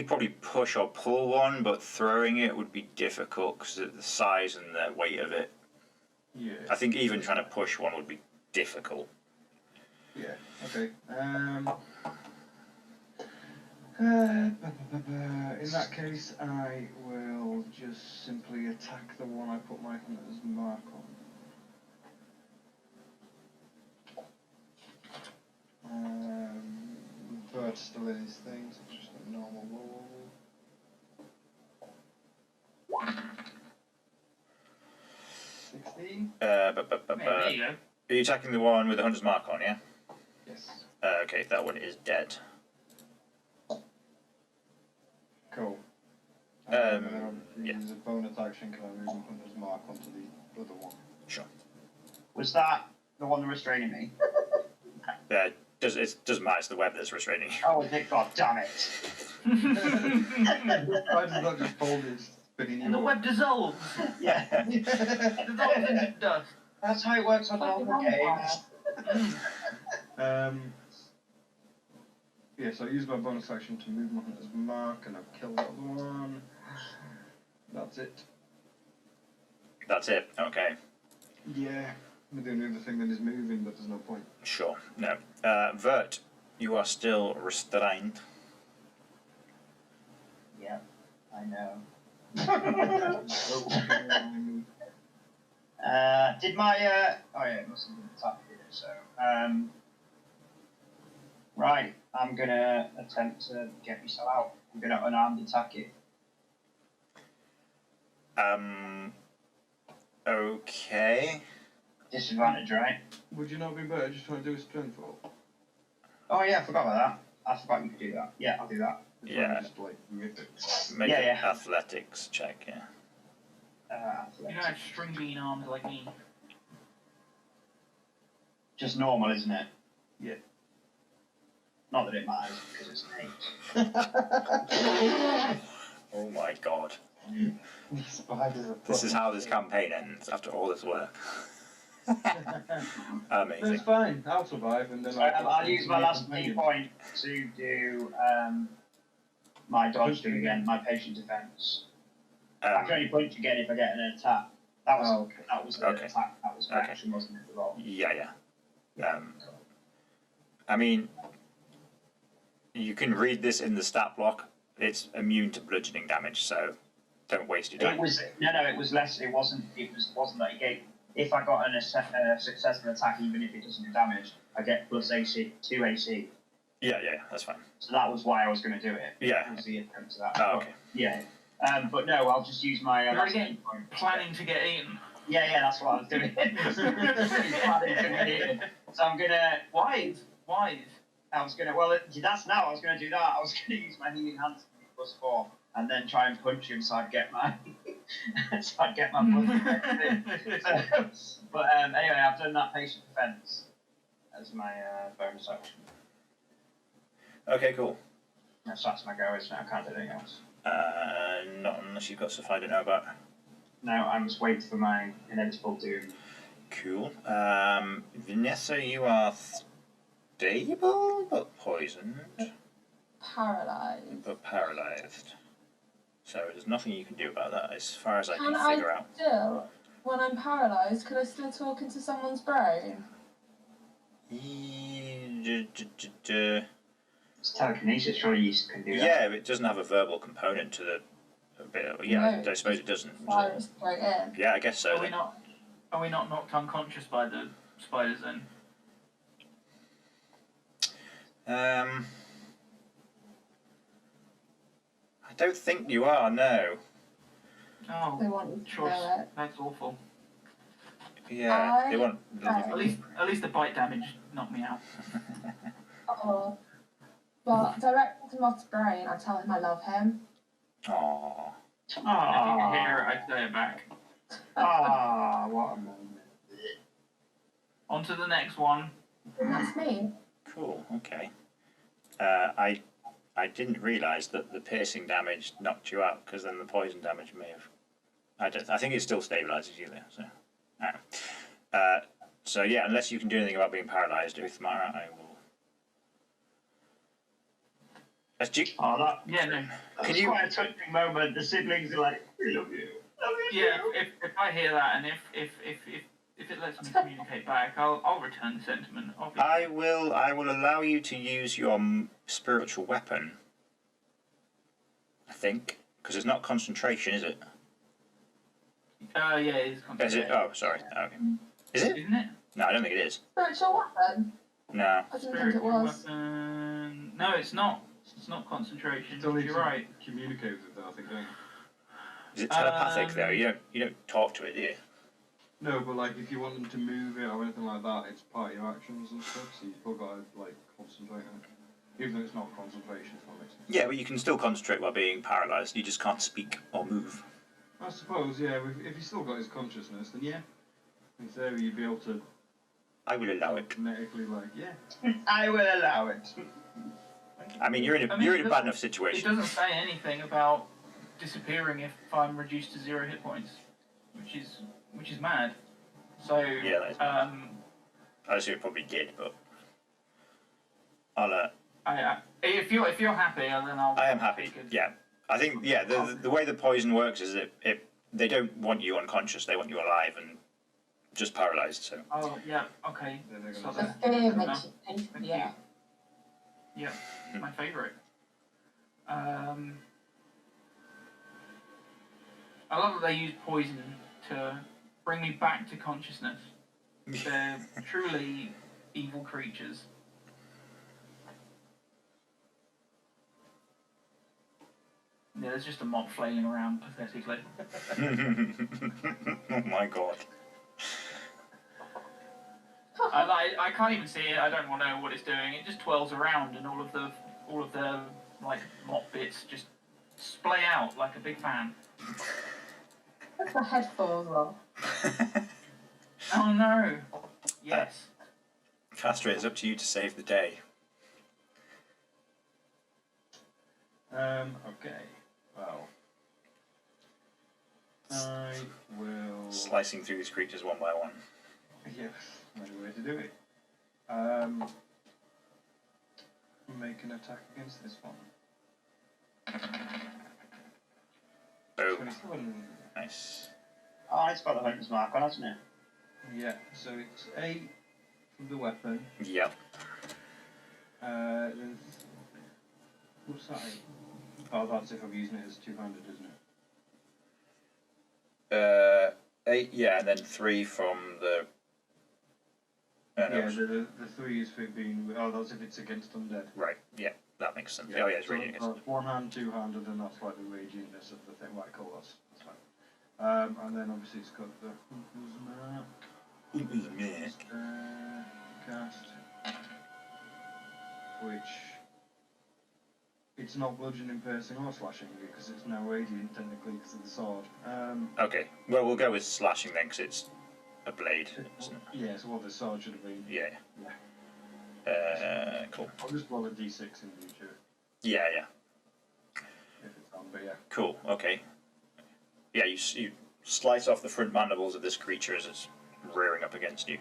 probably push or pull one, but throwing it would be difficult because of the size and the weight of it. Yeah. I think even trying to push one would be difficult. Yeah. Okay. In that case, I will just simply attack the one I put my hunter's mark on. Bird's still in his thing, so it's just a normal roll. There you go. Are you attacking the one with the hunter's mark on? Yeah. Yes. Okay, that one is dead. Cool. Yeah. Use a bonus action, can I move my hunter's mark onto the other one? Sure. Was that the one restraining me? It doesn't matter. It's the web that's restraining you. Oh, God damn it! Why does that just fold it, spinning you And the up? web dissolves. Yeah. Dissolves into dust. That's how it works on normal games. Yeah, so I use my bonus action to move my hunter's mark, and I've killed that one. That's it. That's it. Okay. Yeah. The only other thing that is moving, but there's no point. Sure. No. Vert, you are still restrained. Yeah, I know. Did my oh yeah, it must have been attacked here, so right, I'm gonna attempt to get myself out. I'm gonna unarmed attack it. Okay. Disadvantage, right? Would you not be better just trying to do a strength roll? Oh yeah, I forgot about that. I forgot you could do that. Yeah, I'll do that. Yeah. Just like rip it. Make Yeah, an yeah. athletics check, yeah. You don't have string bean arms like me. Just normal, isn't it? Yeah. Not that it matters, because it's an 8. Oh my god. These spiders are This is how this campaign ends after all this work. Amazing. That's fine, I'll survive, and then I'll use my last key point to do my dodge thing again, my patient defense. I can only punch again if I get an attack. That was the Okay. attack. That was my Okay. action, wasn't it? The roll. Yeah. I mean, you can read this in the stat block. It's immune to bludgeoning damage, so don't waste your time. It was it was less. It wasn't that it gave. If I got a successful attack, even if it doesn't do damage, I get plus AC 2 AC. Yeah, that's fine. So that was why I was going to do it. Yeah. Was the attempt to that. Oh, okay. Yeah. But no, I'll just use my. You're last again key point. planning to get eaten. Yeah, that's what I was doing. Planning to get eaten. So I'm gonna. Wise. I was gonna. Well, that's now. I was gonna do that. I was gonna use my healing hands +4, and then try and punch him so I'd get my. But anyway, I've done that patient defense as my bonus action. Okay, cool. So that's my go, isn't it? I can't do anything else. Not unless you've got stuff I don't know about. No, I'm just waiting for my inevitable doom. Cool. Vanessa, you are stable but poisoned, Paralysed. but paralysed. So there's nothing you can do about that, as far as I can Can figure out. Still, when I'm paralysed, could I still talk into someone's brain? It's telekinesis, surely you can do that. Yeah, it doesn't have a verbal component to the But yeah, No. I suppose it doesn't. Fire it straight in. Yeah, I guess so. Are we not? Are we not knocked unconscious by the spiders then? I don't think you are. No. Oh, They want you to choice. know it. That's awful. Yeah, they want. At least the bite damage knocked me out. Oh. But directly to Moth's brain, I tell him I love him. Aww. If you can hear it, I'd say it back. Ah, what a moment. On to the next one. That's me. Cool. Okay. I didn't realise that the piercing damage knocked you out, because then the poison damage may have. I think it still stabilises you there. So. So yeah, unless you can do anything about being paralysed, Ulthmar, I will. Oh, that, Yeah, no. that's quite a touching moment. The siblings are like, we love you. Love you. Yeah, if I hear that and if it lets me communicate back, I'll return the sentiment. Obviously. I will allow you to use your spiritual weapon. I think, because it's not concentration, is it? Yeah, it is. Is it? Oh, sorry. Okay. Is it? Isn't it? No, I don't think it is. Spiritual weapon? No. I didn't think it Spiritual was. weapon. No, it's not. It's not concentration. Still need You're to right. communicate with it, though, I think, don't you? Is it telepathic though? You don't talk to it, do you? No, but like if you want them to move it or anything like that, it's part of your actions and stuff, so you've still got to like concentrate on it. Even though it's not concentration, if that makes sense. Yeah, but you can still concentrate while being paralysed. You just can't speak or move. I suppose, yeah, if he's still got his consciousness, then yeah. In theory, you'd be able to I will allow it. genetically, like, yeah. I will allow it. I mean, you're in a bad enough It situation. doesn't say anything about disappearing if I'm reduced to 0 hit points, which is mad. So Yeah, that is I assume it probably did, but I'll. if you're happy, then I'll. I am happy. take it. Yeah, I think the way the poison works is that they don't want you unconscious; they want you alive and just paralysed. So. Oh yeah, okay. Then they're So gonna The that's fear good makes enough. you think, Thank yeah. Yeah, my favourite. I love that they use poison to bring me back to consciousness. They're truly evil creatures. Yeah, there's just a mop flailing around pathetically. Oh my god. I can't even see it. I don't want to know what it's doing. It just twirls around, and all of the like mop bits just splay out like a big fan. What's the head for as well? Oh no! Yes. Kaster, it's up to you to save the day. Okay. Well. I will. Slicing through these creatures one by one. Yes, only way to do it. Make an attack against this one. Boom. 27. Nice. Oh, it's got the hunter's mark on, hasn't it? Yeah, so it's 8 from the weapon. Yep. There's. What's that? 8? Oh, that's if I'm using it as two-handed, isn't it? 8, yeah, and then 3 from the. Yeah, the 3 is for it being. Oh, that's if it's against undead. Right, yeah, that makes sense. Oh, yeah, it's reading it. That's one hand, two-handed, and that's like the radiantness of the thing. Right, cool, that's fine. And then obviously it's got the Hunter's Mark. Cast. Which. It's not bludgeoning, piercing, or slashing because it's now radiant technically because of the sword. Okay, well, we'll go with slashing then because it's a blade, isn't it? Yeah, so what the sword should have been. Yeah. Cool. I'll just roll a d6 in future Yeah. if it's on, but yeah. Cool, okay. Yeah, you slice off the front mandibles of this creature as it's rearing up against you.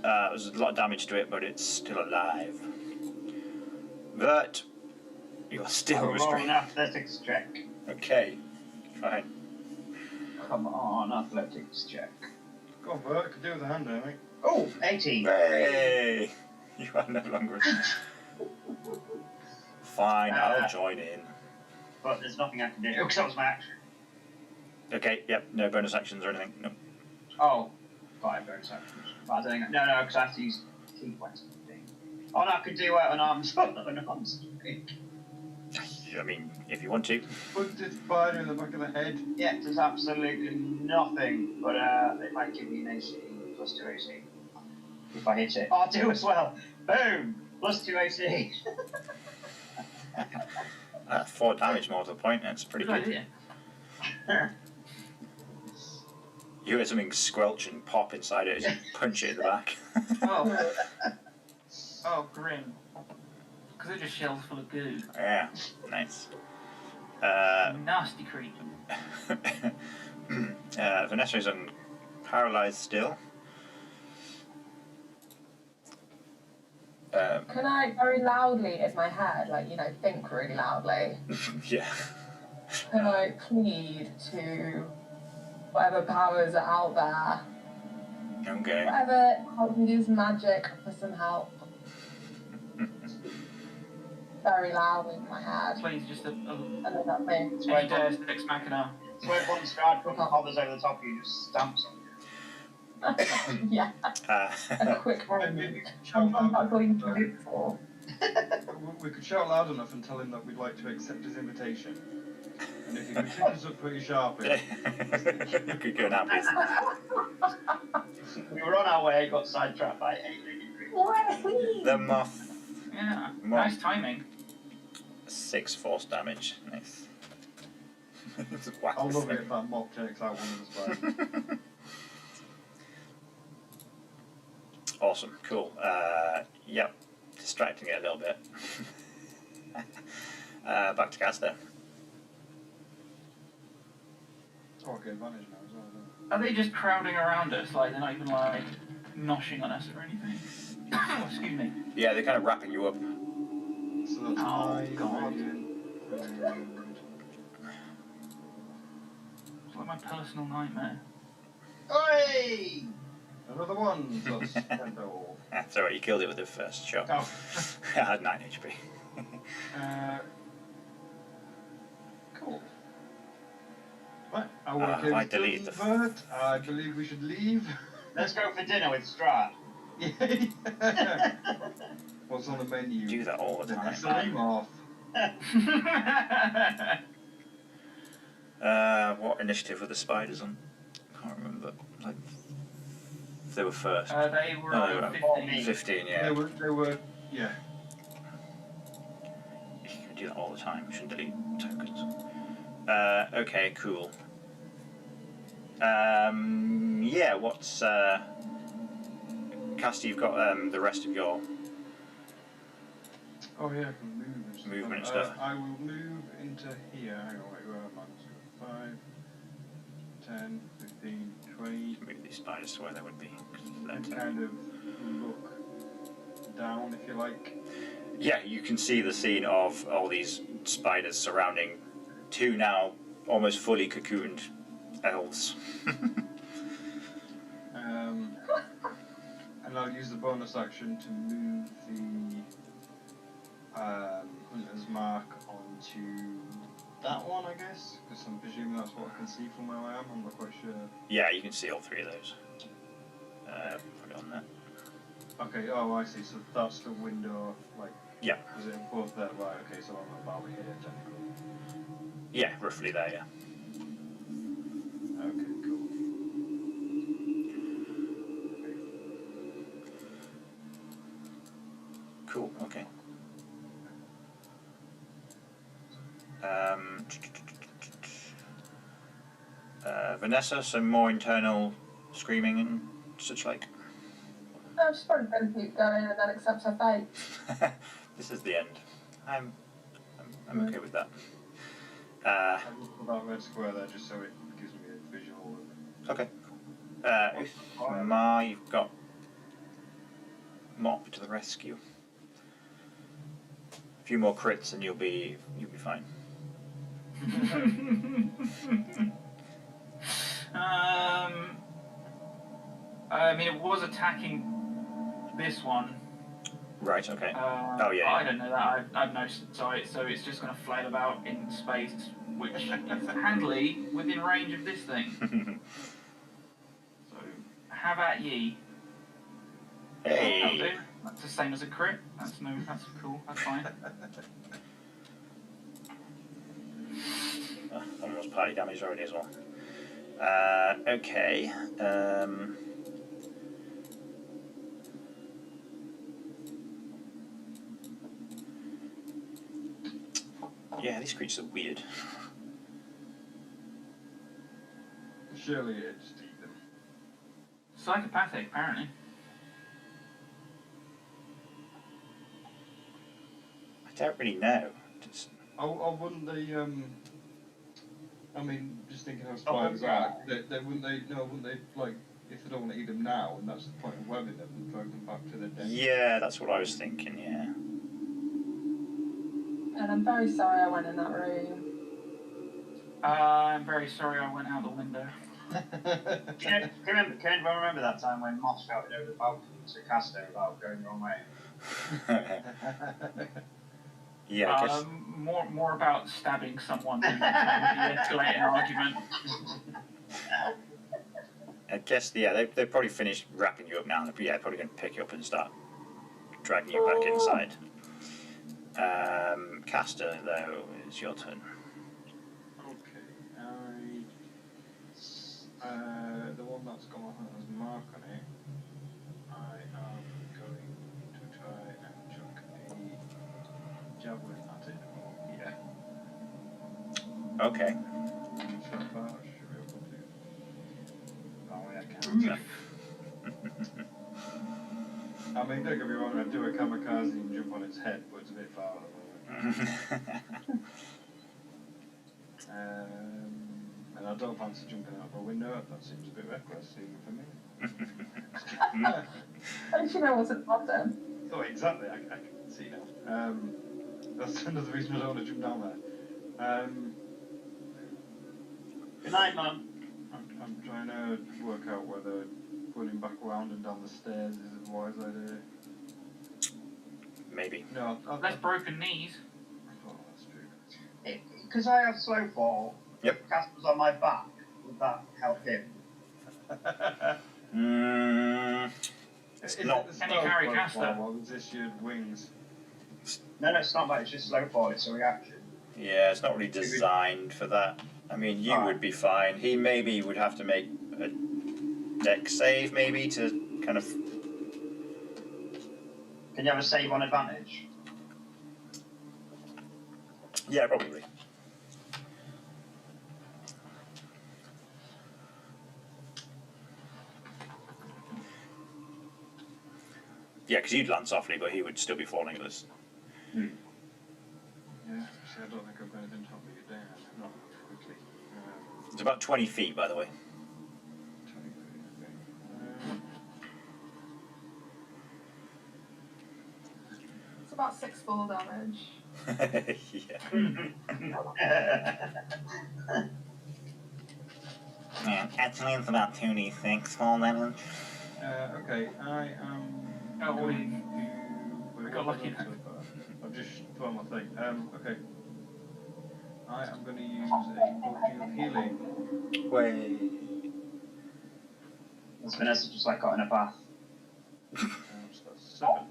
There's a lot of damage to it, but it's still alive. But you're still Roll restrained. an athletics check. Okay, fine. Come on, athletics check. Go on, Bert, I could do with a hand, don't I? Oh, 18. Hey! You are no longer. Fine, I'll join in. but there's nothing I can do because that was my action. Okay, yep, no bonus actions or anything. No. Oh, 5 bonus actions. But I don't think. No, because I have to use key points. Oh no, I could do unarmed. Unarmed strike. I mean, if you want to. Put this spider in the back of the head. Yeah, there's absolutely nothing, but they might give me an AC plus 2 AC if I hit it. Oh, I do as well. Boom, plus 2 AC. 4 damage more to the point. That's pretty Good good. idea. You hear something squelch and pop inside it as you punch it in the back. Oh. Oh, grim. Because they're just shells full of goo. Yeah, nice. Nasty creature. Vanessa is paralysed still. Can I very loudly in my head, think really loudly? Yeah. Can I plead to whatever powers are out there? Okay. Whatever helps me use magic for some help. Very loud in my head. Please, just a And then that's me. any dares ex machina. So when one Strahd quickly hovers over the top of you, just stamps on you. Yeah, a quick roll. And maybe I'm shout not going to loud look for. we could shout loud enough and tell him that we'd like to accept his invitation. And if he continues up pretty sharply, You could go now, please. We were on our way, got sidetracked by 8 The Moth. Yeah, Moth. nice timing. 6 force damage. Nice. Whack I'll this love thing. it if that mob takes out one of the spiders. Awesome, cool. Yep, distracting it a little bit. Back to Kaster. Oh, I get advantage now as well. Don't Are they just crowding around us? Like, they're not even, noshing on us or anything? Excuse me. Yeah, they're kind of wrapping you up. I? So that's Oh, 9, God. radiant, and It's like my personal nightmare. Oi! another one plus 10 total. That's alright, you killed it with the first shot. Oh. I had 9 HP. Cool. Right, our I game is deleted done, the Bert. I believe we should leave. Let's go for dinner with Strahd. Yeah. What's on the menu? You do that all the time. Silly Moth. What initiative were the spiders on? I can't remember. Like, they were first. They were No, they were 15. 15, yeah. They were, yeah. You can do that all the time. You shouldn't delete tokens. Okay, cool. Yeah, what's... Caster, you've got the rest of your... Oh yeah, I can move and stuff. Movement and stuff. I will move into here. Hang on, wait, where am I? 5, 10, 15, 20. Move these spiders to where they would be. 'Cause they're Kind of look down, if you like. Yeah, you can see the scene of all these spiders surrounding 2 now almost fully cocooned elves. And I'll use the bonus action to move the Hunter's Mark onto that one, I guess, because I'm presuming that's what I can see from where I am. I'm not quite sure. Yeah, you can see all 3 of those. Put it on there. Okay, oh, I see. So that's the window, like. Yeah. Is it both there? Right, okay, so I'm about here, technically. Yeah, roughly there, yeah. Okay, cool. Cool, okay. Vanessa, some more internal screaming and such like. I'm just probably going to keep going and then accept her fate. This is the end. I'm okay with that. I will put that red square there just so it gives me a visual. Okay. Ulthmar, you've got Mop to the rescue. A few more crits and you'll be fine. I mean, it was attacking this one. Right, okay. I don't know that. I've no sight, so it's just going to flail about in space, which is handily within range of this thing. So, how about ye? Hey! That'll do. That's the same as a crit. That's cool. That's fine. Almost party damage already as well. Okay. Yeah, these creatures are weird. Surely it just eat them. Psychopathic, apparently. I don't really know. Just... Oh, wouldn't they? I mean, just thinking how spiders are. Wouldn't they? Like, if they don't want to eat them now, and that's the point of webbing them, and drag them back to their den. Yeah, that's what I was thinking. Yeah. And I'm very sorry I went in that room. I'm very sorry I went out the window. Can anyone remember that time when Moth shouted over the balcony to Kaster about going the wrong way? Yeah, I guess. More about stabbing someone than de-escalate an argument. I guess, yeah, they probably finished wrapping you up now. They're probably going to pick you up and start dragging you back inside. Kaster, though, it's your turn. Okay, the one that's got has Marc on it. I am going to try and chuck a javelin at it. Yeah. Okay. Should be able to. Oh, yeah, Yeah. I mean, don't get me wrong, I'd do a kamikaze and jump on its head, but it's a bit far at the moment. And I don't fancy jumping out of a window, that seems a bit reckless even for me. Don't you know what's at the bottom? Oh, exactly, I can see now. That's another reason I don't want to jump down there. Good night, Mum. I'm trying to work out whether running back around and down the stairs is a wise idea. Maybe. No, Less broken knees. Oh, that's true. Because I have slow fall, Yep. if Casper's on my back, would that help him? It's Is not. it the Can you slow carry flow Kaster? fall, or is this your wings? No, it's not that, it's just slow fall, it's a reaction. Yeah, it's not really designed for that. I mean, you would be fine. He maybe would have to make a deck save, maybe, to kind of. Can you have a save on advantage? Yeah, probably. Yeah, because you'd land softly, but he would still be falling at this. Yeah, see, I don't think I've got anything to help me get down. Not quickly. It's about 20 feet, by the way. 20 feet, It's about 6 fall damage. Yeah, actually it's about 2d6 fall damage. okay, I am. Oh, we Wait, got what lucky have I done so far? I've just thrown my thing. Okay. I am going to use a potion of healing. Way. As Vanessa just like got in a bath. So that's 7.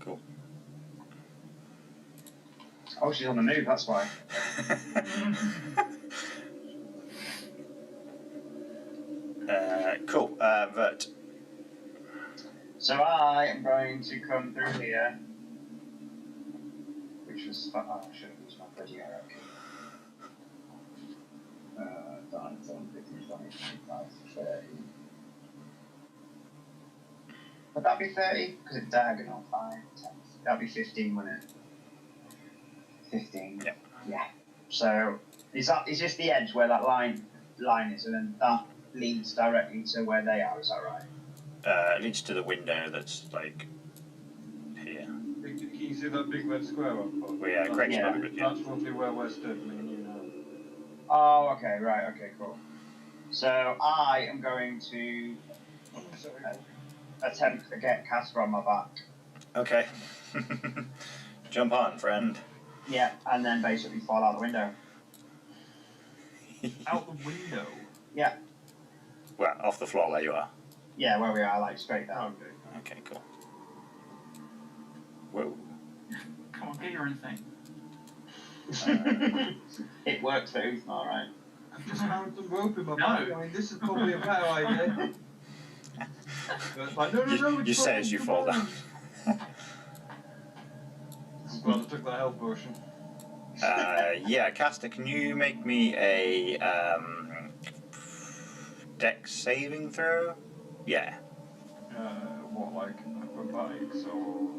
Cool. Oh, she's on the move, that's why. Cool. Vert. So I am going to come through here. Which was I should have used my bloody arrow. 9, 10, 15, 20, 25, 30. Would that be 30? Because it's diagonal. 5, 10. That'd be 15, wouldn't it? 15. Yeah. Yeah. So is this the edge where that line is, and then that leads directly to where they are? Is that right? Leads to the window that's like here. Can you see that big red square up? Well, yeah, Greg's Yeah. over it, yeah. That's roughly where we're stood, me and you now. Oh, okay, right, okay, cool. So I am going to. attempt to get Kaster on my back. Okay. Jump on, friend. Yeah, and then basically fall out the window. Out the window. Yeah. Well, off the floor where you are. Yeah, where we are, like straight down. Okay. Okay, cool. Whoa. Come on, get your own thing. It works for Ulthmar, right? I've just found some rope in my No. bag. I mean, this is probably a better idea. But it's like, no, You it's say fine, as you come fall on. down. I'm glad I took that health potion. Yeah, Kaster, can you make me a dex saving throw? Yeah. What, like acrobatics or?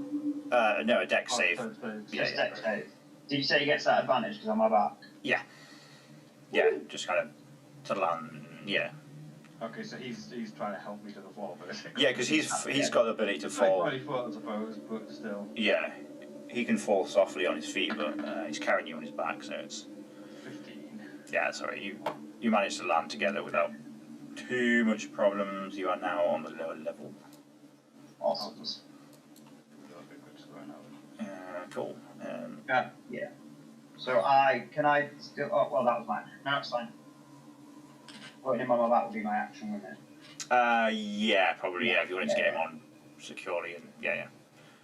No, a dex save. Yeah, Just dex save. Did you say he gets that advantage because I'm on my back? Yeah, just kind of to land. Yeah. Okay, so he's trying to help me to the floor, basically. Yeah, because he's got the ability to fall. Like 20 foot, I suppose, but still. Yeah, he can fall softly on his feet, but he's carrying you on his back, so it's 15. yeah. Sorry, you managed to land together without too much problems. You are now on the lower level. Awesome. Cool. Yeah. So can I still? Oh, well, that was mine. No, it's fine. Putting him on my back would be my action, wouldn't it? Yeah, probably. Yeah, if you wanted to get him on securely and yeah.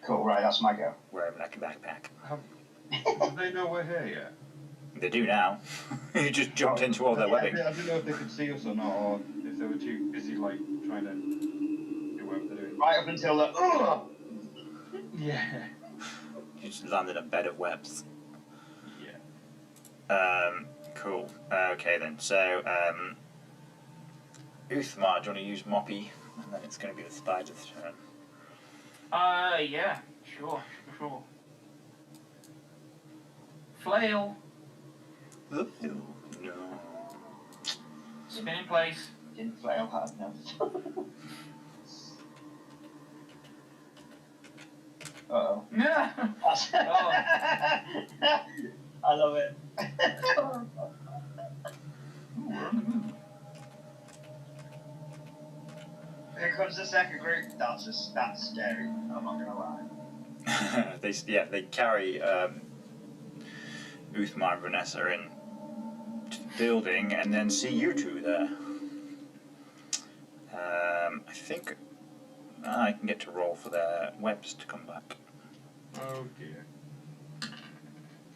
Cool. Right, that's my go. Wear him like a backpack. Do they know we're here yet? They do now. You just jumped into all their webbing. I didn't know if they could see us or not, or if they were too busy, like, trying to do whatever they're doing. Right up until the. Yeah. You just landed a bed of webs. Yeah. Cool. Okay then. So, Ulthmar, do you want to use Moppy? And then it's going to be the spider's turn. Yeah, sure. Flail. No. Spin in place. Didn't flail hard enough. Uh-oh. Yeah. I love it. Ooh, we're on the move. Here comes the second group. That's scary. I'm not gonna lie. they carry Ulthmar and Vanessa in to the building and then see you two there. I think I can get to roll for their webs to come back. Oh dear.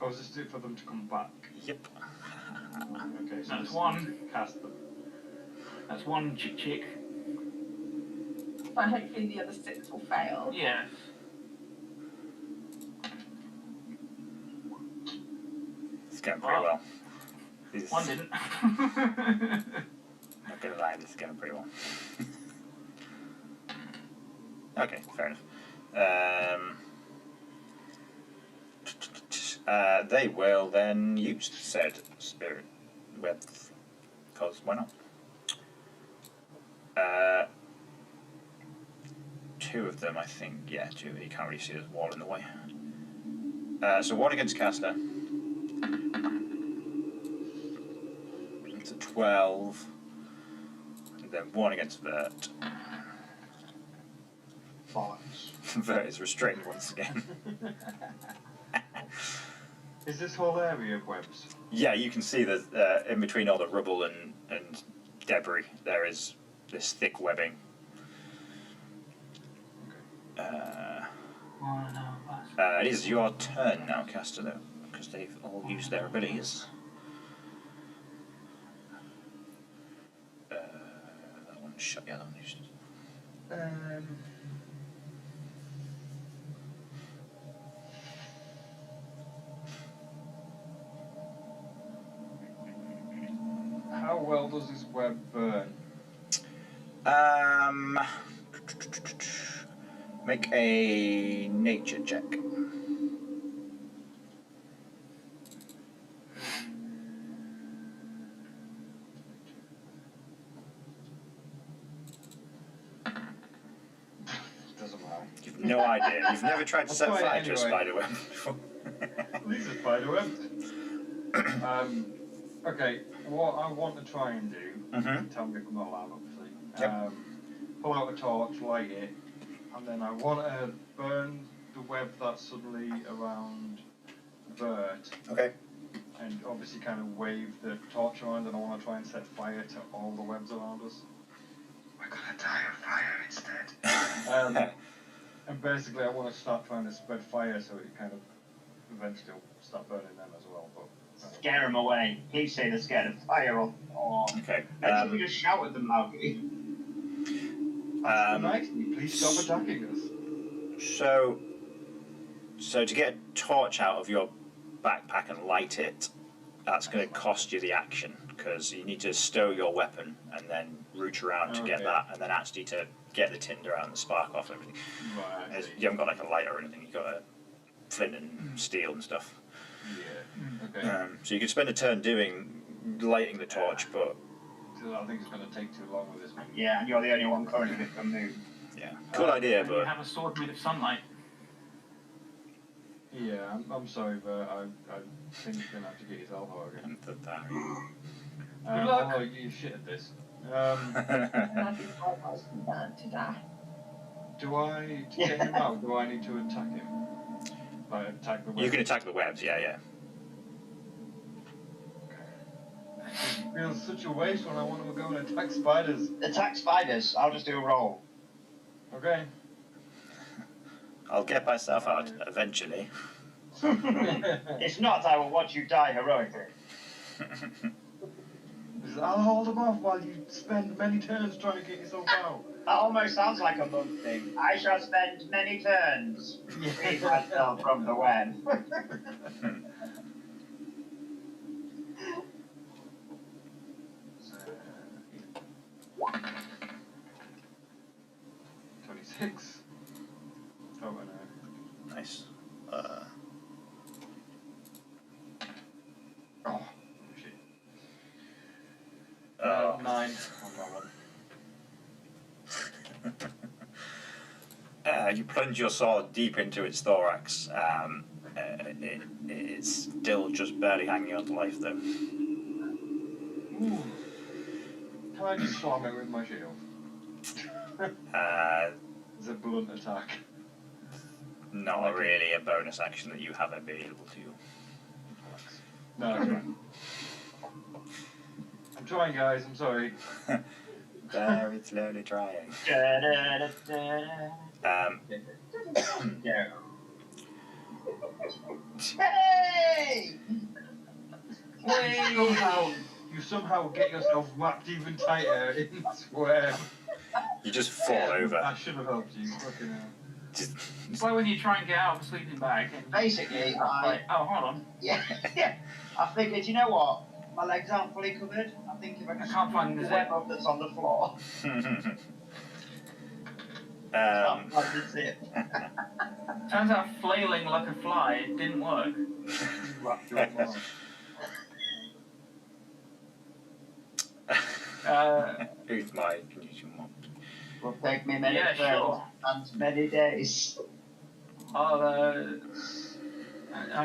Oh, is this it for them to come back? Yep. Okay, so That's this one. is to cast them. That's one chick. But hopefully the other 6 will fail. Yeah. It's going pretty well. One didn't. Not gonna lie, this is going pretty well. Okay, fair enough. They will then use said spirit web, because why not? 2 of them, I think. Yeah, 2. You can't really see there's a wall in the way. So 1 against Kaster. It's a 12. And then 1 against Vert. Bollocks. Vert is restrained once again. Is this whole area of webs? Yeah, you can see that in between all the rubble and debris, there is this thick webbing. It is your turn now, Kaster, though, because they've all used their abilities. That one shot, yeah, that one used. How well does this web burn? Make a nature check. Doesn't matter. You've no idea. You've never tried to set I'll try fire it to a anyway. spider web before. These are spider webs. Okay, what I want to try and do, Mhm. tell me if I'm not allowed, obviously. Yep. Pull out a torch, light it, And then I want to burn the web that's suddenly around Vert. Okay. And obviously kind of wave the torch around, and I want to try and set fire to all the webs around us. We're gonna die of fire instead. And basically I want to start trying to spread fire so it kind of eventually will start burning them as well. But Scare them away. Please say they're scared of fire or Okay. maybe we just shout at them loudly. ask nicely, please stop attacking us. So to get a torch out of your backpack and light it, that's going to cost you the action, because you need to stow your weapon and then root around to get that, and then actually to get the tinder out and the spark off and everything. Right. You haven't got like a lighter or anything, you've got a flint and steel and stuff. Yeah. Okay. So you could spend a turn lighting the torch, but I think it's going to take too long with this one. Yeah, and you're the only one currently that can move. yeah, good idea, And but you have a sword made of sunlight. Yeah, I'm sorry, but I think you're going to have to get yourself out again. Good luck. Oh, you're shit at this. That'd be quite nice to die. To get him out, do I need to attack him? Like, attack the web? you can attack the webs, yeah. It feels such a waste when I want to go and attack spiders. Attack spiders. I'll just do a roll. Okay. I'll get myself out eventually. If not, I will watch you die heroically. I'll hold him off while you spend many turns trying to get yourself out. That almost sounds like a monk thing. I shall spend many turns to free myself from the web. 26. Oh, no. Nice. Oh, shit. 9 on that one. You plunge your sword deep into its thorax. It's still just barely hanging on to life, though. Ooh. Can I just slam it with my shield? It's a blunt attack. Not really a bonus action that you have available to you. No, it's fine. I'm trying, guys. I'm sorry. Very slowly trying. Hey! You somehow get yourself wrapped even tighter in this web. You just fall over. I should have helped you. Fucking hell. It's like when you try and get out of a sleeping bag. And Basically, oh, hold on. yeah. I figured, you know what? My legs aren't fully covered. I think if I I can't find the the zip. web up that's on the floor. That's it. Turns out flailing like a fly didn't work. Wrapped your mouth. Ulthmar, you can use your mop. Will take me many Yeah, turns sure. and many days. I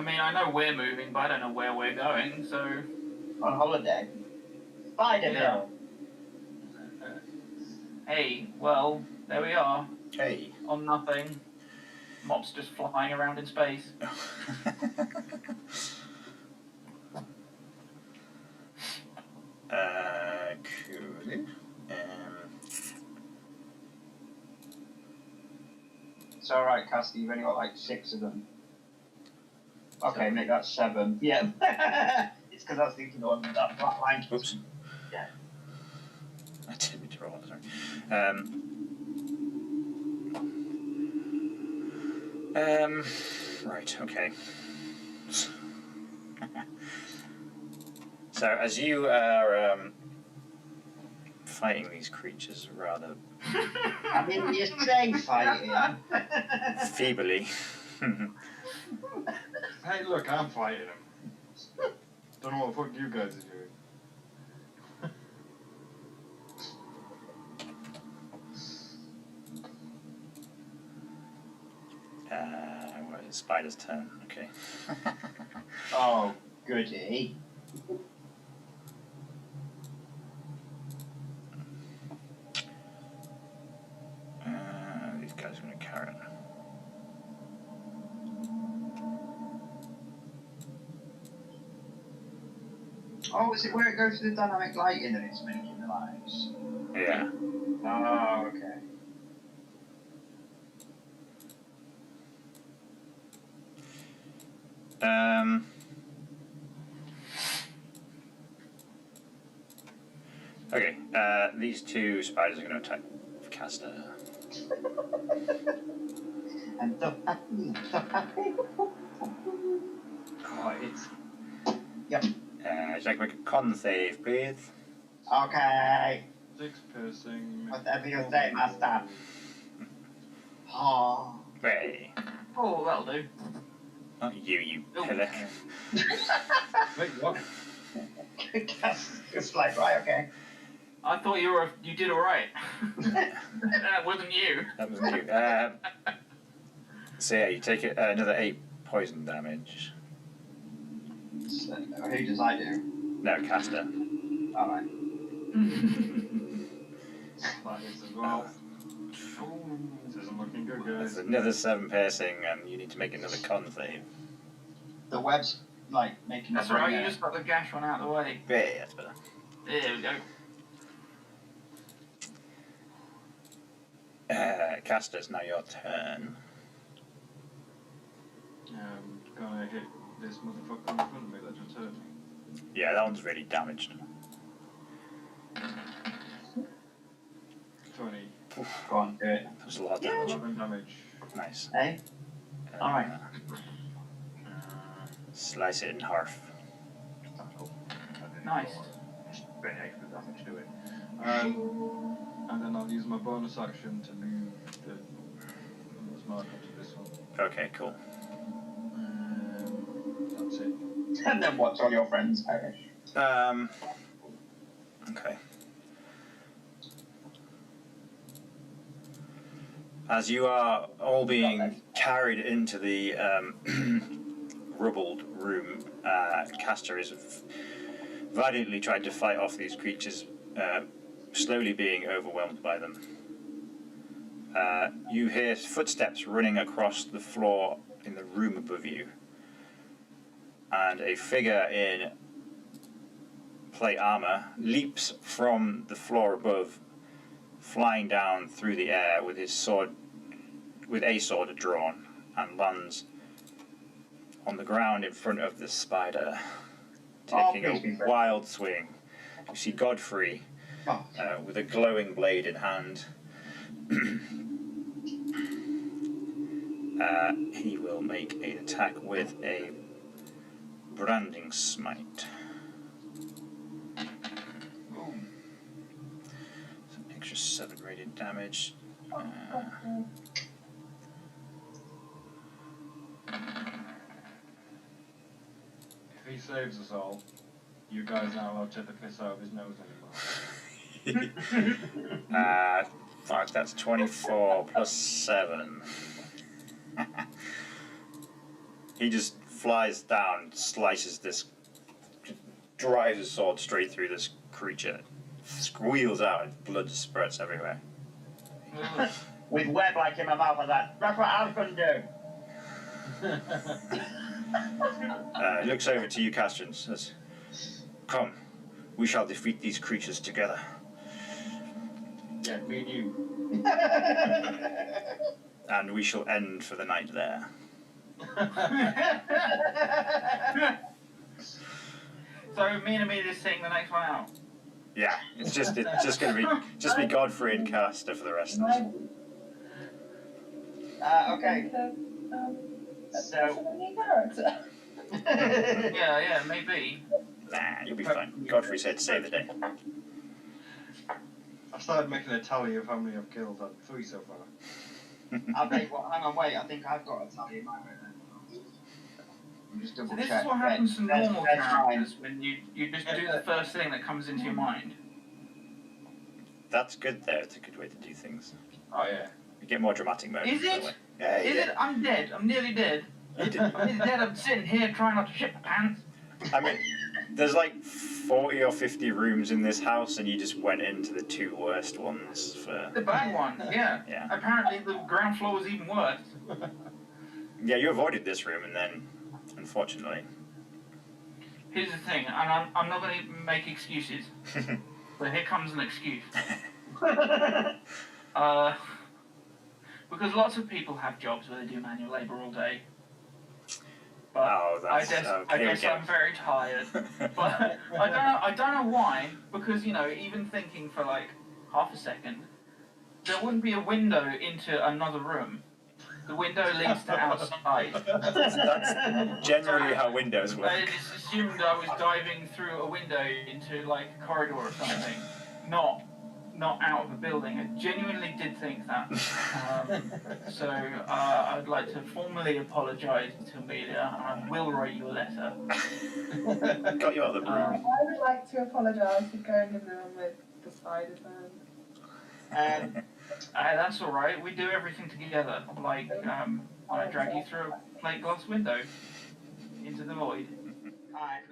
mean, I know we're moving, but I don't know where we're going, so... On holiday. Spider Yeah. Hill. Hey, well, there we are. Hey. On nothing. Mop's just flying around in space. Cool. It's alright, Kaster, you've only got like 6 of them. Okay, make that 7. Yeah. It's because I was thinking on that flat line. Oops. Yeah. I didn't mean to roll, sorry. Right, okay. So, as you are fighting these creatures rather I mean, you say fighting. feebly, Hey, look, I'm fighting him. Don't know what the fuck you guys are doing. well, it's Spider's turn, okay. Oh, goody. These guys are going to Oh, is it where it goes to the dynamic lighting and it's making the lights? Yeah. Oh, okay. Okay, these two spiders are going to attack Kaster. I'm so happy, so happy. Oh, it's Would you like to make a con save, please? Okay. 6 piercing. Whatever you say, master. Oh. Hey. Oh, that'll do. Not you Oh. pillock. Wait, what? It's like, right, okay. I thought you did alright. That wasn't you. That was you. So yeah, you take another 8 poison damage. So, who does I do? No, Kaster. Alright. Like this as well. This isn't looking good, There's guys. another 7 piercing, and you need to make another con save. The web's like making That's the right, ring you there. just got the gash one out of the way. Yeah, that's better. There we go. Kaster, it's now your turn. Gonna hit this motherfucker in front of me that just hurt me. Yeah, that one's really damaged. 20. Go on, do it. That was a lot of damage. 11 damage. Nice. Hey? Alright. Slice it in half. Nice. Very extra damage to it. And then I'll use my bonus action to move the Marc onto this one. Okay, cool. That's it. And then watch all your friends perish. Okay. As you are all being carried into the rubbled room, Kaster is valiantly trying to fight off these creatures, slowly being overwhelmed by them. You hear footsteps running across the floor in the room above you, and a figure in plate armor leaps from the floor above, flying down through the air with a sword drawn, and lands on the ground in front of the spider, taking a wild swing. You see Godfrey with a glowing blade in hand. He will make an attack with a branding smite. So an extra 7 radiant damage. If he saves us all, you guys aren't allowed to take the piss out of his nose anymore. Fuck, that's 24 plus 7. He just flies down, slices this, drives his sword straight through this creature, squeals out, and blood just spurts everywhere. With web like in my mouth like that. That's what I was going to do. He looks over to you, Kaster, and says, "Come, we shall defeat these creatures together." Yeah, me and you. And we shall end for the night there. So me and Amelia sing the next one out. Yeah, it's just gonna be Godfrey and Kaster for the rest of this. Okay. So. Yeah, maybe. Nah, you'll be fine. Godfrey said save the day. I started making a tally of how many I've killed. I've 3 so far. I'll tell you what, hang on, wait, I think I've got a tally in my head then. Just double So this check. is what happens to normal That's fine. characters when you just do the first thing that comes into your mind. That's good there. It's a good way to do things. Oh yeah. You get more dramatic moments. Is it? that way. Yeah, Is yeah. it? I'm dead. I'm nearly dead. I'm nearly dead. I'm sitting here trying not to shit my pants. I mean, there's like 40 or 50 rooms in this house, and you just went into the 2 worst ones for. The bad one, yeah. Yeah. Apparently the ground floor was even worse. Yeah, you avoided this room, and then, unfortunately. here's the thing, and I'm not going to make excuses, but here comes an excuse. Because lots of people have jobs where they do manual labour all day. But I guess I'm very tired. But I don't know why, because, you know, even thinking for like half a second, there wouldn't be a window into another room. The window leads to outside. That's generally how windows work. I just assumed I was diving through a window into like a corridor or something, not out of a building. I genuinely did think that. So I'd like to formally apologise to Amelia, and I will write you a letter. Got you out of the room. I would like to apologise for going in the room with the spider man. That's all right. We do everything together. Like I drag you through a plate glass window into the void. Alright,